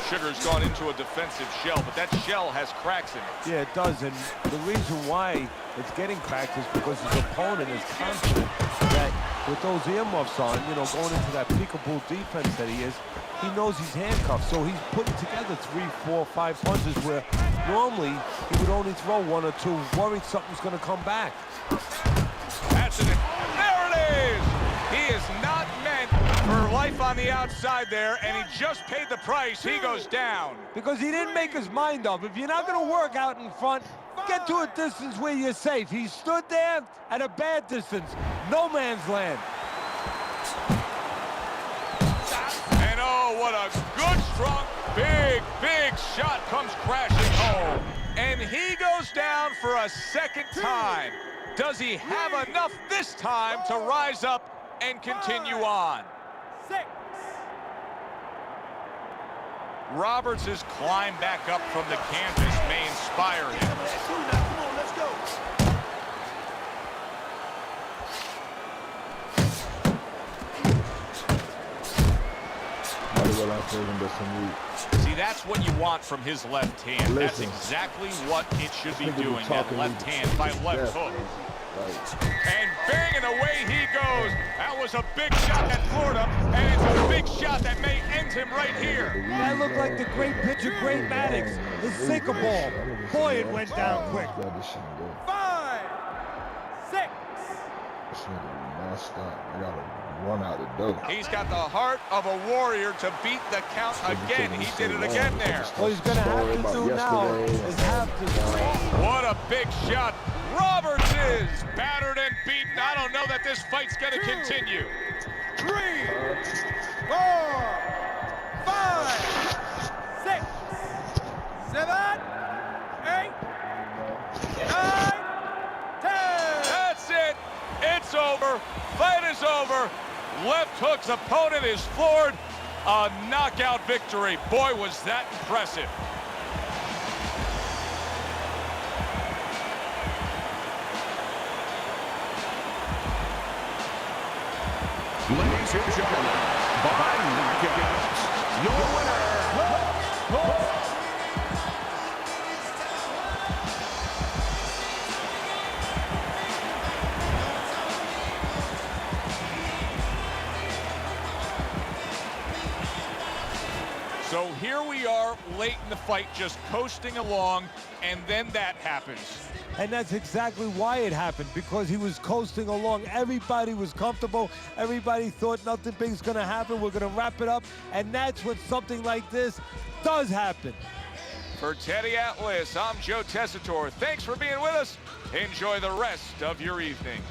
Sugar's gone into a defensive shell, but that shell has cracks in it. Yeah, it does, and the reason why it's getting cracked is because his opponent is confident that with those earmuffs on, you know, going into that peekaboo defense that he is, he knows he's handcuffed, so he's putting together 3, 4, 5 punches where normally he would only throw 1 or 2, worried something's going to come back. That's it. There it is! He is not meant for life on the outside there, and he just paid the price. He goes down. Because he didn't make his mind up. If you're not going to work out in front, get to a distance where you're safe. He stood there at a bad distance. No man's land. And oh, what a good, strong, big shot comes crashing home. And he goes down for a second time. Does he have enough this time to rise up and continue on? 6. Roberts' climb back up from the canvas may inspire him. Come on, let's go. See, that's what you want from his left hand. That's exactly what it should be doing, that left hand by left hook. And banging away he goes. That was a big shot at Florida, and it's a big shot that may end him right here. That looked like the great pitcher, Great Maddox, the sinker ball. Boy, it went down quick. 5, 6. I gotta run out the door. He's got the heart of a warrior to beat the count again. He did it again there. What he's going to have to do now is have to... What a big shot. Roberts is battered and beaten. I don't know that this fight's going to continue. 3, 4, 5, 6, 7, 8, 9, 10. That's it. It's over. Fight is over. Left hook's opponent is floored. A knockout victory. Boy, was that impressive. Ladies and gentlemen, by knockout, your winner, So here we are late in the fight, just coasting along, and then that happens. And that's exactly why it happened, because he was coasting along. Everybody was comfortable. Everybody thought nothing big's going to happen. We're going to wrap it up. And that's when something like this does happen. For Teddy Atlas, I'm Joe Tessitore. Thanks for being with us. Enjoy the rest of your evening.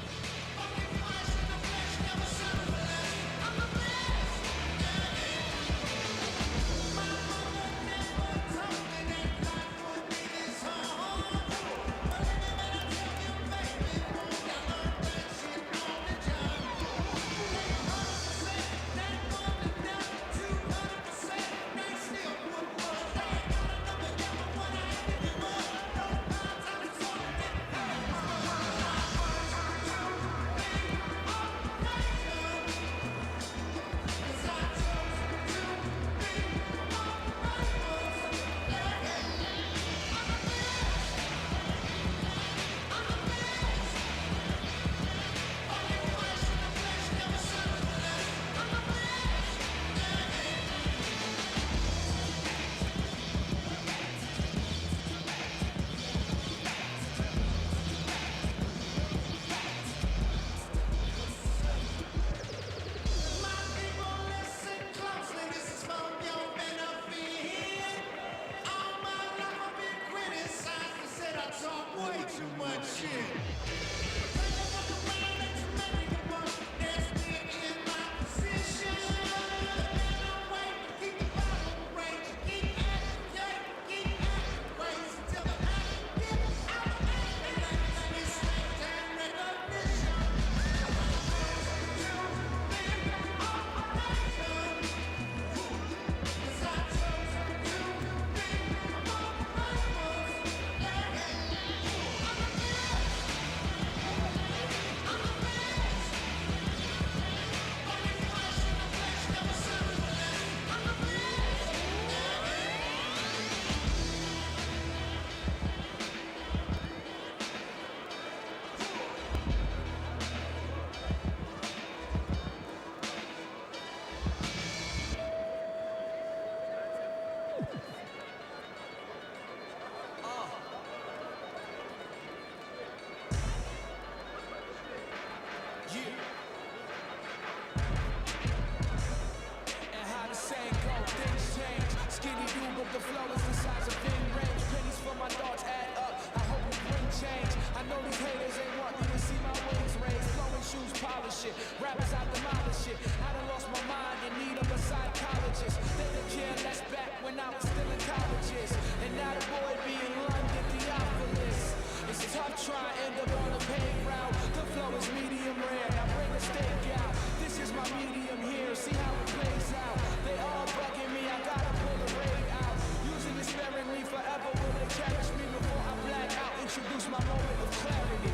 Rappers, I demolish it. I done lost my mind in need of a psychologist. They could care less back when I was still in colleges. And now the boy be in London, Theophilus. It's tough trying to end up on the paid route. The flow is medium rare. Now bring a steak out. This is my medium here. See how it plays out. They all bugging me. I gotta pull the raid out. Using it sparingly forever. Will they cherish me before I black out? Introduce my moment of clarity.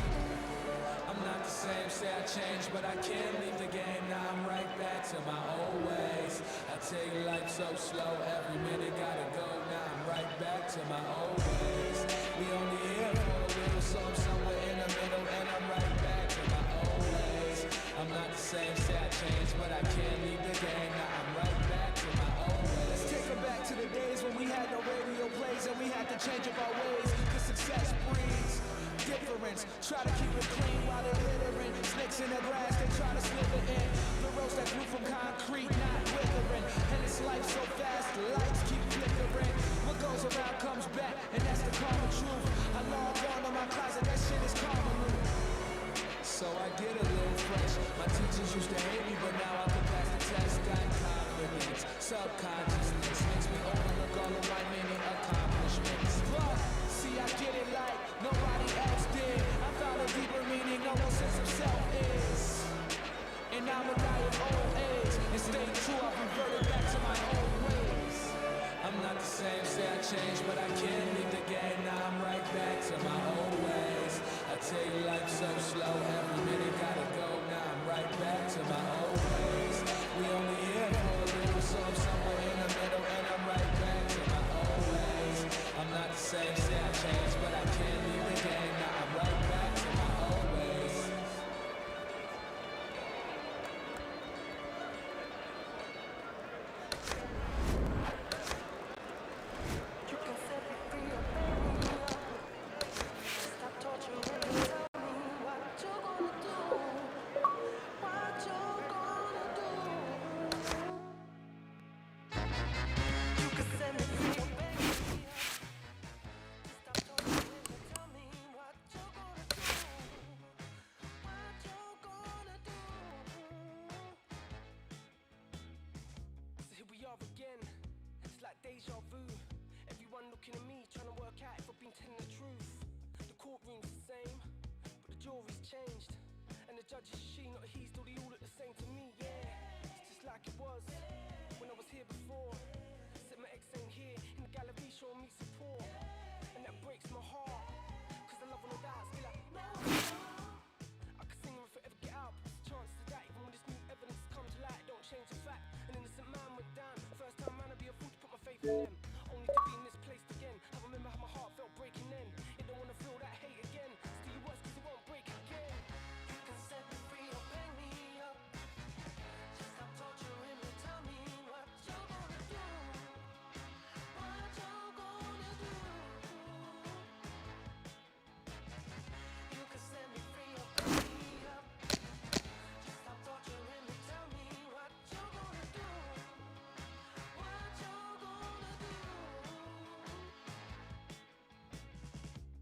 I'm not the same, say I changed, but I can't leave the game. Now I'm right back to my old ways. I take life so slow, every minute gotta go. Now I'm right back to my old ways. We only here for a little, so I'm somewhere in the middle, and I'm right back to my old ways. I'm not the same, say I changed, but I can't leave the game. Now I'm right back to my old ways. Let's take them back to the days when we had no radio plays and we had to change up our ways. Cause success breeds difference. Try to keep it clean while they're littering. Snakes in the grass, they try to slither in. The roads that grew from concrete, not withering. And this life so fast, the lights keep flickering. What goes around comes back, and that's the common truth. I log on to my closet, that shit is common loot. So I get a little fresh. My teachers used to hate me, but now I can pass the test. Got confidence, subconsciousness makes me overlook all of my many accomplishments. But see, I get it like nobody else did. I found a deeper meaning, no more sense of self is. And I'm a guy of old age, and stay true, I've reverted back to my old ways. I'm not the same, say I changed, but I can't leave the game. Now I'm right back to my old ways. I tell you life's so slow, every minute gotta go. Now I'm right back to my old ways. We only here for a little, so I'm somewhere in the middle, and I'm right back to my old ways. I'm not the same, say I changed, but I can't leave the game. Now I'm right back to my old ways. Again, it's like deja vu. Everyone looking at me, trying to work out if I've been telling the truth. The courtroom's the same, but the jury's changed. And the judge is she, not a he, still they all look the same to me, yeah. It's just like it was when I was here before. Said my ex ain't here, in the gallery showing me support. And that breaks my heart, cause I love when I die, still like, no. I could sing her if I ever get out, but there's a chance to that. Even when this new evidence comes to light, don't change the fact. An innocent man went down. First time man, I'd be a fool to put my faith in them. Only to be misplaced again. I remember how my heart felt breaking then. You don't wanna feel that hate again. Still you worse cause it won't break again. You can set me free or bang me up. Just stop torturing me, tell me what you're gonna do. What you're gonna do. You can set me free or bang me up. Just stop torturing me, tell me what you're gonna do.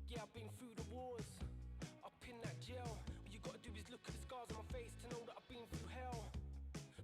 Yeah, I've been through the wars, up in that jail. All you gotta do is look at the scars on my face to know that I've been through hell.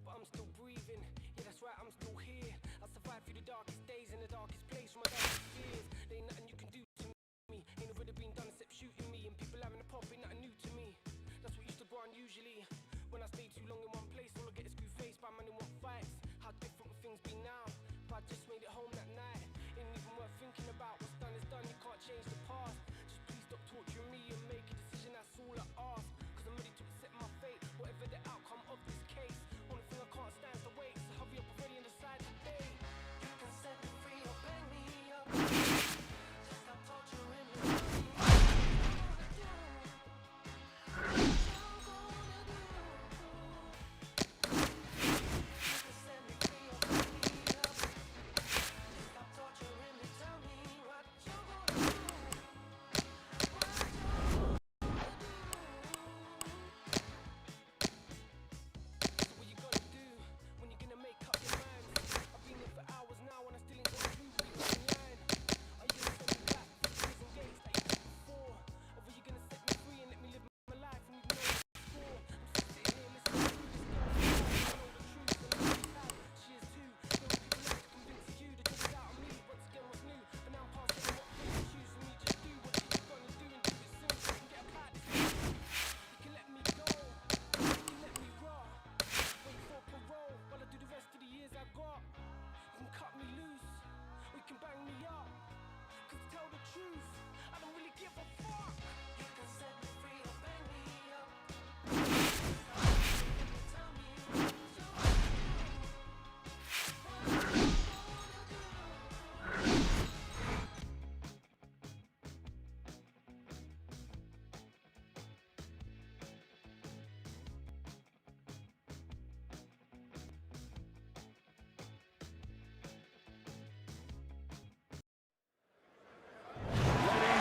But I'm still breathing, yeah that's right, I'm still here. I survived through the darkest days in the darkest place from my darkest fears. There ain't nothing you can do to me, ain't already been done except shooting me. And people having a pop ain't nothing new to me. That's what used to go on usually. When I stay too long in one place, all I get is screw faced by man who want fights. How different things be now, if I just made it home that night. Ain't even worth thinking about, what's done is done, you can't change the past. Just please stop torturing me and make a decision, that's all I ask. Cause I'm ready to accept my fate, whatever the outcome of this case. Only thing I can't stand is the wait, so hurry up already and decide today. You can set me free or bang me up. Just stop torturing me.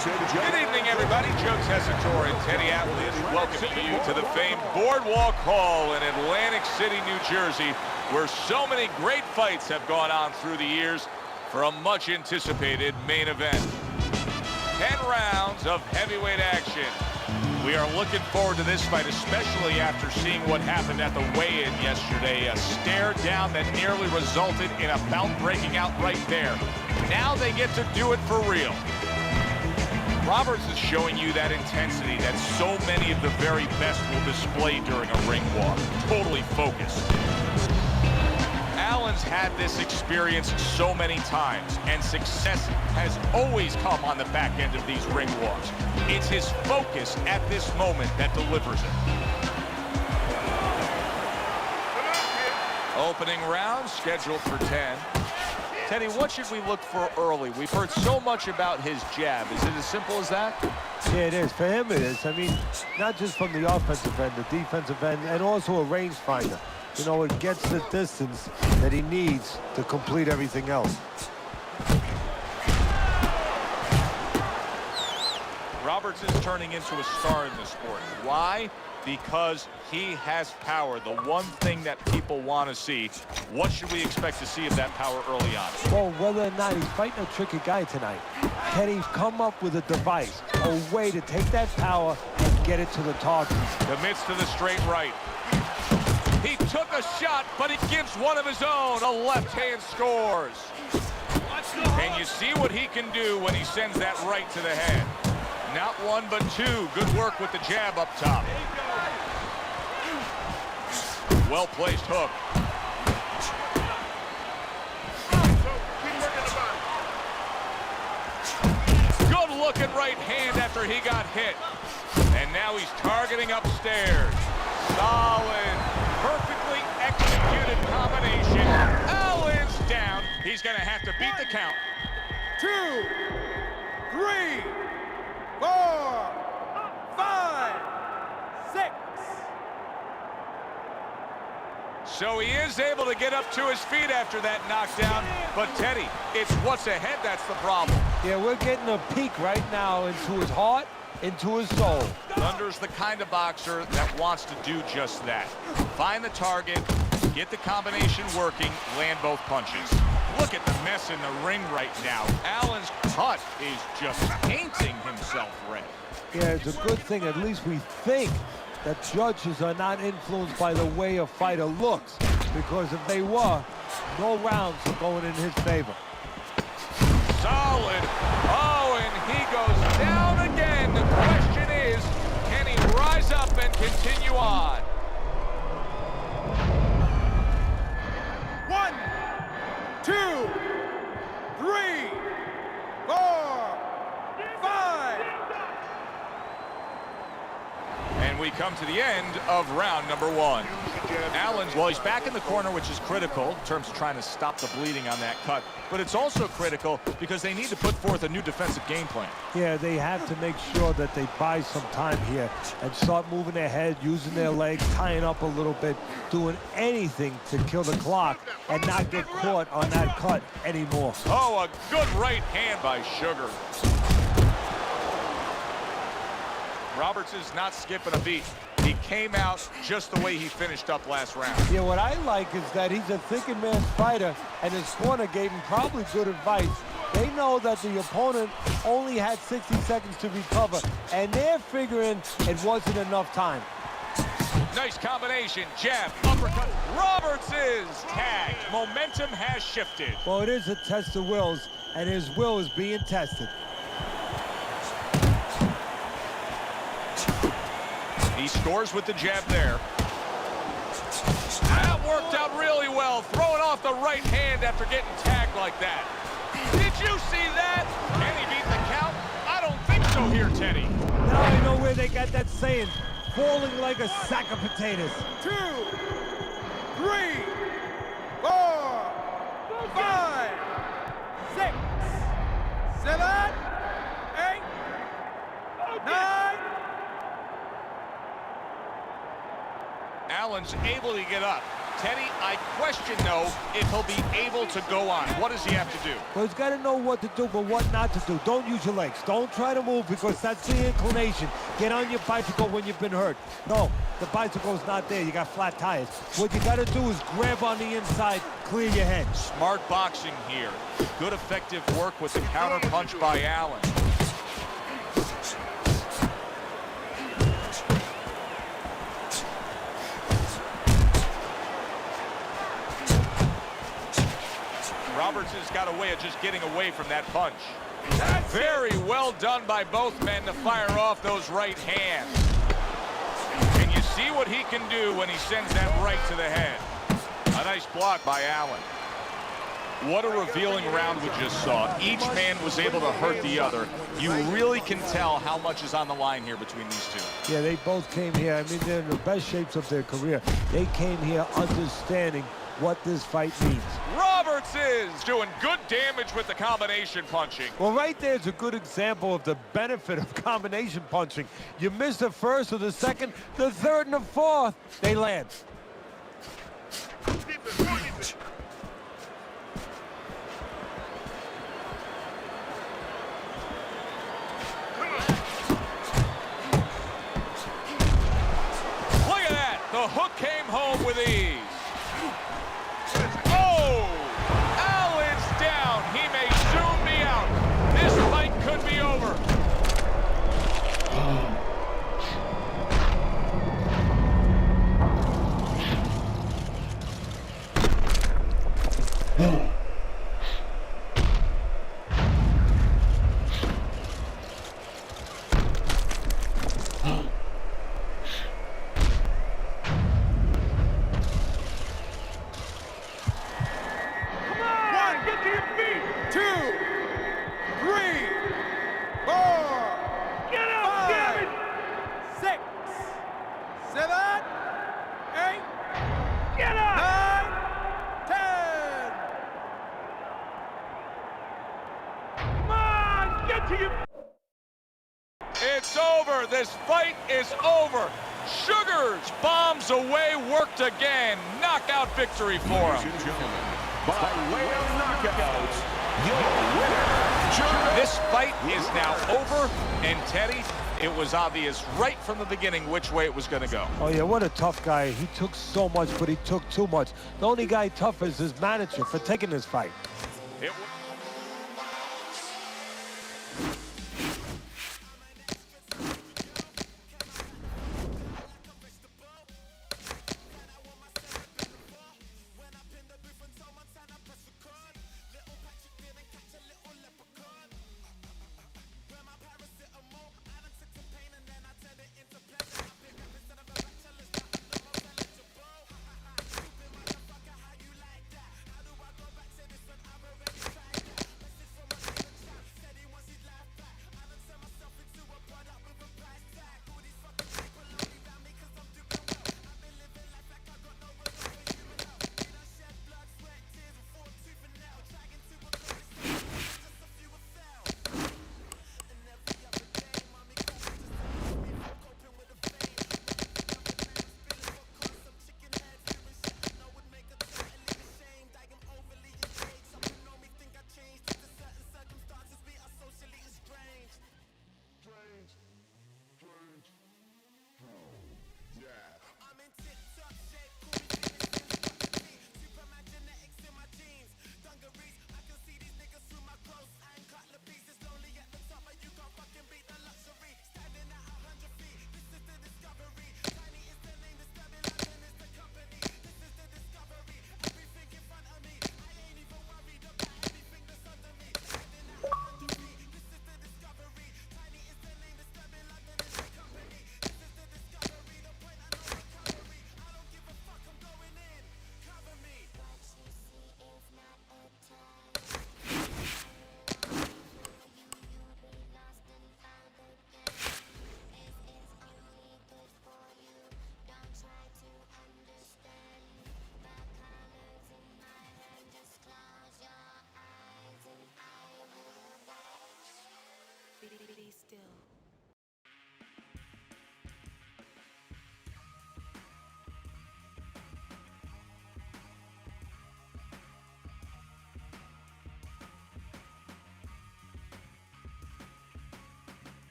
Good evening, everybody. Joe Tessitore and Teddy Atlas welcoming you to the famed Boardwalk Hall in Atlantic City, New Jersey, where so many great fights have gone on through the years for a much-anticipated main event. 10 rounds of heavyweight action. We are looking forward to this fight, especially after seeing what happened at the weigh-in yesterday. A stare down that nearly resulted in a bout breaking out right there. Now they get to do it for real. Roberts is showing you that intensity that so many of the very best will display during a ring walk. Totally focused. Allen's had this experience so many times, and success has always come on the back end of these ring walks. It's his focus at this moment that delivers it. Opening round scheduled for 10. Teddy, what should we look for early? We've heard so much about his jab. Is it as simple as that? Yeah, it is. For him, it is. I mean, not just from the offensive end, the defensive end, and also a rangefinder. You know, it gets the distance that he needs to complete everything else. Roberts is turning into a star in this sport. Why? Because he has power, the one thing that people want to see. What should we expect to see of that power early on? Well, whether or not he's fighting a tricky guy tonight, Teddy's come up with a device, a way to take that power and get it to the target. Commits to the straight right. He took a shot, but he gives one of his own. A left hand scores. And you see what he can do when he sends that right to the head. Not one, but two. Good work with the jab up top. Well-placed hook. Good-looking right hand after he got hit. And now he's targeting upstairs. Solid, perfectly executed combination. Allen's down. He's going to have to beat the count. 2, 3, 4, 5, 6. So he is able to get up to his feet after that knockdown. But Teddy, it's what's ahead that's the problem. Yeah, we're getting a peek right now into his heart, into his soul. Thunder's the kind of boxer that wants to do just that. Find the target, get the combination working, land both punches. Look at the mess in the ring right now. Allen's cut is just painting himself red. Yeah, it's a good thing. At least we think that judges are not influenced by the way a fighter looks. Because if they were, no rounds are going in his favor. Solid. Oh, and he goes down again. The question is, can he rise up and continue on? 1, 2, 3, 4, 5. And we come to the end of round number 1. Allen's, well, he's back in the corner, which is critical in terms of trying to stop the bleeding on that cut. But it's also critical because they need to put forth a new defensive game plan. Yeah, they have to make sure that they buy some time here and start moving their head, using their legs, tying up a little bit, doing anything to kill the clock and not get caught on that cut anymore. Oh, a good right hand by Sugar. Roberts is not skipping a beat. He came out just the way he finished up last round. Yeah, what I like is that he's a thinking man's fighter, and his corner gave him probably good advice. They know that the opponent only had 60 seconds to recover, and they're figuring it wasn't enough time. Nice combination, jab, uppercut. Roberts is tagged. Momentum has shifted. Well, it is a test of wills, and his will is being tested. He scores with the jab there. That worked out really well, throwing off the right hand after getting tagged like that. Did you see that? Can he beat the count? I don't think so here, Teddy. Now I know where they got that saying, falling like a sack of potatoes. 2, 3, 4, 5, 6, 7, 8, 9. Allen's able to get up. Teddy, I question, though, if he'll be able to go on. What does he have to do? Well, he's got to know what to do, but what not to do. Don't use your legs. Don't try to move because that's the inclination. Get on your bicycle when you've been hurt. No, the bicycle's not there. You got flat tires. What you got to do is grab on the inside, clear your head. Smart boxing here. Good effective work with the counter punch by Allen. Roberts has got a way of just getting away from that punch. Very well done by both men to fire off those right hands. And you see what he can do when he sends that right to the head. A nice block by Allen. What a revealing round we just saw. Each man was able to hurt the other. You really can tell how much is on the line here between these two. Yeah, they both came here. I mean, they're in the best shapes of their career. They came here understanding what this fight means. Roberts is doing good damage with the combination punching. Well, right there's a good example of the benefit of combination punching. You miss the first or the second, the third and the fourth, they land. Look at that, the hook came home with ease. Oh, Allen's down. He may soon be out. This fight could be over. It's over. This fight is over. Sugars bombs away, worked again. Knockout victory for him. Ladies and gentlemen, by way of knockout, your winner, This fight is now over, and Teddy, it was obvious right from the beginning which way it was going to go. Oh, yeah, what a tough guy. He took so much, but he took too much. The only guy tough is his manager for taking this fight.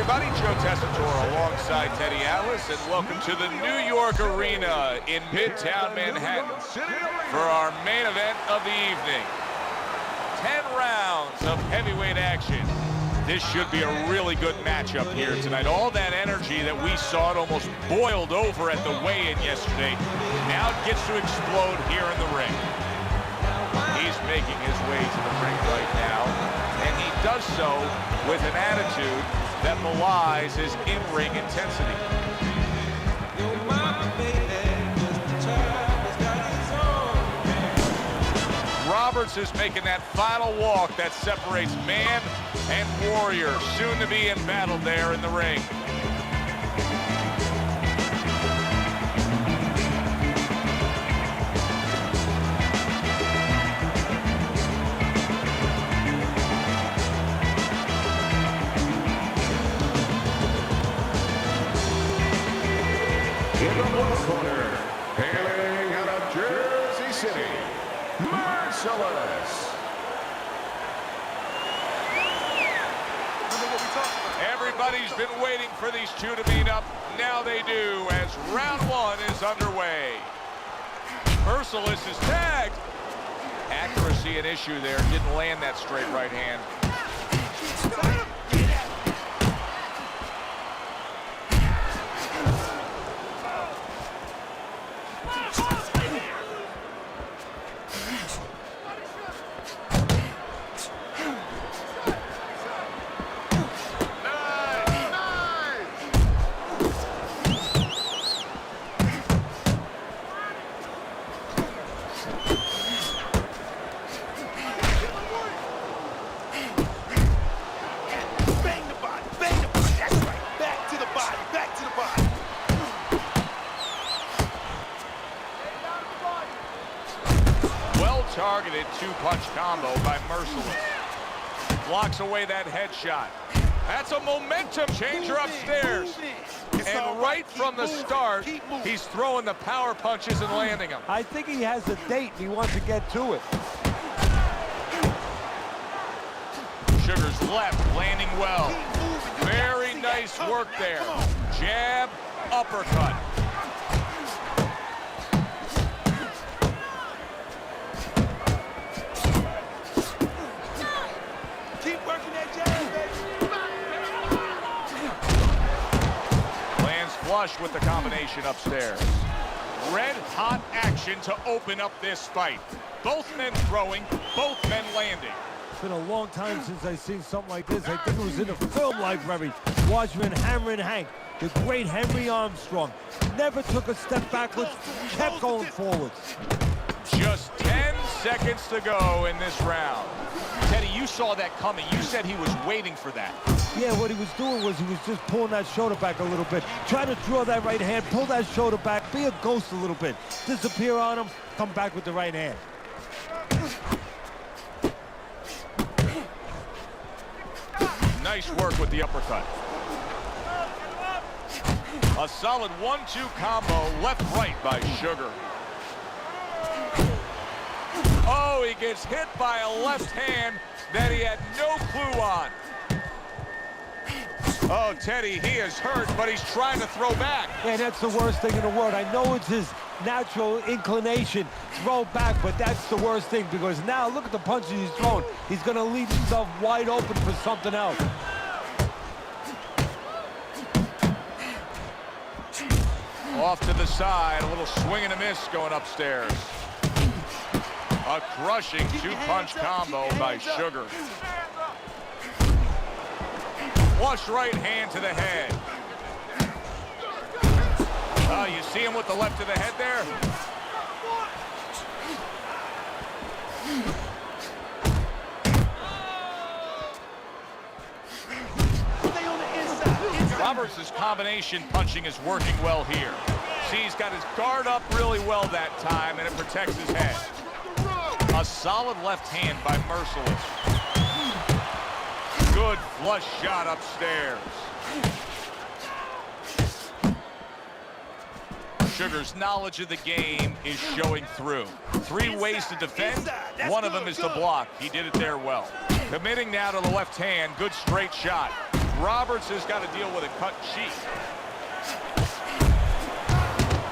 everybody. Joe Tessitore alongside Teddy Atlas, and welcome to the New York Arena in Midtown Manhattan for our main event of the evening. 10 rounds of heavyweight action. This should be a really good matchup here tonight. All that energy that we saw, it almost boiled over at the weigh-in yesterday. Now it gets to explode here in the ring. He's making his way to the ring right now, and he does so with an attitude that belies his in-ring intensity. Roberts is making that final walk that separates man and warrior, soon to be embattled there in the ring. In the blue corner, hailing out of Jersey City, Marcellus. Everybody's been waiting for these two to meet up. Now they do, as round one is underway. Merciless is tagged. Accuracy an issue there. Didn't land that straight right hand. Targeted two-punch combo by Merciless. Blocks away that headshot. That's a momentum changer upstairs. And right from the start, he's throwing the power punches and landing them. I think he has a date and he wants to get to it. Sugar's left, landing well. Very nice work there. Jab, uppercut. Flush with the combination upstairs. Red hot action to open up this fight. Both men throwing, both men landing. It's been a long time since I've seen something like this. I think it was in a film library. Watchman Hammerin' Hank, the great Henry Armstrong. Never took a step backwards, kept going forwards. Just 10 seconds to go in this round. Teddy, you saw that coming. You said he was waiting for that. Yeah, what he was doing was he was just pulling that shoulder back a little bit. Trying to draw that right hand, pull that shoulder back, be a ghost a little bit. Disappear on him, come back with the right hand. Nice work with the uppercut. A solid 1-2 combo, left-right by Sugar. Oh, he gets hit by a left hand that he had no clue on. Oh, Teddy, he is hurt, but he's trying to throw back. Yeah, that's the worst thing in the world. I know it's his natural inclination, throw back, but that's the worst thing because now look at the punches he's throwing. He's going to leave himself wide open for something else. Off to the side, a little swing and a miss going upstairs. A crushing two-punch combo by Sugar. Flush right hand to the head. Oh, you see him with the left to the head there? Roberts' combination punching is working well here. See, he's got his guard up really well that time, and it protects his head. A solid left hand by Merciless. Good flush shot upstairs. Sugar's knowledge of the game is showing through. 3 ways to defend. One of them is to block. He did it there well. Committing now to the left hand. Good straight shot. Roberts has got to deal with a cut cheek.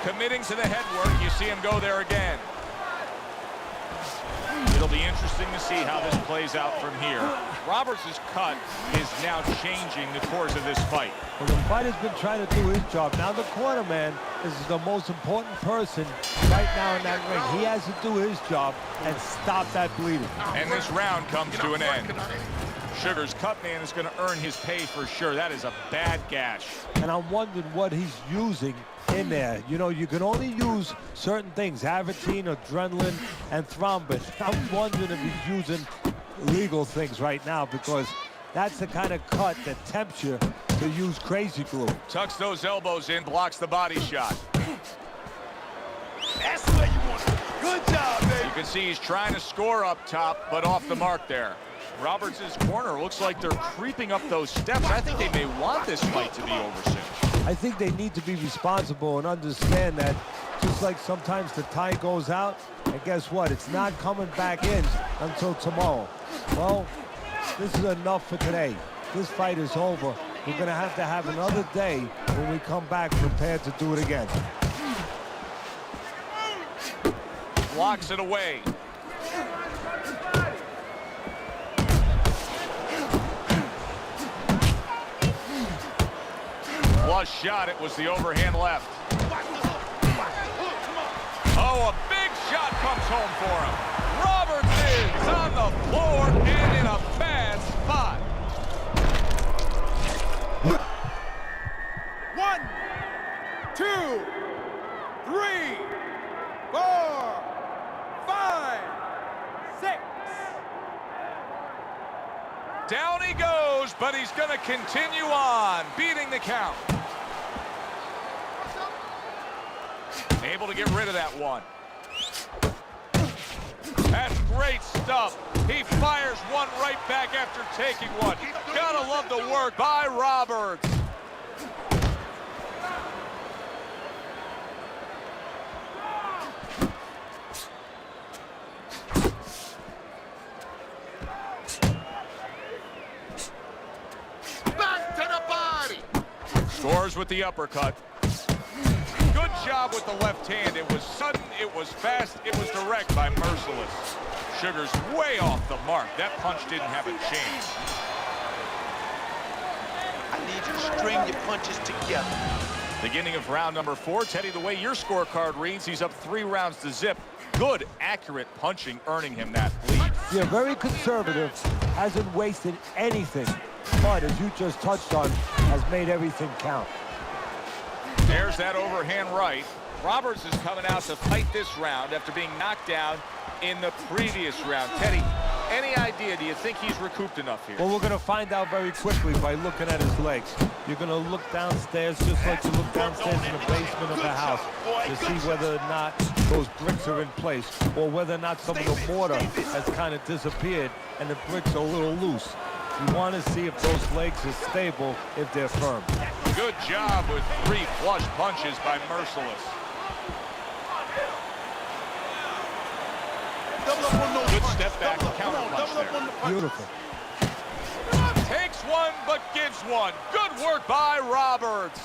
Committing to the headwork. You see him go there again. It'll be interesting to see how this plays out from here. Roberts' cut is now changing the course of this fight. Well, the fighter's been trying to do his job. Now the cornerman is the most important person right now in that ring. He has to do his job and stop that bleeding. And this round comes to an end. Sugar's cut man is going to earn his pay for sure. That is a bad gash. And I'm wondering what he's using in there. You know, you can only use certain things, Avitine, adrenaline, and thrombin. I'm wondering if he's using legal things right now, because that's the kind of cut that tempts you to use crazy glue. Tucks those elbows in, blocks the body shot. That's where you want it. Good job, baby. You can see he's trying to score up top, but off the mark there. Roberts' corner looks like they're creeping up those steps. I think they may want this fight to be over soon. I think they need to be responsible and understand that just like sometimes the tide goes out, and guess what? It's not coming back in until tomorrow. Well, this is enough for today. This fight is over. We're going to have another day when we come back prepared to do it again. Blocks it away. Flush shot, it was the overhand left. Oh, a big shot comes home for him. Roberts is on the floor and in a bad spot. 1, 2, 3, 4, 5, 6. Down he goes, but he's going to continue on, beating the count. Able to get rid of that one. That's great stuff. He fires one right back after taking one. Gotta love the work by Roberts. Back to the body. Scores with the uppercut. Good job with the left hand. It was sudden, it was fast, it was direct by Merciless. Sugar's way off the mark. That punch didn't have a chance. I need you to string your punches together. Beginning of round number 4. Teddy, the way your scorecard reads, he's up 3 rounds to zip. Good, accurate punching, earning him that lead. Yeah, very conservative, hasn't wasted anything, but as you just touched on, has made everything count. There's that overhand right. Roberts is coming out to fight this round after being knocked down in the previous round. Teddy, any idea, do you think he's recouped enough here? Well, we're going to find out very quickly by looking at his legs. You're going to look downstairs just like you look downstairs in the basement of the house to see whether or not those bricks are in place, or whether or not some of the mortar has kind of disappeared and the bricks are a little loose. You want to see if those legs are stable, if they're firm. Good job with 3 flush punches by Merciless. Good step back counter punch there. Beautiful. Takes one, but gives one. Good work by Roberts.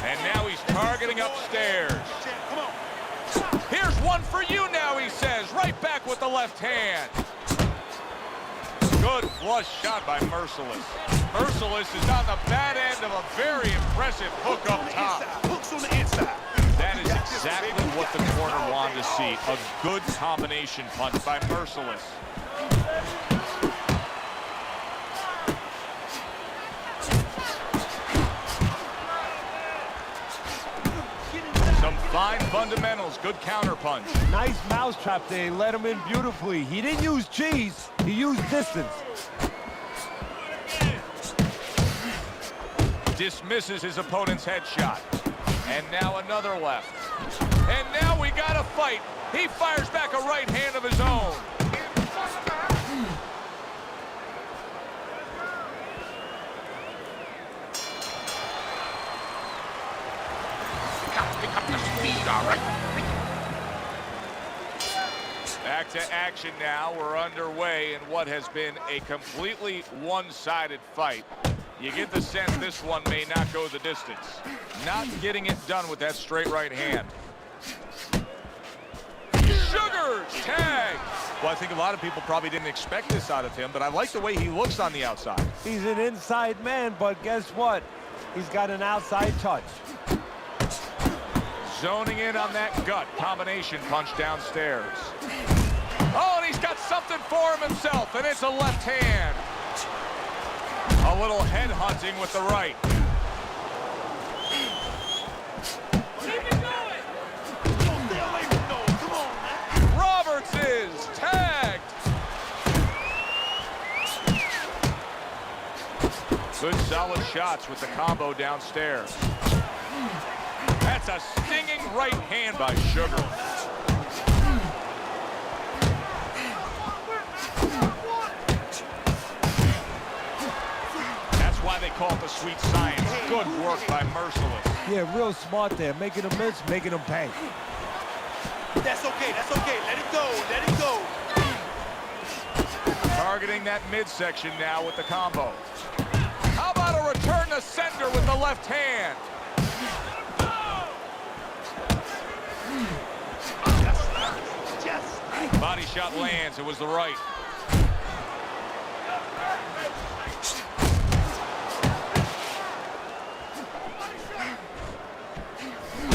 And now he's targeting upstairs. Here's one for you now, he says. Right back with the left hand. Good flush shot by Merciless. Merciless is on the bad end of a very impressive hook up top. Hooks on the inside. That is exactly what the corner wanted to see. A good combination punch by Merciless. Some fine fundamentals. Good counter punch. Nice mousetrap there. He let him in beautifully. He didn't use cheese. He used distance. Dismisses his opponent's headshot. And now another left. And now we got a fight. He fires back a right hand of his own. Pick up the speed, all right? Back to action now. We're underway in what has been a completely one-sided fight. You get the sense this one may not go the distance. Not getting it done with that straight right hand. Sugars, tag. Well, I think a lot of people probably didn't expect this out of him, but I like the way he looks on the outside. He's an inside man, but guess what? He's got an outside touch. Zoning in on that gut combination punch downstairs. Oh, and he's got something for him himself, and it's a left hand. A little head hunting with the right. Keep it going. Stay away from those. Come on, man. Roberts is tagged. Good solid shots with the combo downstairs. That's a stinging right hand by Sugar. That's why they call it the sweet science. Good work by Merciless. Yeah, real smart there. Making him miss, making him pay. That's okay. That's okay. Let it go. Let it go. Targeting that midsection now with the combo. How about a return to sender with the left hand? Body shot lands. It was the right.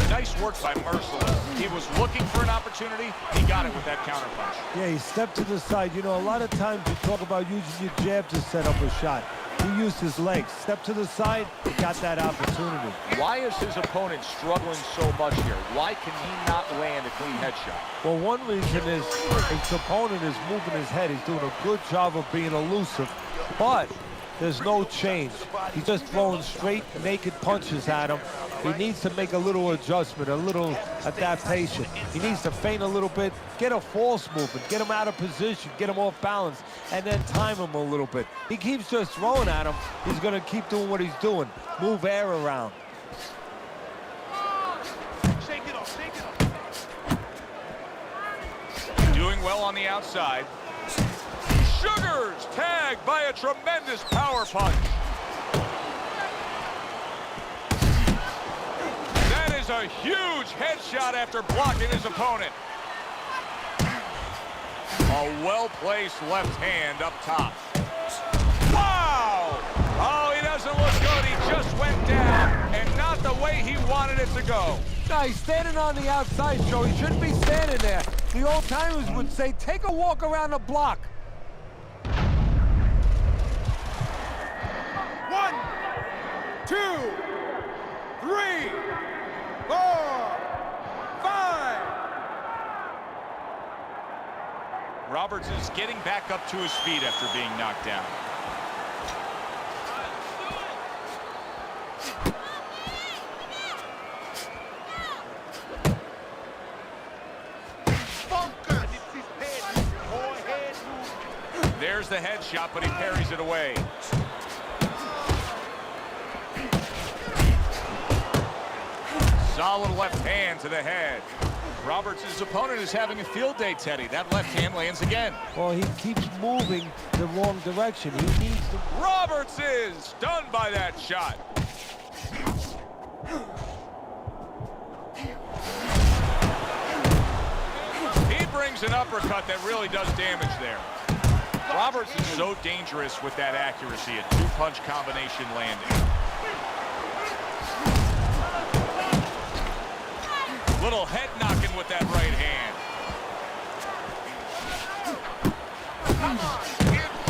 Nice work by Merciless. He was looking for an opportunity. He got it with that counterpunch. Yeah, he stepped to the side. You know, a lot of times you talk about using your jab to set up a shot. He used his legs. Step to the side, he got that opportunity. Why is his opponent struggling so much here? Why can he not land a clean headshot? Well, one reason is his opponent is moving his head. He's doing a good job of being elusive, but there's no change. He's just throwing straight, naked punches at him. He needs to make a little adjustment, a little adaptation. He needs to feint a little bit, get a false movement, get him out of position, get him off balance, and then time him a little bit. He keeps just throwing at him. He's going to keep doing what he's doing, move air around. Shake it off. Shake it off. Doing well on the outside. Sugars tagged by a tremendous power punch. That is a huge headshot after blocking his opponent. A well-placed left hand up top. Wow! Oh, he doesn't look good. He just went down, and not the way he wanted it to go. No, he's standing on the outside, Joe. He shouldn't be standing there. The old-timers would say, take a walk around the block. 1, 2, 3, 4, 5. Roberts is getting back up to his feet after being knocked down. There's the headshot, but he parries it away. Solid left hand to the head. Roberts' opponent is having a field day, Teddy. That left hand lands again. Well, he keeps moving the wrong direction. He needs to... Roberts is stunned by that shot. He brings an uppercut that really does damage there. Roberts is so dangerous with that accuracy, a two-punch combination landing. Little head knocking with that right hand.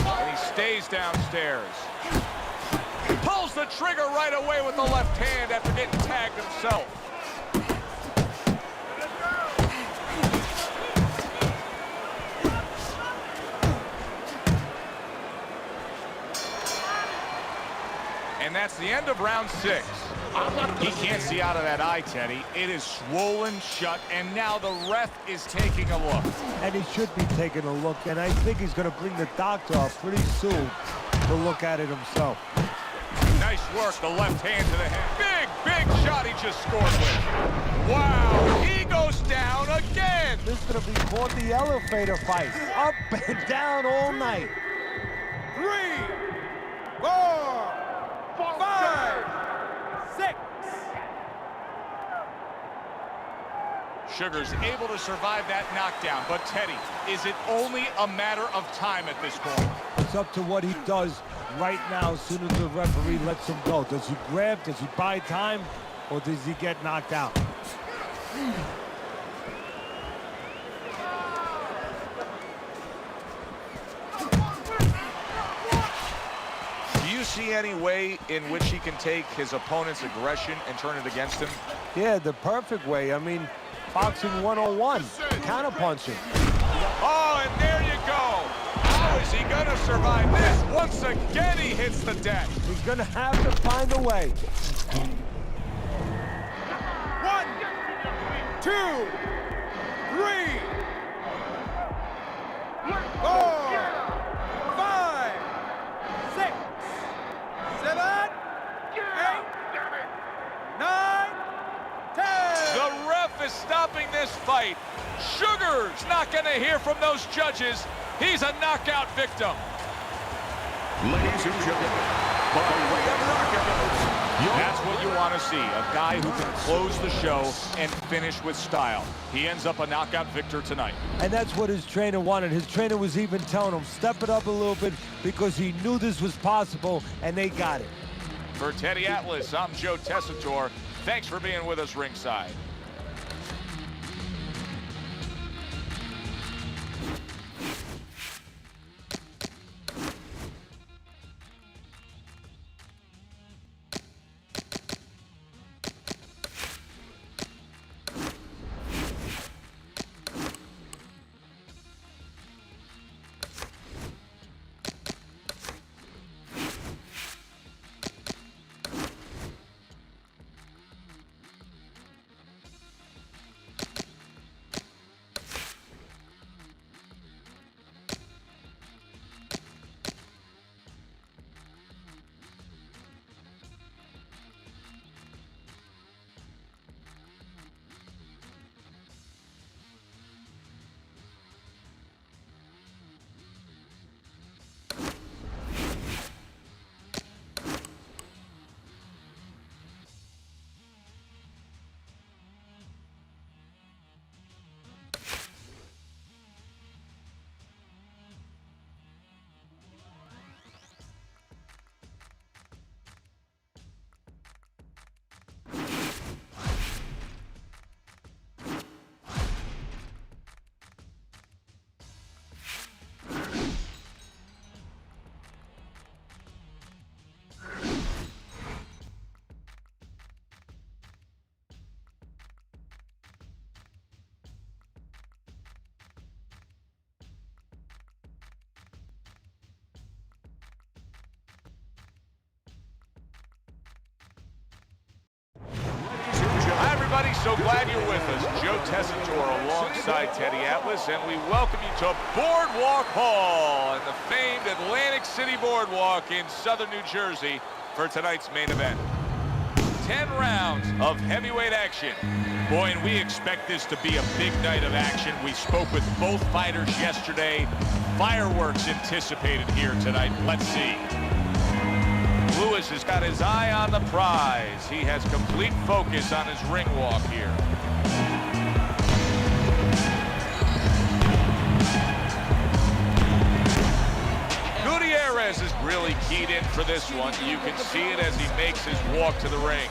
And he stays downstairs. Pulls the trigger right away with the left hand after getting tagged himself. And that's the end of round 6. He can't see out of that eye, Teddy. It is swollen shut, and now the ref is taking a look. And he should be taking a look, and I think he's going to bring the doctor up pretty soon to look at it himself. Nice work, the left hand to the head. Big Big shot he just scored with. Wow, he goes down again. This is going to be called the elevator fight. Up and down all night. 3, 4, 5, 6. Sugar's able to survive that knockdown, but Teddy, is it only a matter of time at this point? It's up to what he does right now as soon as the referee lets him go. Does he grab, does he buy time, or does he get knocked out? Do you see any way in which he can take his opponent's aggression and turn it against him? Yeah, the perfect way. I mean, boxing 101, counterpunching. Oh, and there you go. How is he going to survive this? Once again, he hits the deck. He's going to have to find a way. 1, 2, 3, 4, 5, 6, 7, 8, 9, 10. The ref is stopping this fight. Sugar's not going to hear from those judges. He's a knockout victim. Ladies and gentlemen, by way of knockout, that's what you want to see, a guy who can close the show and finish with style. He ends up a knockout victor tonight. And that's what his trainer wanted. His trainer was even telling him, step it up a little bit, because he knew this was possible, and they got it. For Teddy Atlas, I'm Joe Tessitore. Thanks for being with us ringside. Hi, everybody. So glad you're with us. Joe Tessitore alongside Teddy Atlas, and we welcome you to Boardwalk Hall and the famed Atlantic City Boardwalk in southern New Jersey for tonight's main event. 10 rounds of heavyweight action. Boy, and we expect this to be a big night of action. We spoke with both fighters yesterday. Fireworks anticipated here tonight. Let's see. Lewis has got his eye on the prize. He has complete focus on his ring walk here. Gutierrez is really keyed in for this one. You can see it as he makes his walk to the ring.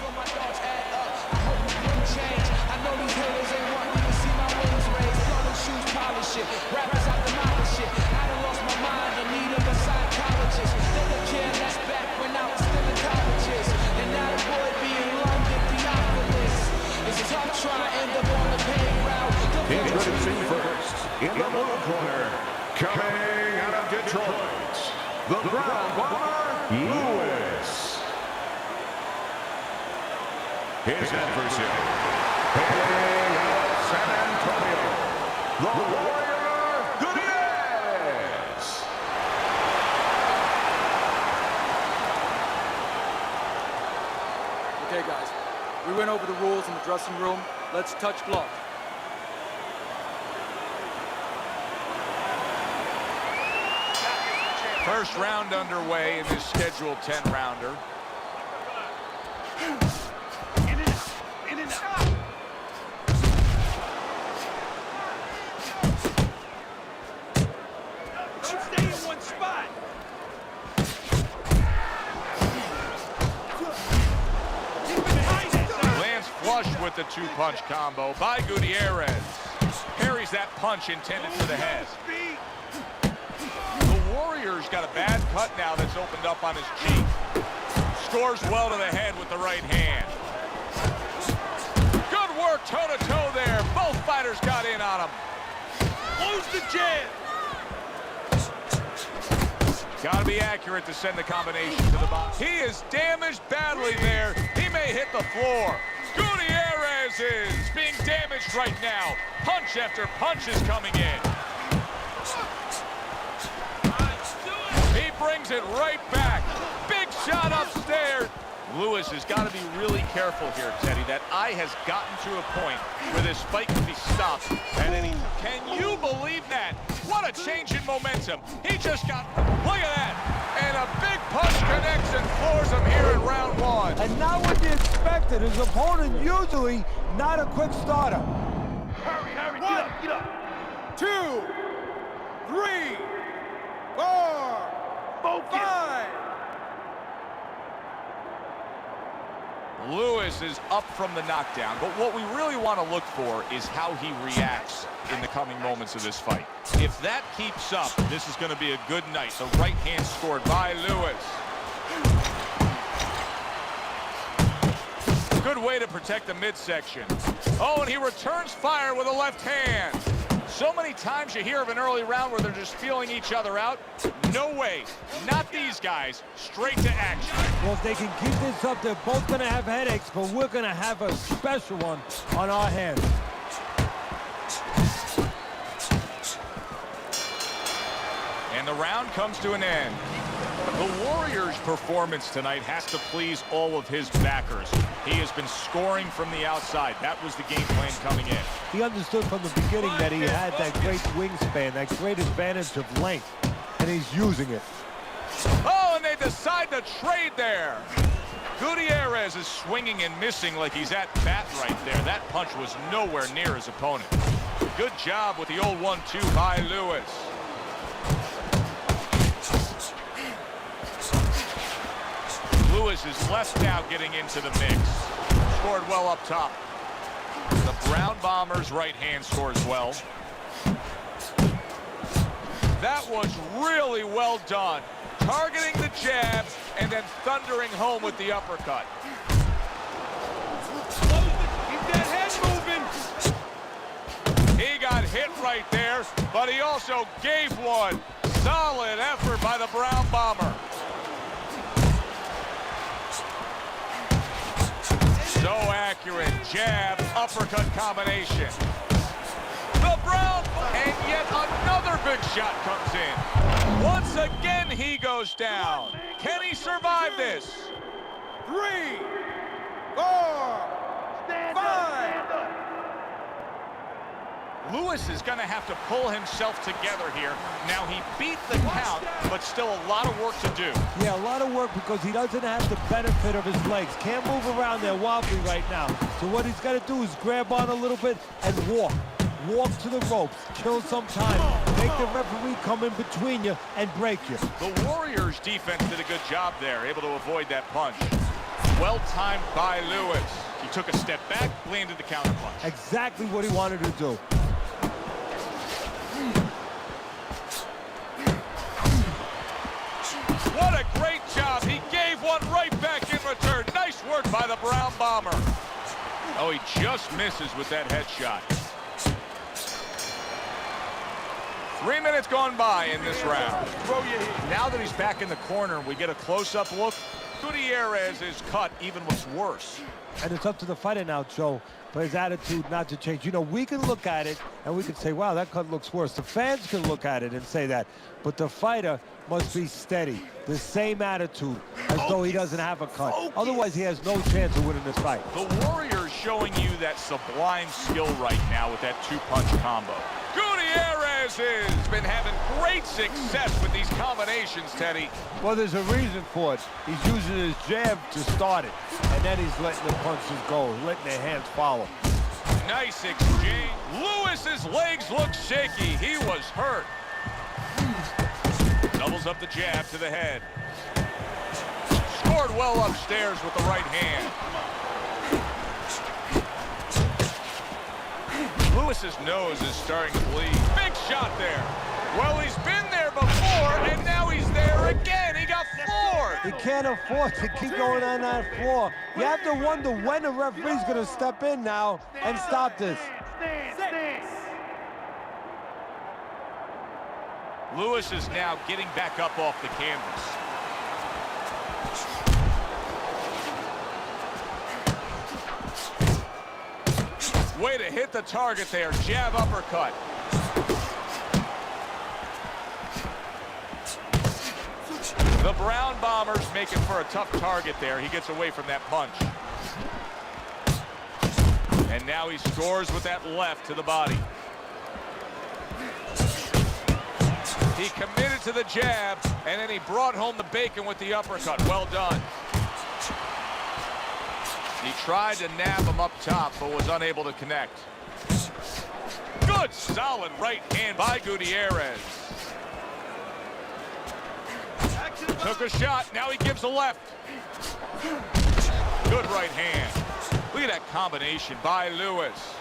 Introducing first, in the blue corner, coming out of Detroit, the ground bomber, Lewis. His adversary, hailing out of San Antonio, the Warrior Gutierrez. Okay, guys, We went over the rules in the dressing room. Let's touch gloves. First round underway in this scheduled 10-rounder. In and out. Don't stay in one spot. Lands flush with the two-punch combo by Gutierrez. Parries that punch intended for the head. The Warriors got a bad cut now that's opened up on his cheek. Scores well to the head with the right hand. Good work toe-to-toe there. Both fighters got in on him. Close the jab. Got to be accurate to send the combination to the box. He is damaged badly there. He may hit the floor. Gutierrez is being damaged right now. Punch after punch is coming in. He brings it right back. Big shot upstairs. Lewis has got to be really careful here, Teddy. That eye has gotten to a point where this fight can be stopped at any time. Can you believe that? What a change in momentum. He just got, look at that. And a big punch connects and floors him here in round one. And not what you expected. His opponent usually not a quick starter. Hurry, hurry, get up. 2, 3, 4, 5. Lewis is up from the knockdown, but what we really want to look for is how he reacts in the coming moments of this fight. If that keeps up, this is going to be a good night. The right hand scored by Lewis. Good way to protect the midsection. Oh, and he returns fire with a left hand. So many times you hear of an early round where they're just feeling each other out. No way. Not these guys. Straight to action. Well, if they can keep this up, they're both going to have headaches, but we're going to have a special one on our hands. And the round comes to an end. The Warriors' performance tonight has to please all of his backers. He has been scoring from the outside. That was the game plan coming in. He understood from the beginning that he had that great wingspan, that great advantage of length, and he's using it. Oh, and they decide to trade there. Gutierrez is swinging and missing like he's at bat right there. That punch was nowhere near his opponent. Good job with the old 1-2 by Lewis. Lewis is left now getting into the mix. Scored well up top. The Brown Bombers' right hand scores well. That was really well done. Targeting the jab and then thundering home with the uppercut. Keep that head moving. He got hit right there, but he also gave one. Solid effort by the Brown Bomber. So accurate. Jab, uppercut combination. The Brown, and yet another big shot comes in. Once again, he goes down. Can he survive this? 3, 4, 5. Lewis is going to have to pull himself together here. Now, he beat the count, but still a lot of work to do. Yeah, a lot of work because he doesn't have the benefit of his legs. Can't move around there wobbly right now. So what he's got to do is grab on a little bit and walk. Walk to the ropes, kill some time, make the referee come in between you and break you. The Warriors' defense did a good job there, able to avoid that punch. Well timed by Lewis. He took a step back, landed the counter punch. Exactly what he wanted to do. What a great job. He gave one right back in return. Nice work by the Brown Bomber. Oh, he just misses with that headshot. 3 minutes gone by in this round. Now that he's back in the corner, we get a close-up look. Gutierrez's cut even looks worse. And it's up to the fighter now, Joe, for his attitude not to change. You know, we can look at it and we can say, wow, that cut looks worse. The fans can look at it and say that. But the fighter must be steady, the same attitude, as though he doesn't have a cut. Otherwise, he has no chance of winning this fight. The Warrior's showing you that sublime skill right now with that two-punch combo. Gutierrez has been having great success with these combinations, Teddy. Well, there's a reason for it. He's using his jab to start it, and then he's letting the punches go, letting their hands follow. Nice exchange. Lewis's legs look shaky. He was hurt. Doubles up the jab to the head. Scored well upstairs with the right hand. Lewis's nose is starting to bleed. Big shot there. Well, he's been there before, and now he's there again. He got floored. He can't afford to keep going on that floor. You have to wonder when the referee's going to step in now and stop this. Lewis is now getting back up off the canvas. Way to hit the target there. Jab uppercut. The Brown Bombers making for a tough target there. He gets away from that punch. And now he scores with that left to the body. He committed to the jab, and then he brought home the bacon with the uppercut. Well done. He tried to nab him up top, but was unable to connect. Good, solid right hand by Gutierrez. Took a shot, now he gives a left. Good right hand. Look at that combination by Lewis.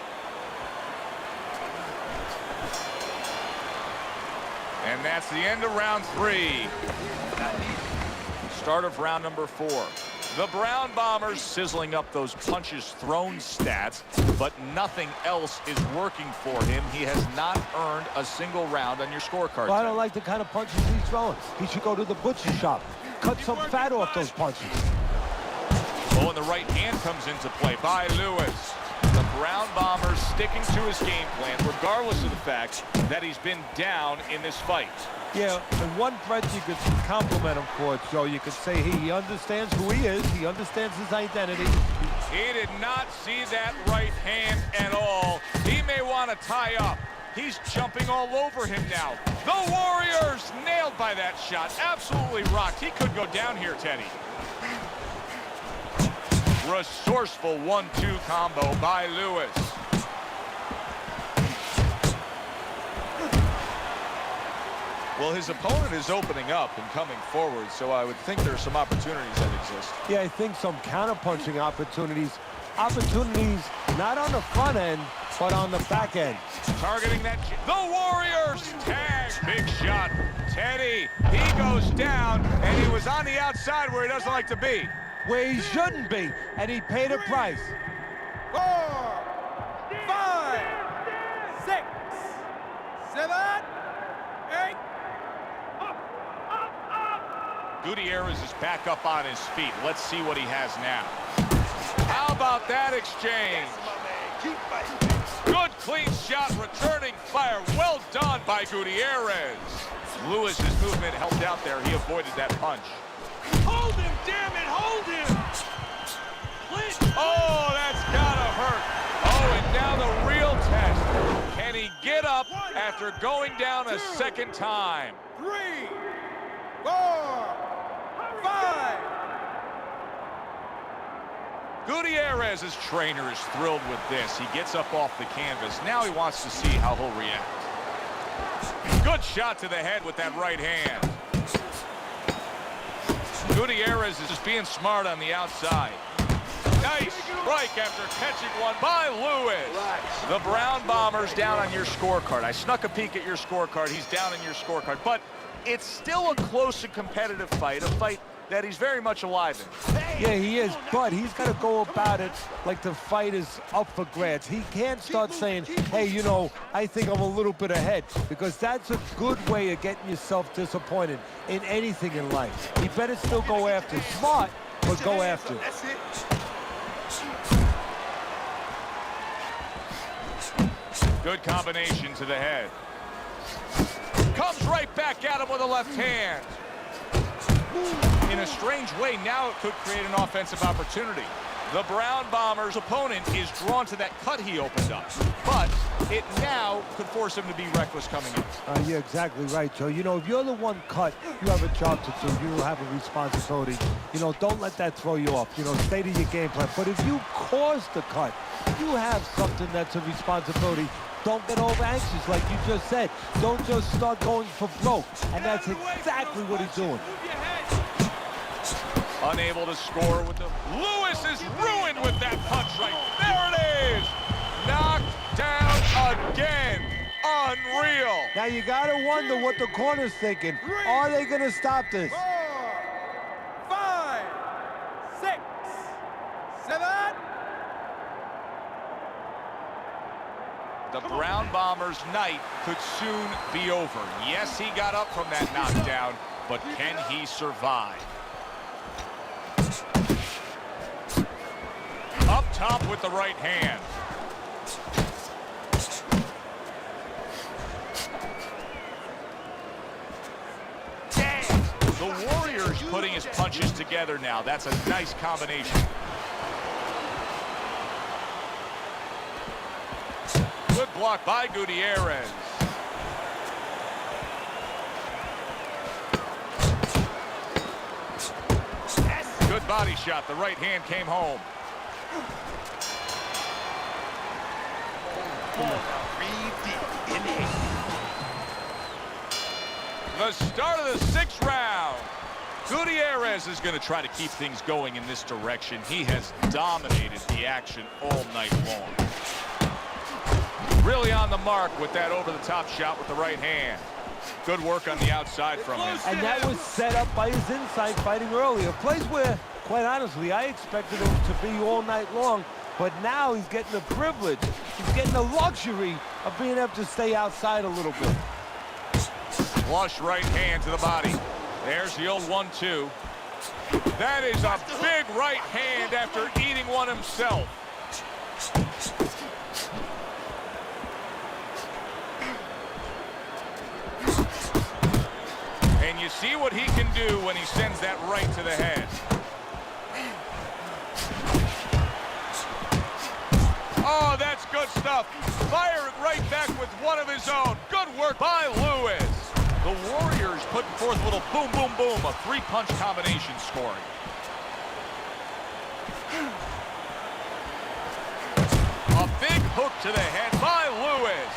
And that's the end of round 3. Start of round number 4. The Brown Bombers sizzling up those punches thrown stats, but nothing else is working for him. He has not earned a single round on your scorecard. Well, I don't like the kind of punches he's throwing. He should go to the butcher shop. Cut some fat off those punches. Oh, and the right hand comes into play by Lewis. The Brown Bombers sticking to his game plan, regardless of the fact that he's been down in this fight. Yeah, and one threat you could compliment him for it, Joe. You could say he understands who he is. He understands his identity. He did not see that right hand at all. He may want to tie up. He's jumping all over him now. The Warriors nailed by that shot. Absolutely rocked. He could go down here, Teddy. Resourceful 1-2 combo by Lewis. Well, his opponent is opening up and coming forward, so I would think there's some opportunities that exist. Yeah, I think some counter-punching opportunities. Opportunities not on the front end, but on the back end. Targeting that. The Warriors tag. Big shot. Teddy, he goes down, and he was on the outside where he doesn't like to be. Where he shouldn't be, and he paid a price. 4, 5, 6, 7, 8. Gutierrez is back up on his feet. Let's see what he has now. How about that exchange? Good clean shot, returning fire. Well done by Gutierrez. Lewis's movement helped out there. He avoided that punch. Hold him, damn it, hold him! Oh, that's gotta hurt. Oh, and now the real test. Can he get up after going down a second time? 3, 4, 5. Gutierrez's trainer is thrilled with this. He gets up off the canvas. Now he wants to see how he'll react. Good shot to the head with that right hand. Gutierrez is just being smart on the outside. Nice strike after catching one by Lewis. The Brown Bombers down on your scorecard. I snuck a peek at your scorecard. He's down on your scorecard. But it's still a close and competitive fight, a fight that he's very much alive in. Yeah, he is, but he's got to go about it like the fight is up for grabs. He can't start saying, hey, you know, I think I'm a little bit ahead, because that's a good way of getting yourself disappointed in anything in life. He better still go after it. Smart, but go after it. That's it. Good combination to the head. Comes right back at him with a left hand. In a strange way, now it could create an offensive opportunity. The Brown Bombers' opponent is drawn to that cut he opened up, but it now could force him to be reckless coming in. You're exactly right, Joe. You know, if you're the one cut, you have a job to do. You have a responsibility. You know, don't let that throw you off. You know, stay to your game plan. But if you cause the cut, you have something that's a responsibility. Don't get over anxious, like you just said. Don't just start going for broke. And that's exactly what he's doing. Unable to score with the... Lewis is ruined with that punch right. There it is! Knocked down again. Unreal. Now you gotta wonder what the corner's thinking. Are they gonna stop this? 4, 5, 6, 7. The Brown Bombers' night could soon be over. Yes, he got up from that knockdown, but can he survive? Up top with the right hand. Damn! The Warrior's putting his punches together now. That's a nice combination. Good block by Gutierrez. Good body shot. The right hand came home. The start of the 6th round. Gutierrez is going to try to keep things going in this direction. He has dominated the action all night long. Really on the mark with that over-the-top shot with the right hand. Good work on the outside from him. And that was set up by his inside fighting earlier. Place where, quite honestly, I expected him to be all night long, but now he's getting the privilege. He's getting the luxury of being able to stay outside a little bit. Flush right hand to the body. There's the old 1-2. That is a big right hand after eating one himself. And you see what he can do when he sends that right to the head. Oh, that's good stuff. Fire it right back with one of his own. Good work by Lewis. The Warriors putting forth a little boom, boom, boom, a 3-punch combination scoring. A big hook to the head by Lewis.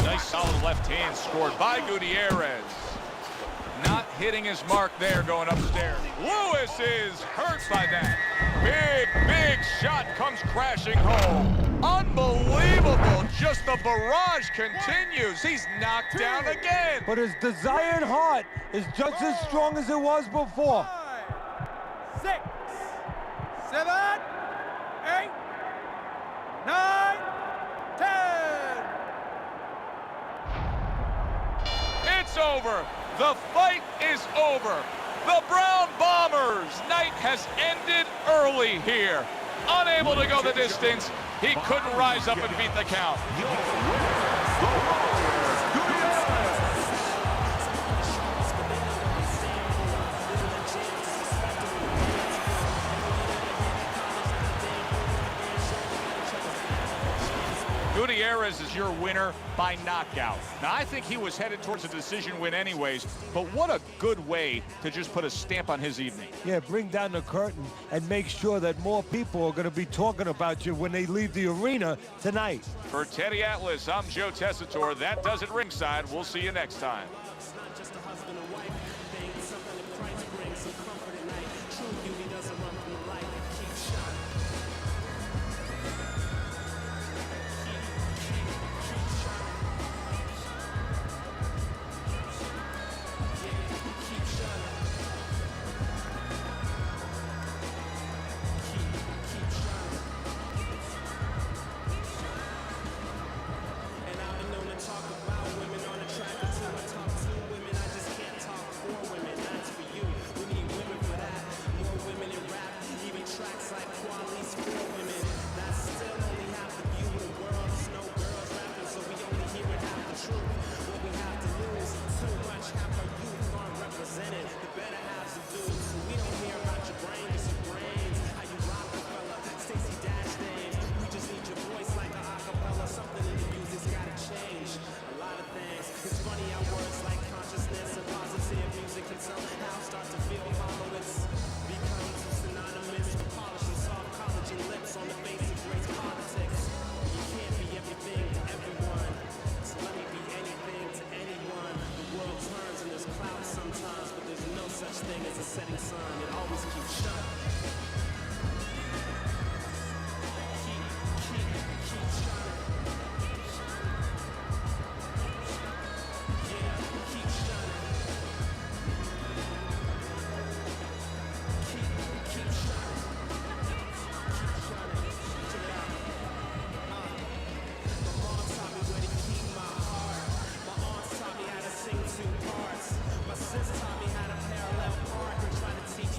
Nice solid left hand scored by Gutierrez. Not hitting his mark there going upstairs. Lewis is hurt by that. Big shot comes crashing home. Unbelievable. Just the barrage continues. He's knocked down again. But his desired heart is just as strong as it was before. 5, 6, 7, 8, 9, 10. It's over. The fight is over. The Brown Bombers' night has ended early here. Unable to go the distance, he couldn't rise up and beat the count. Gutierrez is your winner by knockout. Now, I think he was headed towards a decision win anyways, but what a good way to just put a stamp on his evening. Yeah, bring down the curtain and make sure that more people are going to be talking about you when they leave the arena tonight. For Teddy Atlas, I'm Joe Tessitore. That does it ringside. We'll see you next time. setting sun, it always keeps shining. Keep shining. Yeah, keep shining. Keep shining. Keep shining. Check it out. My mom taught me where to keep my heart. My aunt taught me how to sing two parts. My sis taught me how to parallel park and try to teach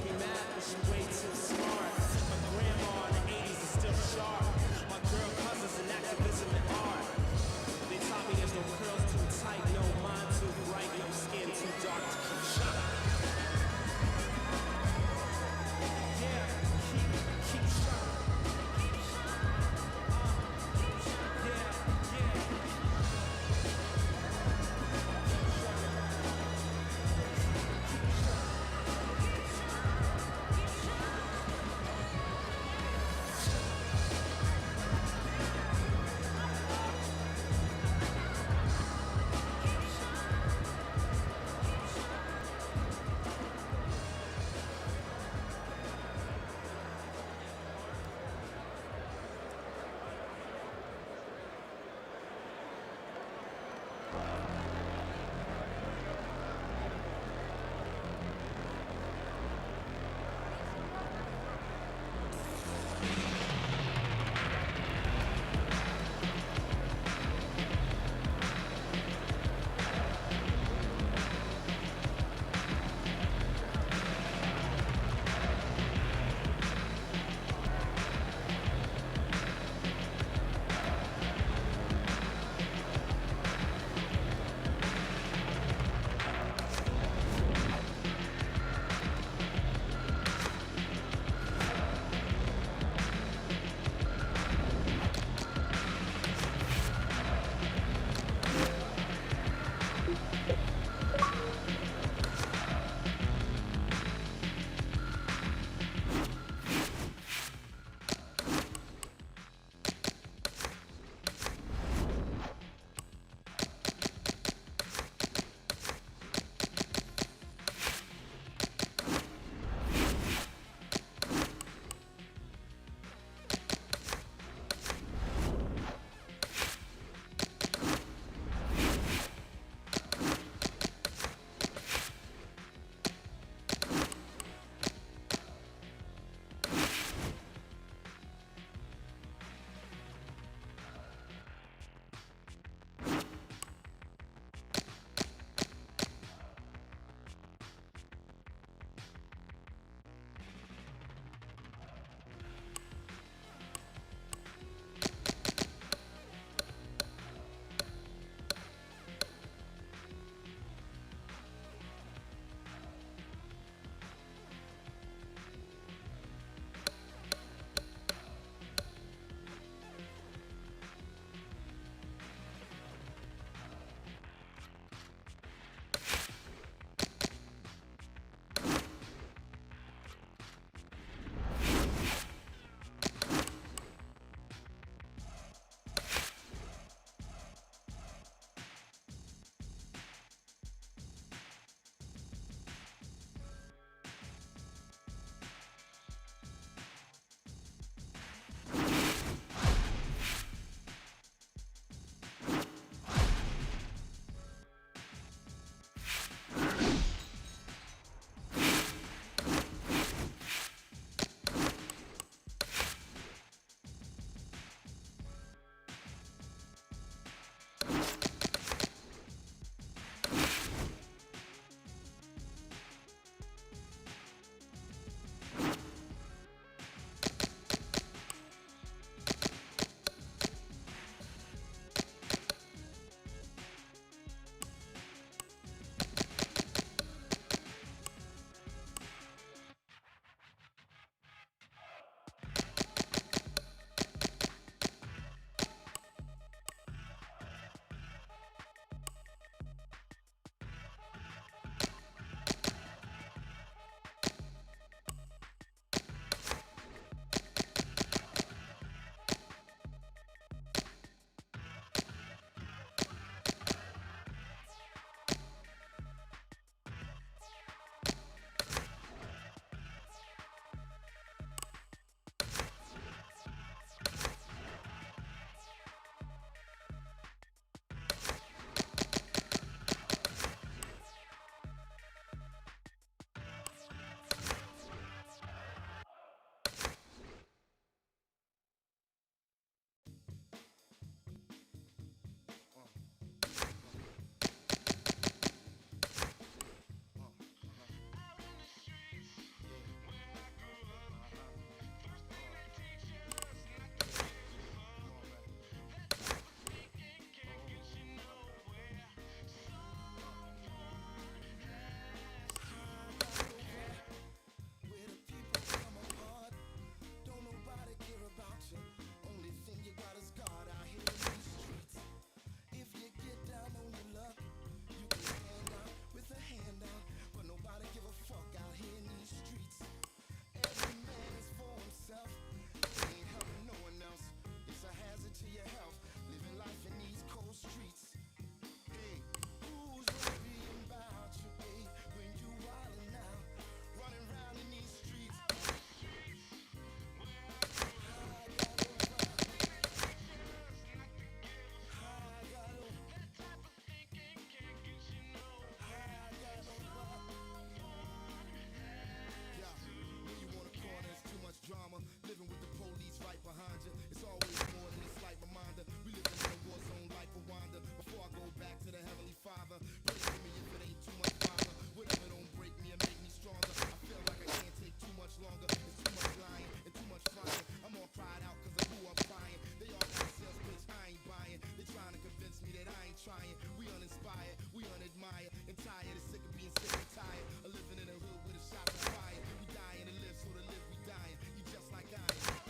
tired, sick of being sick and tired. Of living in a hood with a shot of fire. We die and live, so to live we dying. You just like I am.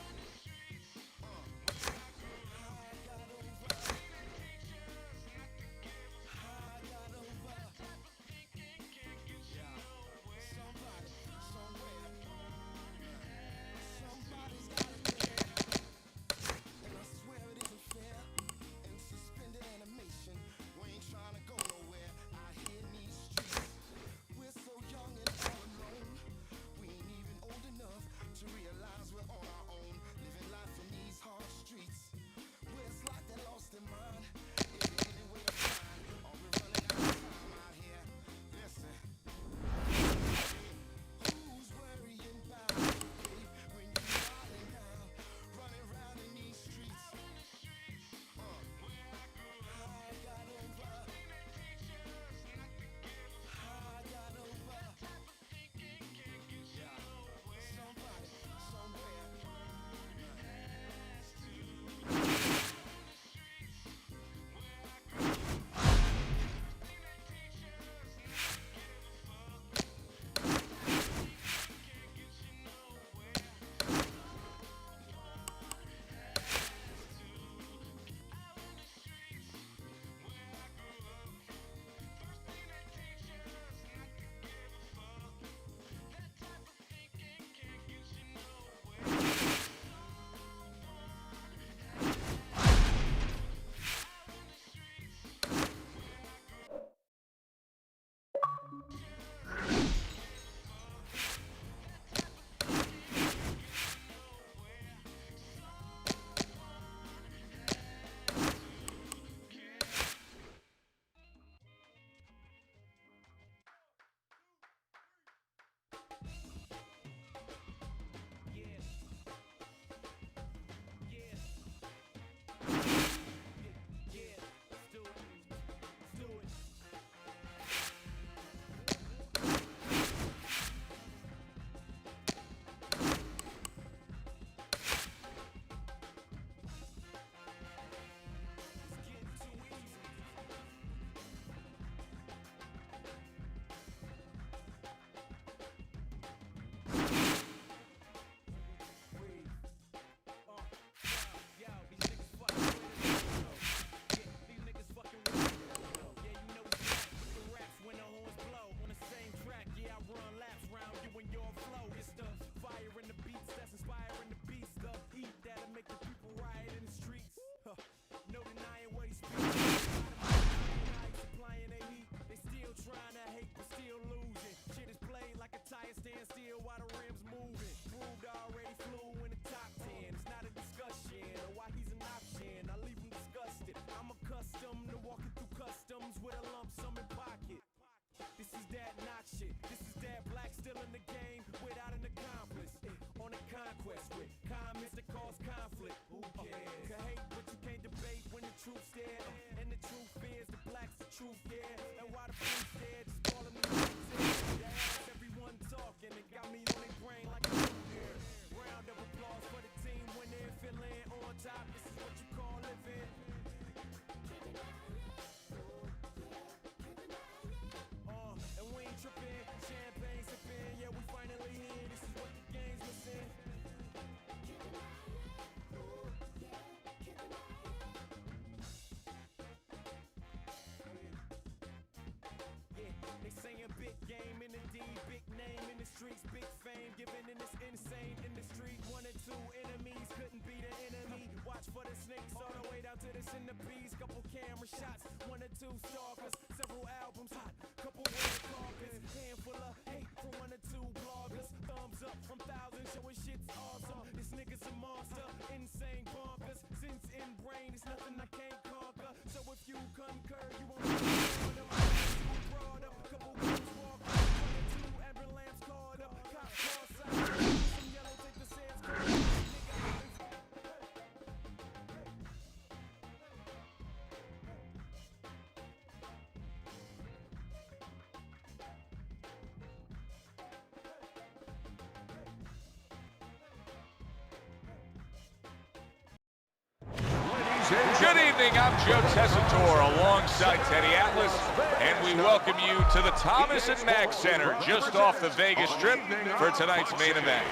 Good evening, I'm Joe Tessitore alongside Teddy Atlas, and we welcome you to the Thomas & Mack Center just off the Vegas Strip for tonight's main event.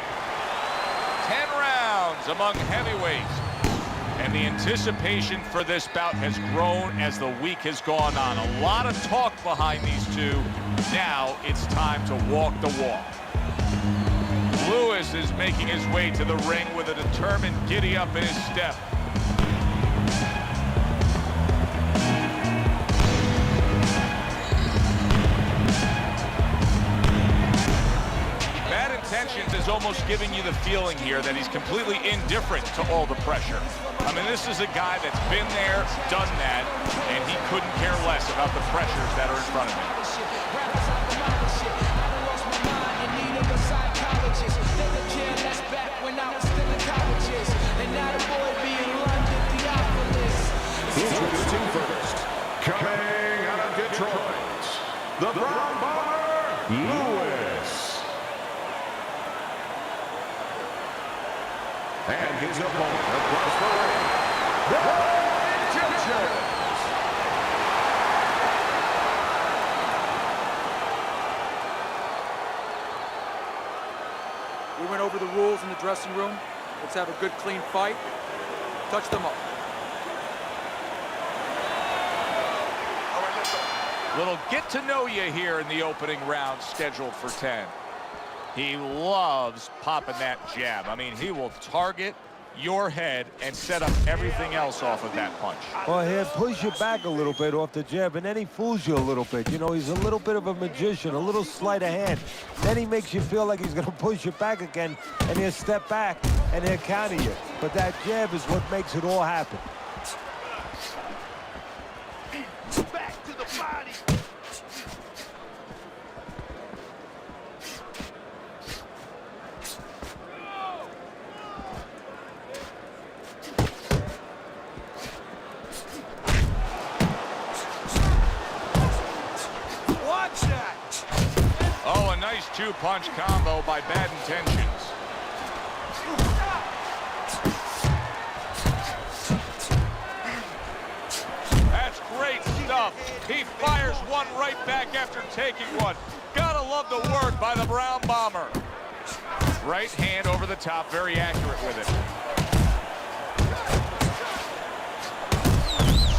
10 rounds among heavyweights, and the anticipation for this bout has grown as the week has gone on. A lot of talk behind these two. Now it's time to walk the walk. Lewis is making his way to the ring with a determined giddy-up in his step. Bad Intentions is almost giving you the feeling here that he's completely indifferent to all the pressure. I mean, this is a guy that's been there, done that, and he couldn't care less about the pressures that are in front of him. Introducing first, coming out of Detroit, the Brown Bomber, Lewis. And his opponent across the ring, Bad Intentions. We went over the rules in the dressing room. Let's have a good, clean fight. Touch them up. Little get to know you here in the opening round scheduled for 10. He loves popping that jab. I mean, he will target your head and set up everything else off of that punch. Well, he'll push you back a little bit off the jab, and then he fools you a little bit. You know, he's a little bit of a magician, a little sleight of hand. Then he makes you feel like he's going to push you back again, and he'll step back, and he'll counter you. But that jab is what makes it all happen. Back to the body. Watch that! Oh, a nice two-punch combo by Bad Intentions. That's great stuff. He fires one right back after taking one. Gotta love the work by the Brown Bomber. Right hand over the top, very accurate with it.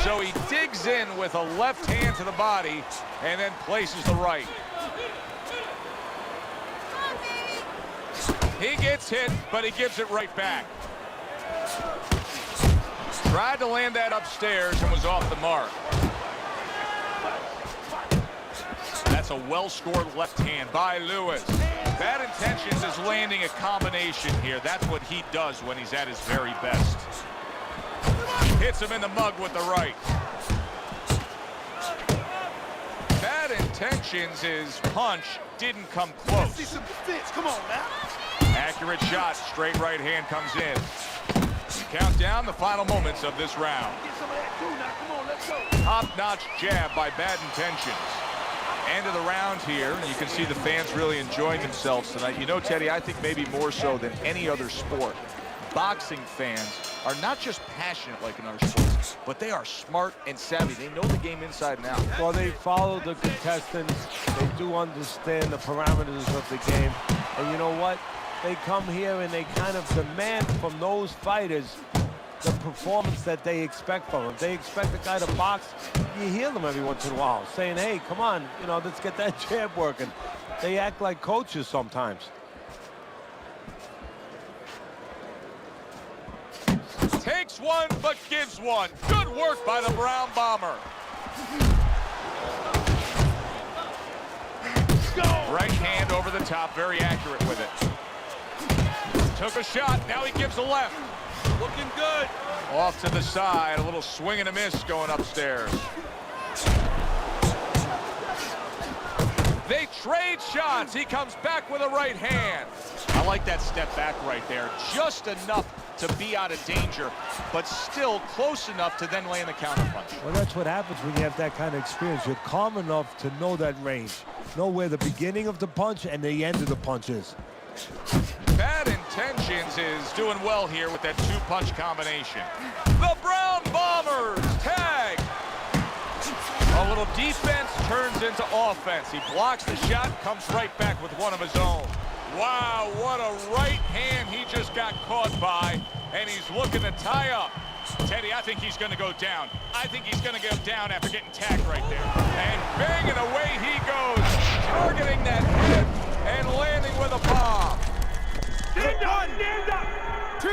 So he digs in with a left hand to the body and then places the right. He gets hit, but he gives it right back. Tried to land that upstairs and was off the mark. That's a well-scored left hand by Lewis. Bad Intentions is landing a combination here. That's what he does when he's at his very best. Hits him in the mug with the right. Bad Intentions, his punch didn't come close. See some defense. Come on now. Accurate shot, straight right hand comes in. Count down the final moments of this round. Get some of that too now. Come on, let's go. Top-notch jab by Bad Intentions. End of the round here, and you can see the fans really enjoying themselves tonight. You know, Teddy, I think maybe more so than any other sport, boxing fans are not just passionate like in other sports, but they are smart and savvy. They know the game inside and out. Well, they follow the contestants. They do understand the parameters of the game. And you know what? They come here and they kind of demand from those fighters the performance that they expect from them. They expect a guy to box. You hear them every once in a while saying, hey, come on, you know, let's get that jab working. They act like coaches sometimes. Takes one, but gives one. Good work by the Brown Bomber. Right hand over the top, very accurate with it. Took a shot, now he gives a left. Looking good. Off to the side, a little swing and a miss going upstairs. They trade shots. He comes back with a right hand. I like that step back right there. Just enough to be out of danger, but still close enough to then land the counterpunch. Well, that's what happens when you have that kind of experience. You're calm enough to know that range. Know where the beginning of the punch and the end of the punch is. Bad Intentions is doing well here with that two-punch combination. The Brown Bombers tag. A little defense turns into offense. He blocks the shot, comes right back with one of his own. Wow, what a right hand he just got caught by, and he's looking to tie up. Teddy, I think he's going to go down. I think he's going to go down after getting tagged right there. And banging away he goes, targeting that hip and landing with a bomb. Stand up, stand up. 2.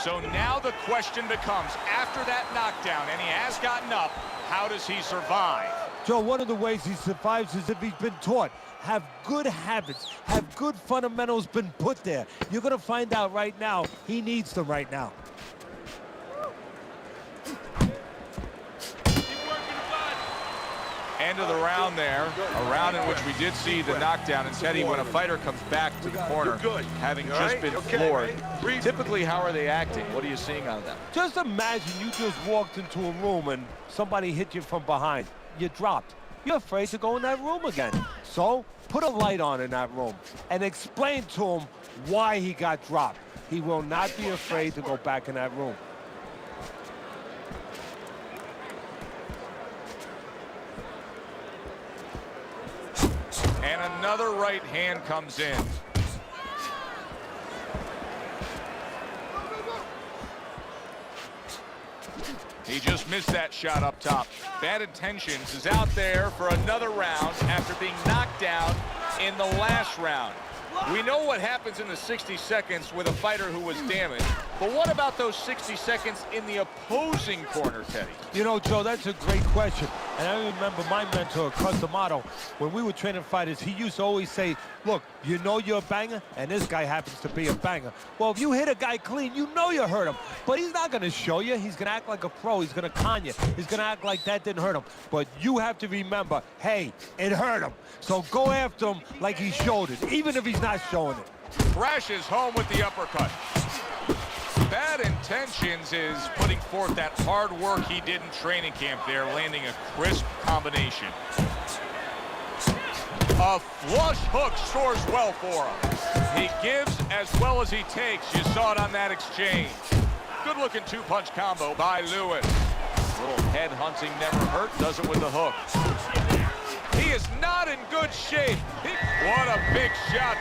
So now the question becomes, after that knockdown, and he has gotten up, how does he survive? Joe, one of the ways he survives is if he's been taught. Have good habits, have good fundamentals been put there. You're going to find out right now, he needs them right now. End of the round there, a round in which we did see the knockdown. And Teddy, when a fighter comes back to the corner, having just been floored, typically how are they acting? What are you seeing out of them? Just imagine you just walked into a room and somebody hit you from behind. You dropped. You're afraid to go in that room again. So put a light on in that room and explain to him why he got dropped. He will not be afraid to go back in that room. And another right hand comes in. He just missed that shot up top. Bad Intentions is out there for another round after being knocked down in the last round. We know what happens in the 60 seconds with a fighter who was damaged, but what about those 60 seconds in the opposing corner, Teddy? You know, Joe, that's a great question. And I remember my mentor, Customato, when we were training fighters, he used to always say, look, you know you're a banger, and this guy happens to be a banger. Well, if you hit a guy clean, you know you hurt him. But he's not going to show you. He's going to act like a pro. He's going to con you. He's going to act like that didn't hurt him. But you have to remember, hey, it hurt him. So go after him like he showed it, even if he's not showing it. Crashes home with the uppercut. Bad Intentions is putting forth that hard work he did in training camp there, landing a crisp combination. A flush hook scores well for him. He gives as well as he takes. You saw it on that exchange. Good looking two-punch combo by Lewis. Little head hunting never hurt, does it with the hook. He is not in good shape. What a big shot.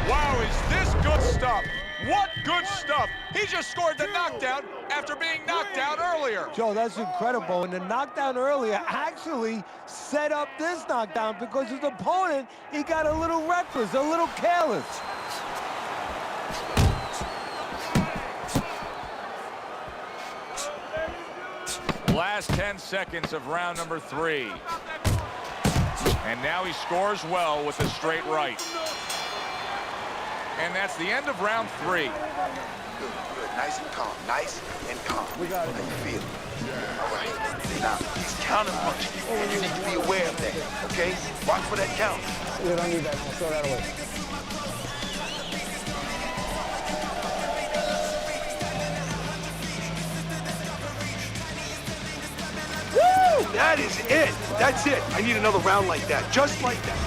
Wow, is this good stuff? What good stuff. He just scored the knockdown after being knocked down earlier. Joe, that's incredible. And the knockdown earlier actually set up this knockdown because his opponent, he got a little reckless, a little careless. Last 10 seconds of round number 3. And now he scores well with the straight right. And that's the end of round 3. Good, good. Nice and calm. Nice and calm. We got it. How you feel? All right. Now, he's counter punching, and you need to be aware of that, okay? Watch for that count. We don't need that. I'll throw that away. Woo! That is it. That's it. I need another round like that, just like that.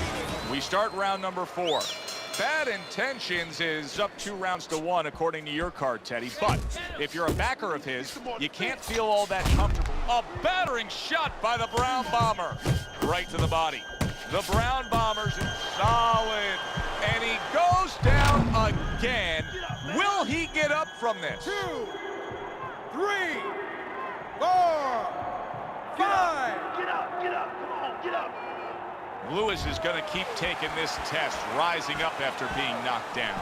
We start round number 4. Bad Intentions is up 2 rounds to 1 according to your card, Teddy. But if you're a backer of his, you can't feel all that comfortable. A battering shot by the Brown Bomber. Right to the body. The Brown Bomber's solid. And he goes down again. Will he get up from this? 2, 3, 4, 5. Get up, get up. Come on, get up. Lewis is going to keep taking this test, rising up after being knocked down.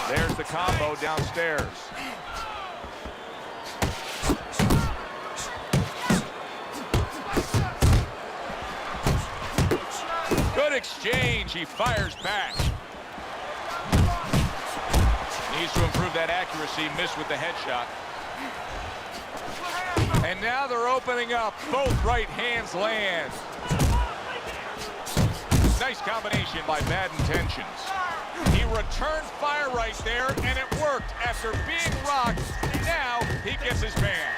There's the combo downstairs. Good exchange. He fires back. Needs to improve that accuracy. Missed with the headshot. And now they're opening up. Both right hands land. Nice combination by Bad Intentions. He returned fire right there, and it worked after being rocked. Now he gets his ban.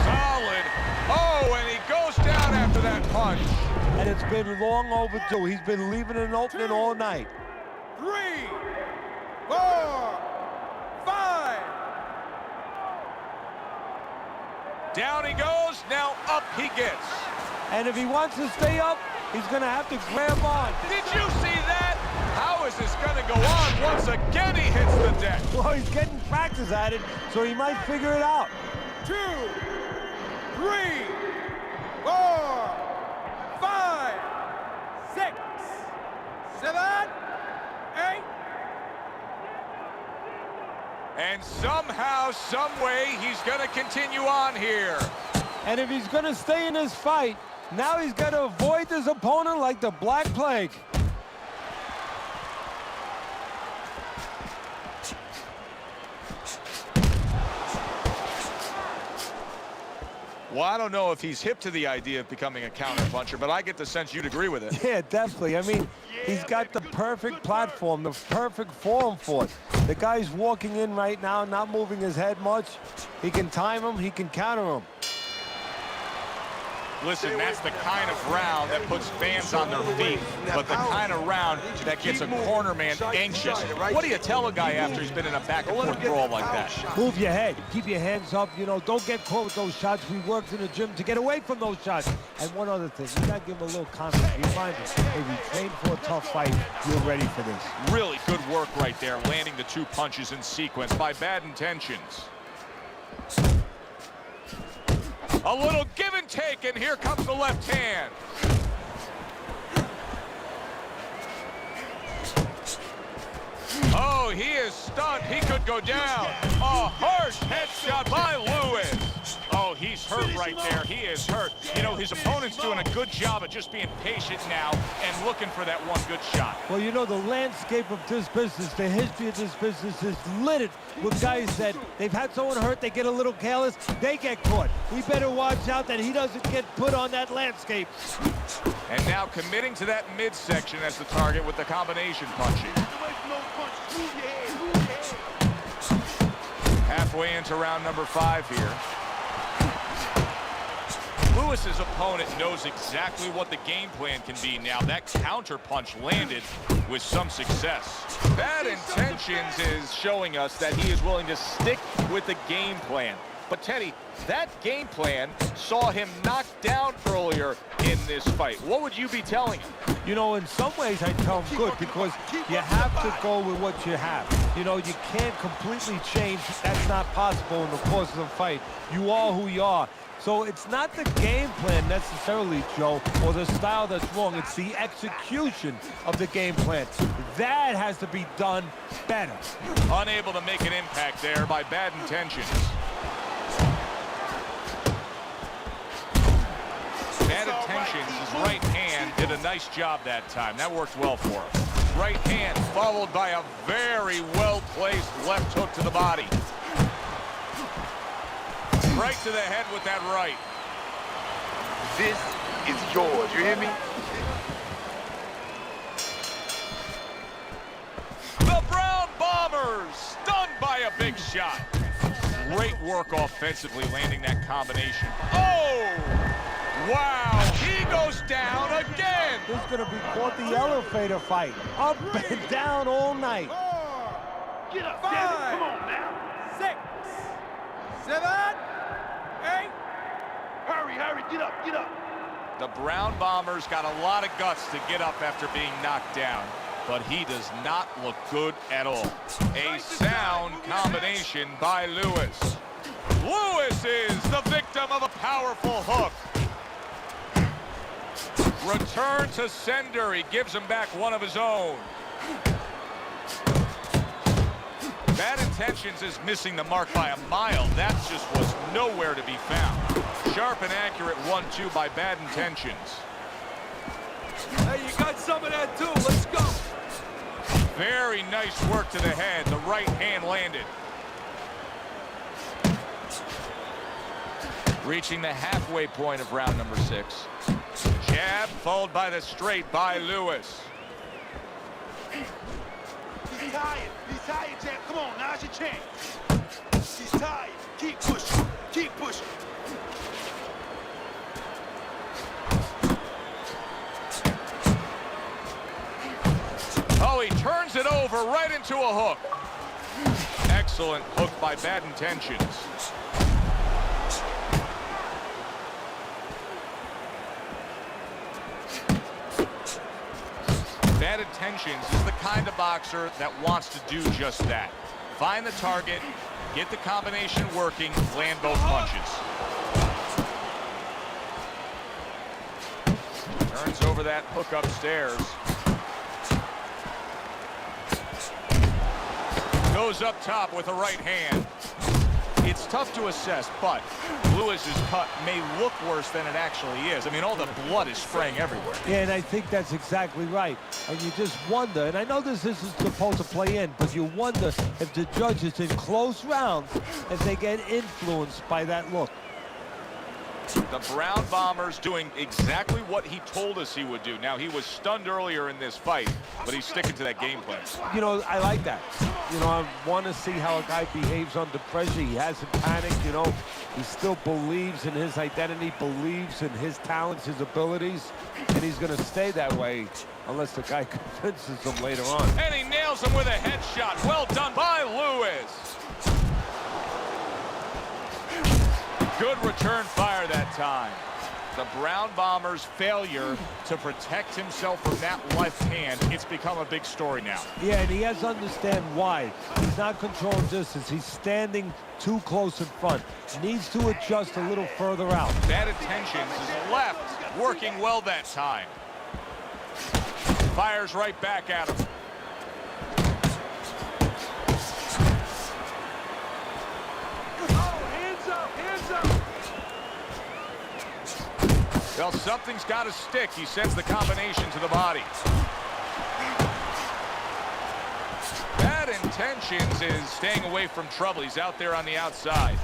solid. Oh, and he goes down after that punch. And it's been long overdue. He's been leaving an opening all night. 3, 4, 5. Down he goes, now up he gets. And if he wants to stay up, he's going to have to grab on. Did you see that? How is this going to go on? Once again, he hits the deck. Well, he's getting practice at it, so he might figure it out. 2, 3, 4, 5, 6, 7, 8. And somehow, some way, he's going to continue on here. And if he's going to stay in this fight, now he's got to avoid his opponent like the Black Plague. Well, I don't know if he's hip to the idea of becoming a counterpuncher, but I get the sense you'd agree with it. Yeah, definitely. I mean, he's got the perfect platform, the perfect form for it. The guy's walking in right now, not moving his head much. He can time him, he can counter him. Listen, that's the kind of round that puts fans on their feet, but the kind of round that gets a corner man anxious. What do you tell a guy after he's been in a back-and-forth brawl like that? Move your head. Keep your hands up. You know, don't get caught with those shots. We worked in the gym to get away from those shots. And one other thing, you got to give him a little confidence. Remind him, if you train for a tough fight, you're ready for this. Really good work right there, landing the 2 punches in sequence by Bad Intentions. A little give and take, and here comes the left hand. Oh, he is stunned. He could go down. A harsh headshot by Lewis. Oh, he's hurt right there. He is hurt. You know, his opponent's doing a good job of just being patient now and looking for that one good shot. Well, you know, the landscape of this business, the history of this business is littered with guys that they've had someone hurt, they get a little careless, they get caught. We better watch out that he doesn't get put on that landscape. And now committing to that midsection as the target with the combination punching. Halfway into round number 5 here. Lewis's opponent knows exactly what the game plan can be now. That counter punch landed with some success. Bad Intentions is showing us that he is willing to stick with the game plan. But Teddy, that game plan saw him knocked down earlier in this fight. What would you be telling him? You know, in some ways I tell him good, because you have to go with what you have. You know, you can't completely change. That's not possible in the course of the fight. You are who you are. So it's not the game plan necessarily, Joe, or the style that's wrong. It's the execution of the game plan. That has to be done better. Unable to make an impact there by Bad Intentions. Bad Intentions, his right hand did a nice job that time. That worked well for him. Right hand followed by a very well-placed left hook to the body. Right to the head with that right. This is yours, you hear me? The Brown Bombers stunned by a big shot. Great work offensively landing that combination. Oh! Wow, he goes down again. This is going to be called the elevator fight. Up and down all night. 4, get up, 5, come on now. 6, 7, 8. Hurry, get up, get up. The Brown Bombers got a lot of guts to get up after being knocked down, but he does not look good at all. A sound combination by Lewis. Lewis is the victim of a powerful hook. Return to sender. He gives him back one of his own. Bad Intentions is missing the mark by a mile. That just was nowhere to be found. Sharp and accurate 1-2 by Bad Intentions. Hey, you got some of that too. Let's go. Very nice work to the head. The right hand landed. Reaching the halfway point of round number 6. Jab followed by the straight by Lewis. He's tired, Jab. Come on, now's your chance. He's tired. Keep pushing, keep pushing. over right into a hook. Excellent hook by Bad Intentions. Bad Intentions is the kind of boxer that wants to do just that. Find the target, get the combination working, land both punches. Turns over that hook upstairs. Goes up top with a right hand. It's tough to assess, but Lewis's cut may look worse than it actually is. I mean, all the blood is spraying everywhere. Yeah, and I think that's exactly right. And you just wonder, and I know this isn't supposed to play in, but you wonder if the judges in close rounds, if they get influenced by that look. The Brown Bomber's doing exactly what he told us he would do. Now, he was stunned earlier in this fight, but he's sticking to that game plan. You know, I like that. You know, I want to see how a guy behaves under pressure. He hasn't panicked, you know. He still believes in his identity, believes in his talents, his abilities, and he's going to stay that way unless the guy convinces him later on. And he nails him with a headshot. Well done by Lewis. Good return fire that time. The Brown Bomber's failure to protect himself from that left hand, it's become a big story now. Yeah, and he has to understand why. He's not controlling distance. He's standing too close in front. Needs to adjust a little further out. Bad Intentions is left, working well that time. Fires right back at him. Well, something's got to stick. He sends the combination to the body. Bad Intentions is staying away from trouble. He's out there on the outside.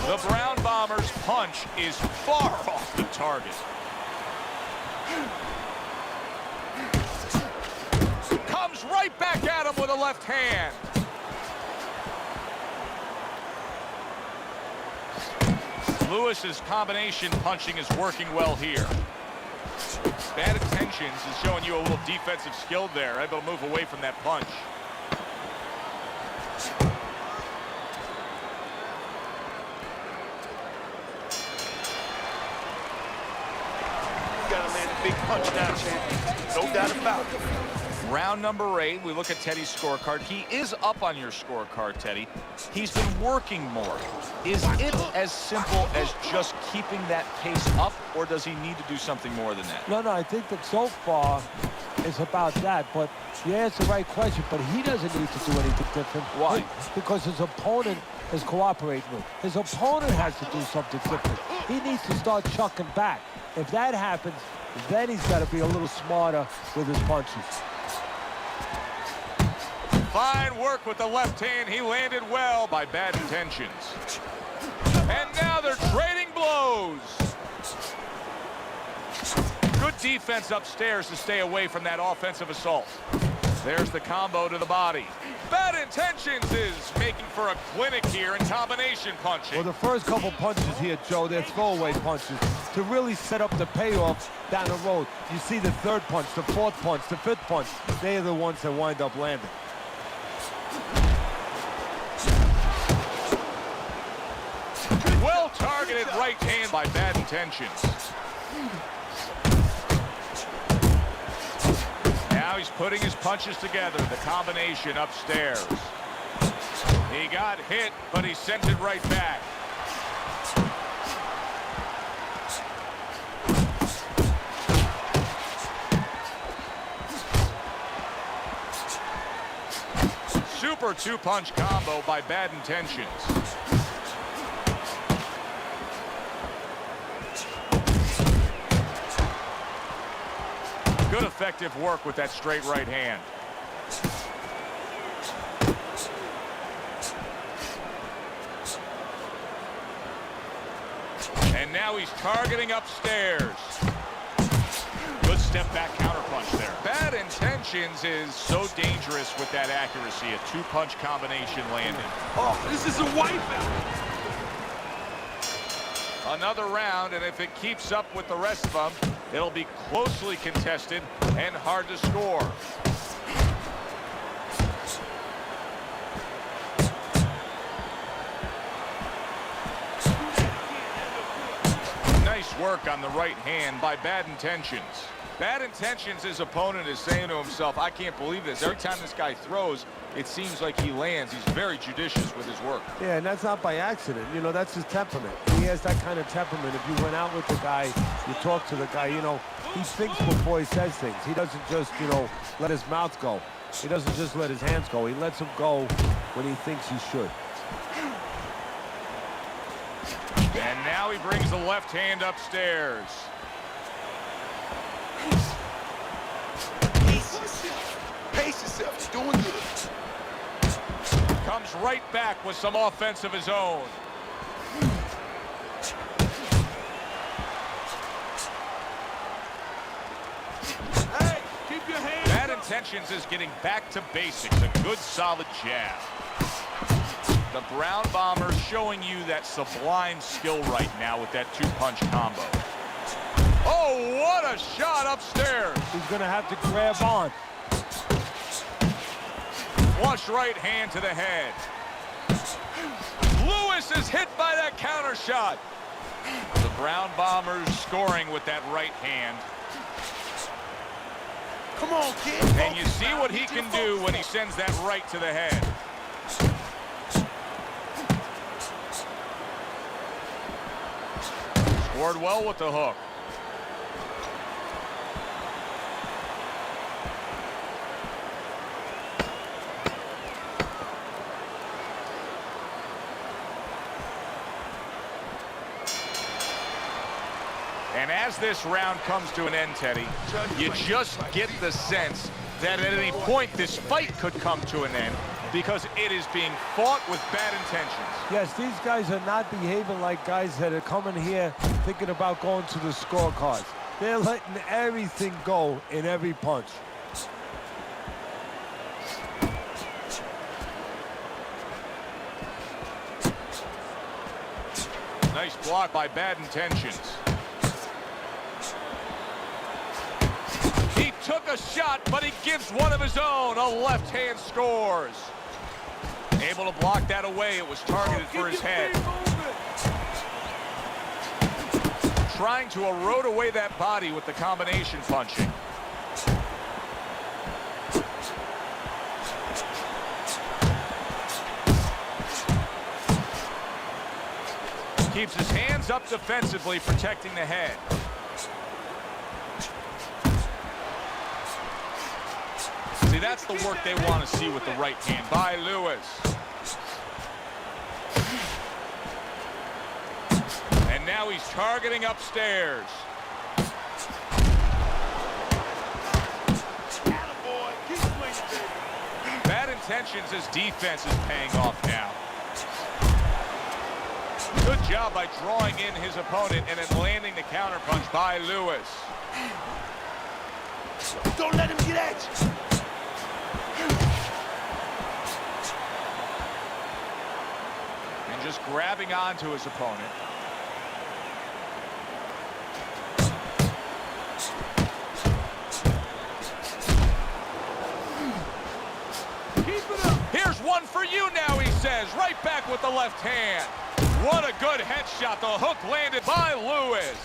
The Brown Bomber's punch is far off the target. Comes right back at him with a left hand. Lewis's combination punching is working well here. Bad Intentions is showing you a little defensive skill there, able to move away from that punch. You gotta land a big punch now, champ. No doubt about it. Round number 8, we look at Teddy's scorecard. He is up on your scorecard, Teddy. He's been working more. Is it as simple as just keeping that pace up, or does he need to do something more than that? No, I think that so far it's about that, but you asked the right question, but he doesn't need to do anything different. Why? Because his opponent is cooperating with him. His opponent has to do something different. He needs to start chucking back. If that happens, then he's got to be a little smarter with his punches. Fine work with the left hand. He landed well by Bad Intentions. And now they're trading blows. Good defense upstairs to stay away from that offensive assault. There's the combo to the body. Bad Intentions is making for a clinic here in combination punching. Well, the first couple punches here, Joe, they're throwaway punches to really set up the payoff down the road. You see the third punch, the fourth punch, the fifth punch. They're the ones that wind up landing. Well-targeted right hand by Bad Intentions. Now he's putting his punches together, the combination upstairs. He got hit, but he sent it right back. Super two-punch combo by Bad Intentions. Good effective work with that straight right hand. And now he's targeting upstairs. Good step back counterpunch there. Bad Intentions is so dangerous with that accuracy. A two-punch combination landed. Oh, this is a wipeout. Another round, and if it keeps up with the rest of them, it'll be closely contested and hard to score. Nice work on the right hand by Bad Intentions. Bad Intentions, his opponent is saying to himself, I can't believe this. Every time this guy throws, it seems like he lands. He's very judicious with his work. Yeah, and that's not by accident. You know, that's his temperament. He has that kind of temperament. If you went out with the guy, you talk to the guy, you know, he thinks before he says things. He doesn't just, you know, let his mouth go. He doesn't just let his hands go. He lets them go when he thinks he should. And now he brings the left hand upstairs. Pace yourself. You're doing good. Comes right back with some offense of his own. Hey, keep your hands Bad Intentions is getting back to basics. A good, solid jab. The Brown Bombers showing you that sublime skill right now with that two-punch combo. Oh, what a shot upstairs. He's going to have to grab on. Flush right hand to the head. Lewis is hit by that counter shot. The Brown Bombers scoring with that right hand. Come on, kid. And you see what he can do when he sends that right to the head. Scored well with the hook. And as this round comes to an end, Teddy, you just get the sense that at any point this fight could come to an end because it is being fought with bad intentions. Yes, these guys are not behaving like guys that are coming here thinking about going to the scorecards. They're letting everything go in every punch. Nice block by Bad Intentions. He took a shot, but he gives one of his own. A left hand scores. Able to block that away. It was targeted for his head. Trying to erode away that body with the combination punching. Keeps his hands up defensively, protecting the head. See, that's the work they want to see with the right hand by Lewis. And now he's targeting upstairs. Bad Intentions, his defense is paying off now. Good job by drawing in his opponent and then landing the counterpunch by Lewis. Don't let him get at you. And just grabbing onto his opponent. Keep it up. Here's one for you now, he says. Right back with the left hand. What a good headshot. The hook landed by Lewis.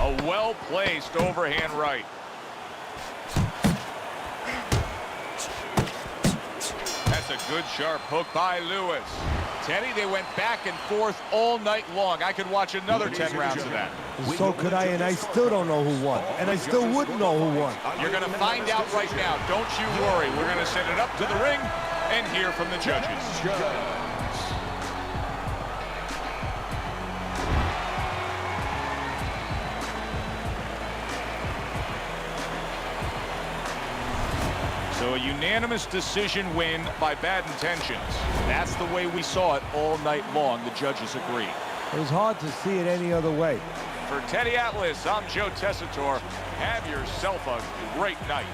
A well-placed overhand right. That's a good sharp hook by Lewis. Teddy, they went back and forth all night long. I could watch another 10 rounds of that. So could I, and I still don't know who won. And I still wouldn't know who won. You're going to find out right now. Don't you worry. We're going to send it up to the ring and hear from the judges. So a unanimous decision win by Bad Intentions. That's the way we saw it all night long. The judges agree. It was hard to see it any other way. For Teddy Atlas, I'm Joe Tessitore. Have yourself a great night.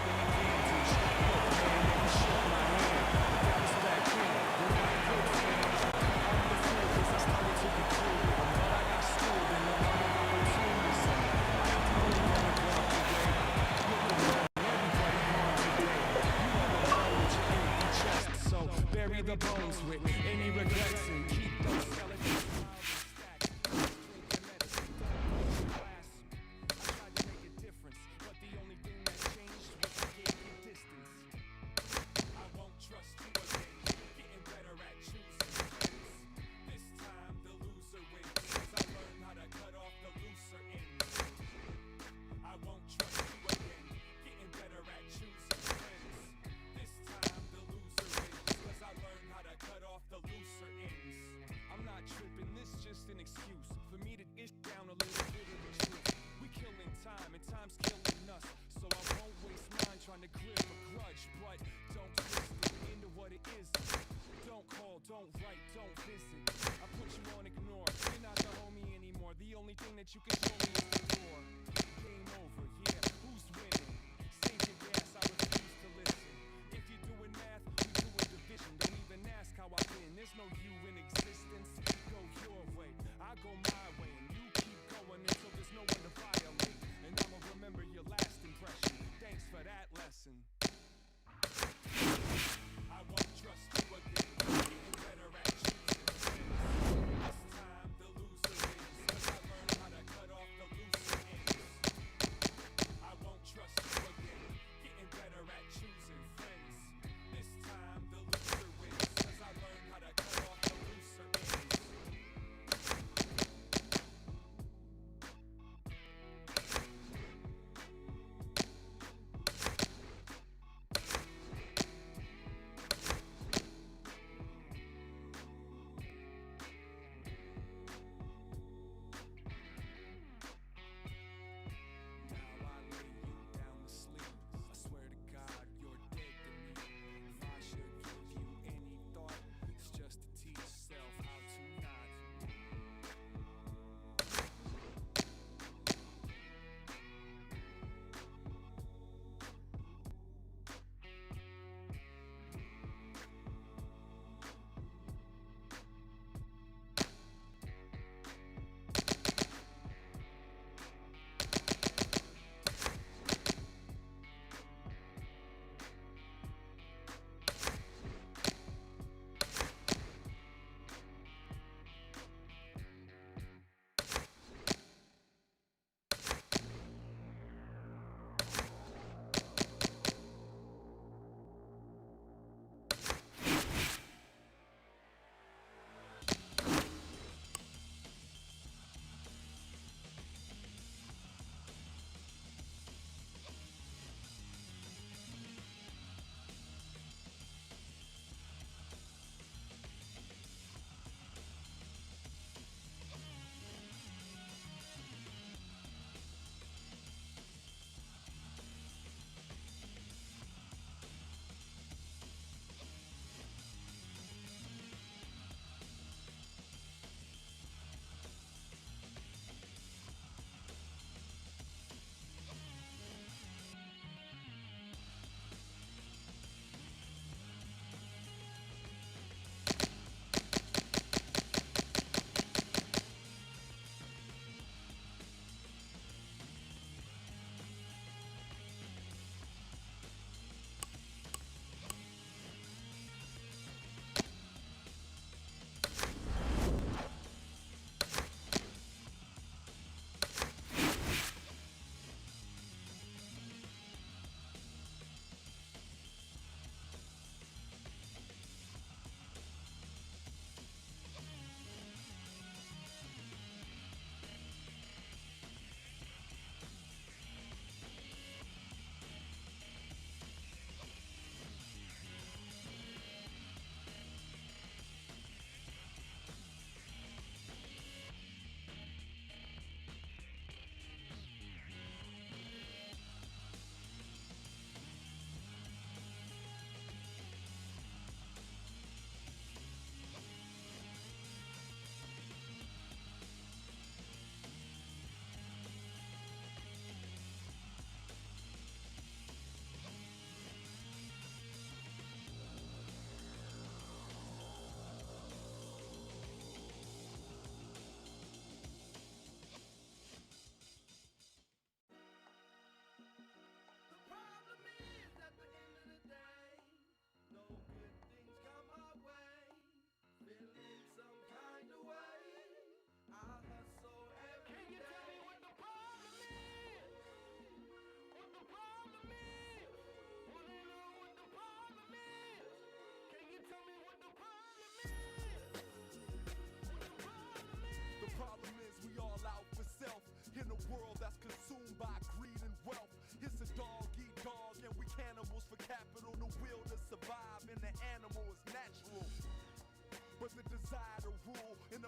the bones with any regrets and keep those skeletons piled and stacked. Drink your medicine, don't glass. I tried to make a difference, but the only thing that changed was I gave you distance. I won't trust you again, getting better at choosing friends. This time the loser wins, 'cause I learned how to cut off the looser ends. I won't trust you again, getting better at choosing friends. This time the loser wins, 'cause I learned how to cut off the looser ends. I'm not tripping, this just an excuse for me to ish down a little bit of the truth. We killing time and time's killing us, so I won't waste mine trying to clear a grudge. But don't twist it into what it is. Don't call, don't write, don't visit. I put you on ignore, you're not the homie anymore. The only thing that you can show me is the door. Game over, yeah, who's winning? Save your gas, I refuse to listen. If you're doing math, we doing division. Don't even ask how I've been, there's no you in existence. Go your way, I go my way, and you keep going until there's no one to violate. And I'ma remember your last impression. Thanks for that lesson. I won't trust you again, getting better at choosing friends. This time the loser wins, 'cause I learned how to cut off the looser ends.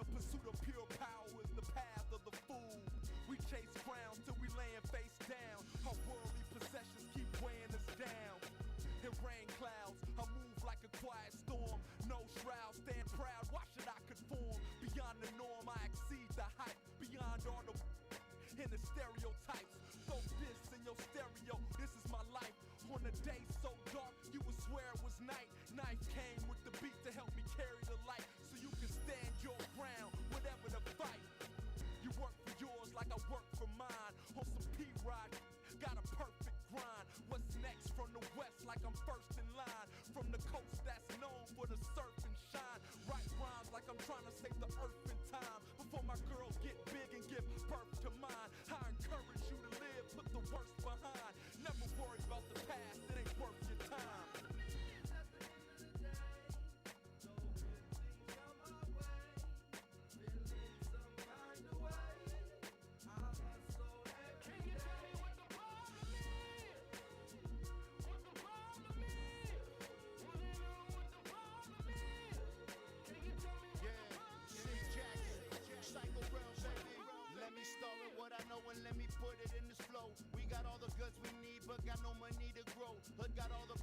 The pursuit of pure power is the path of the fool. We chase crowns till we laying face down. Our worldly possessions keep weighing us down. In rain clouds, I move like a quiet storm. No shroud, stand proud, why should I conform? Beyond the norm, I exceed the hype. Beyond all the in the stereotypes. Throw this in your stereo, this is my life. On a day so dark, you would swear it was night. Knife came with the beat to help me carry the light, so you can stand your ground, whatever the fight. You work for yours like I work for mine. On some P-Rod, got a perfect grind. What's next from the west like I'm first in line. From the coast that's known for the surf and shine. Write rhymes like I'm trying to save the earth in time. Before my girls get big and give birth to mine. I encourage you to live, put the worst behind. Never worry about the past, it ain't worth your time. Let me put it in this flow. We got all the goods we need, but got no money to grow. Hood got all the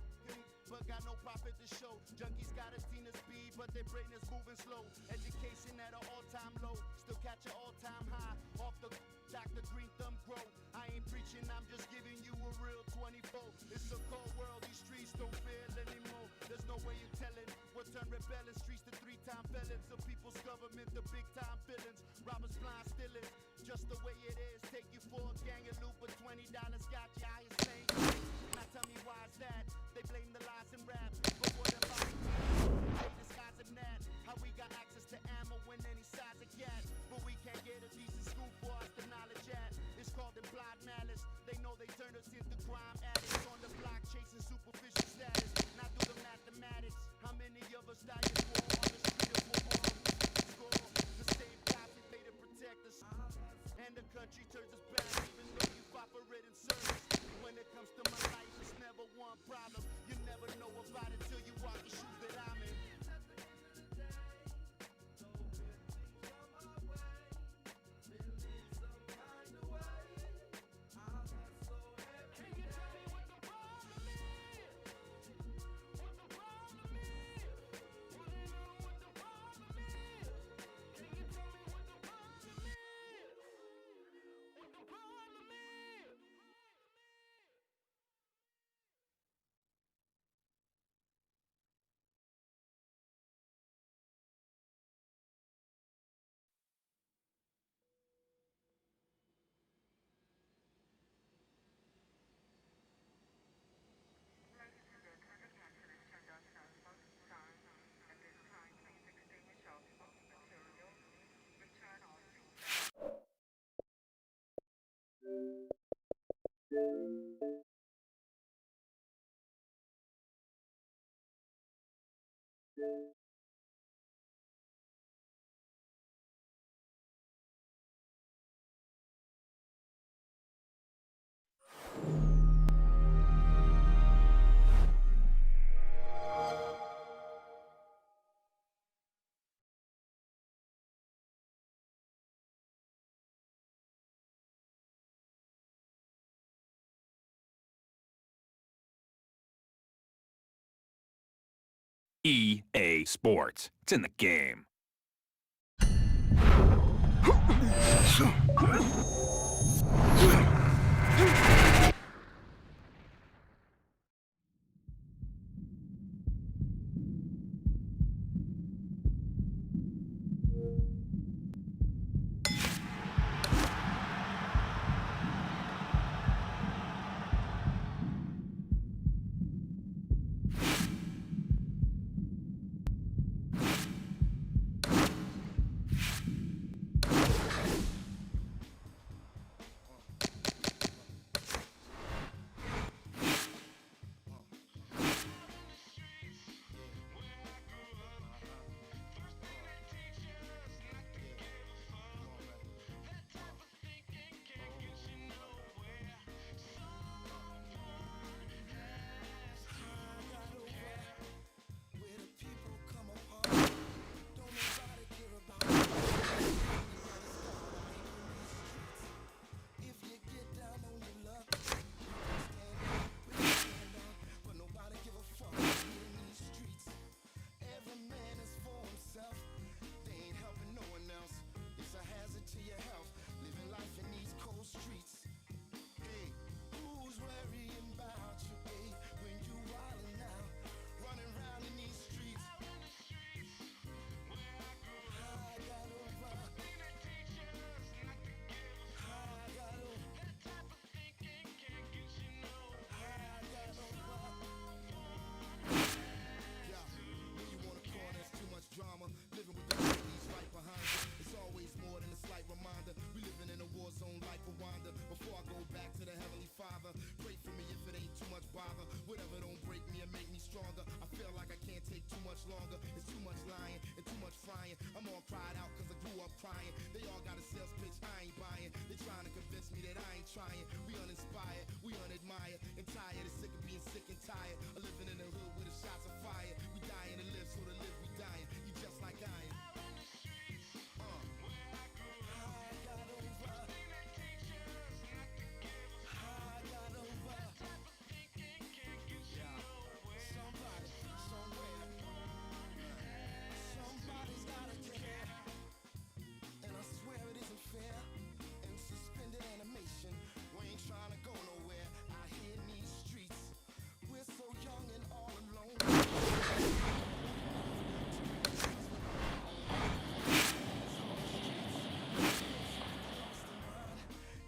but got no profit to show. Junkies got a team of speed, but their brain is moving slow. Education at an all-time low, still catch an all-time high. Off the Dr. Green Thumb grow. I ain't preaching, I'm just giving you a real 24. It's a cold world, these streets don't feel anymore. There's no way you're telling what turned rebellion streets to 3-time felons. The people's government, the big-time villains. Robbers blind still is just the way it is. Take you for a gang of loot, but $20 got you highest paying. Now tell me why is that? They blame the lies and rap, but what about me? They disguise of that. How we got access to ammo when any size a cat, but we can't get a decent school for us to knowledge at. It's called implied malice. They know they turned us into crime addicts on the block chasing superficial status. Now do the mathematics. How many of us die in war on the street of war? Score the same cops we pay to protect us, and the country turns us back even though you fought for it in service. When it comes to my life, it's never one problem. You never know about it till you walk the shoes that I'm in. EA Sports. It's in the game. much longer. It's too much lying and too much frying. I'm all cried out cause I grew up crying. They all got a sales pitch I ain't buying. They trying to convince me that I ain't trying. We uninspired, we unadmired, and tired and sick of being sick and tired of living in the hood with the shots of fire. We dying to live, so to live we dying. You just like I am. Somebody's gotta care, and I swear it isn't fair. In suspended animation, we ain't trying to go nowhere. Out here in these streets, we're so young and all alone.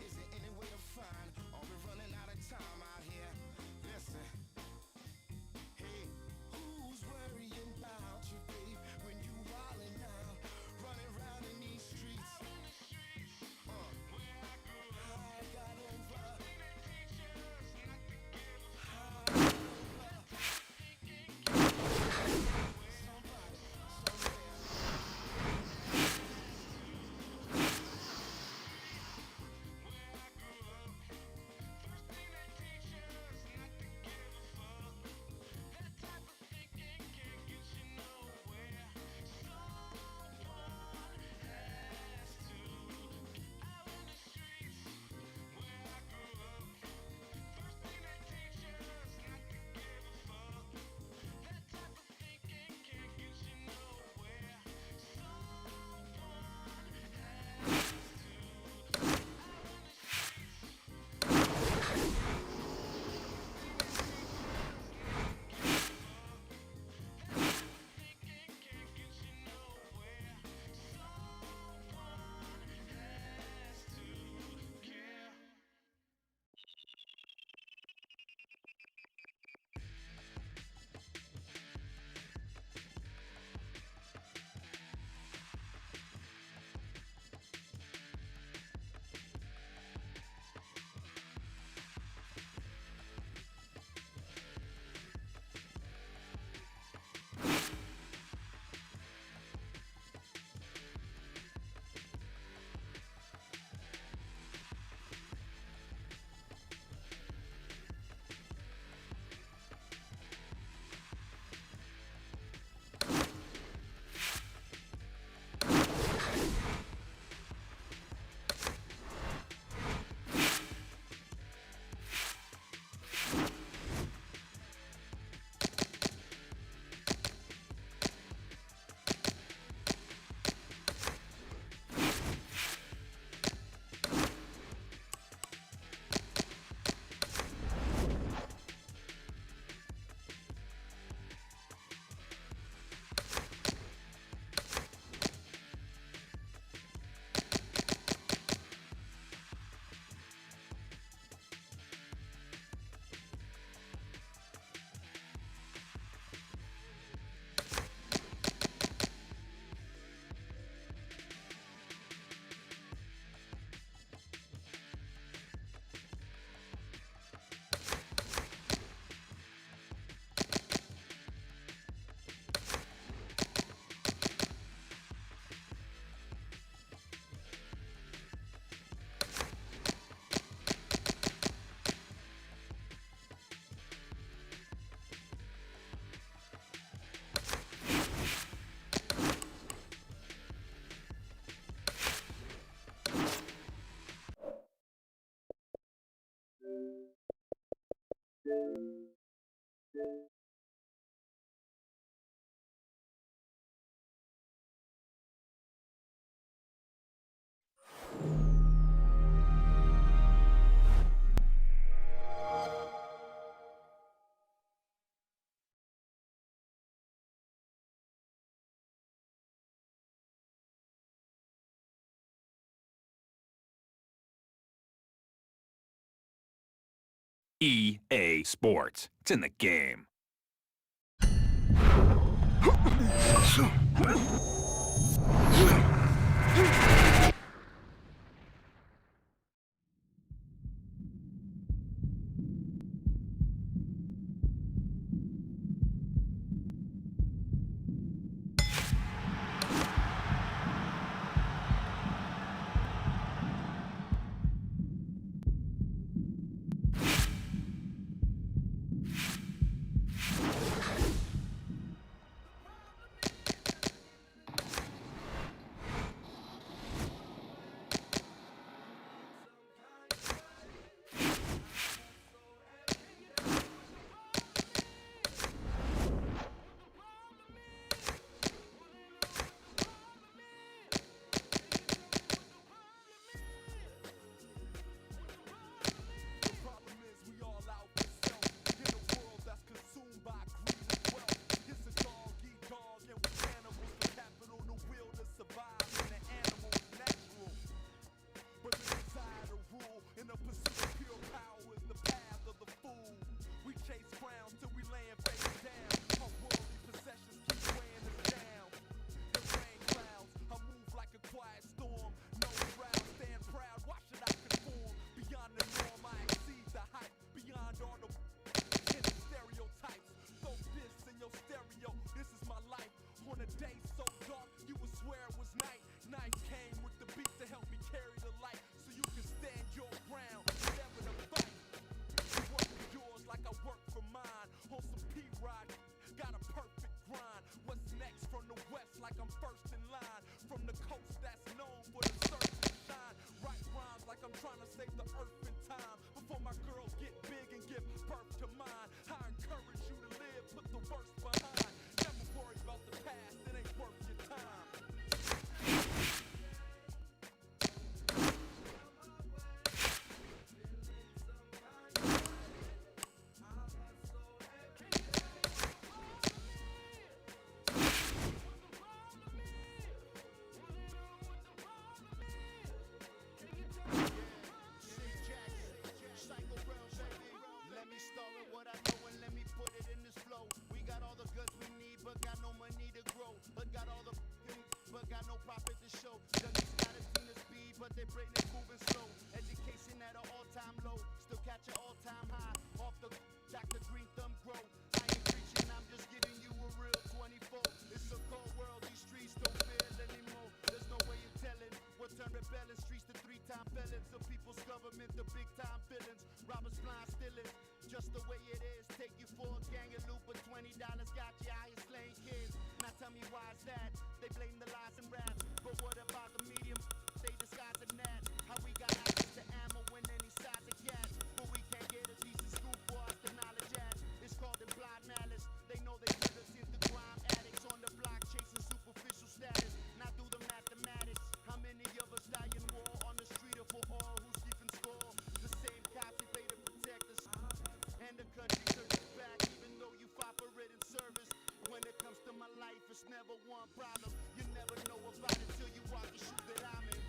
Is there any way to find? Are we running out of time out here? Listen. Hey, who's worrying about you, babe, when you wildin' out, running around in these streets? I got over. EA Sports. It's in the game. got no profit to show. Junkies got a team to speed, but their brain is moving slow. Education at an all-time low, still catch an all-time high. Off the Dr. Green Thumb grow. I ain't preaching, I'm just giving you a real 24. It's a cold world, these streets don't feel anymore. There's no way you're telling what turn rebelling streets to 3-time felons. The people's government, the big-time villains. Robbers blind stealers, just the way it is. Take you for a gang of loot, but $20 got you out here slaying kids. Now tell me why is that? They blame the lies and rap, but what about the medium? They disguise a gnat. How we got access to ammo when any size of gas, but we can't get a decent scoop for us to knowledge at. It's called implied malice. They know they put us into crime addicts on the block chasing superficial status. Now do the mathematics. How many of us die in war on the street or for all who's keeping score? The same cops who pay to protect us, and the country turns back even though you fought for it in service. When it comes to my life, it's never one problem. You never know about it till you walk the shoe that I'm in.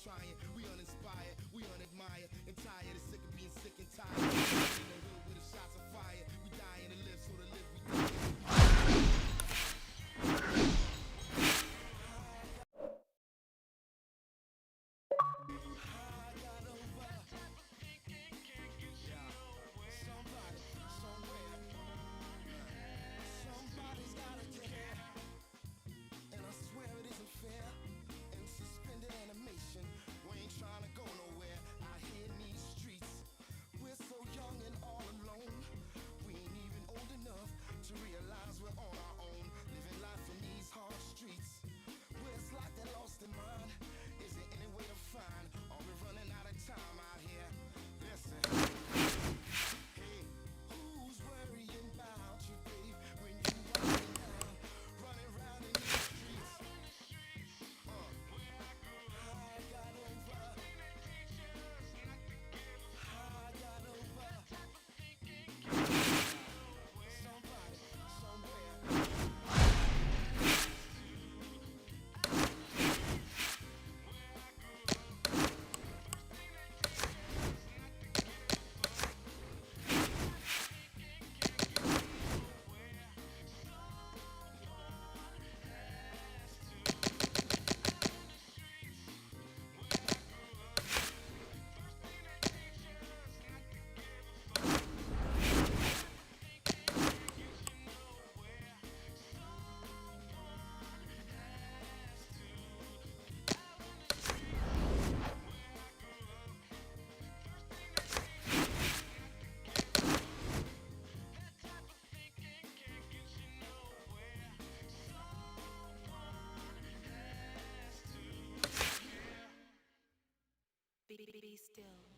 Trying, we uninspired, we unadmired, and tired, and sick of being sick and tired. In the hood with the shots of fire, we dying to live, so to live we die. Somebody's gotta care, and I swear it isn't fair. And suspended animation, we ain't trying to go nowhere. Out here in these streets, we're so still.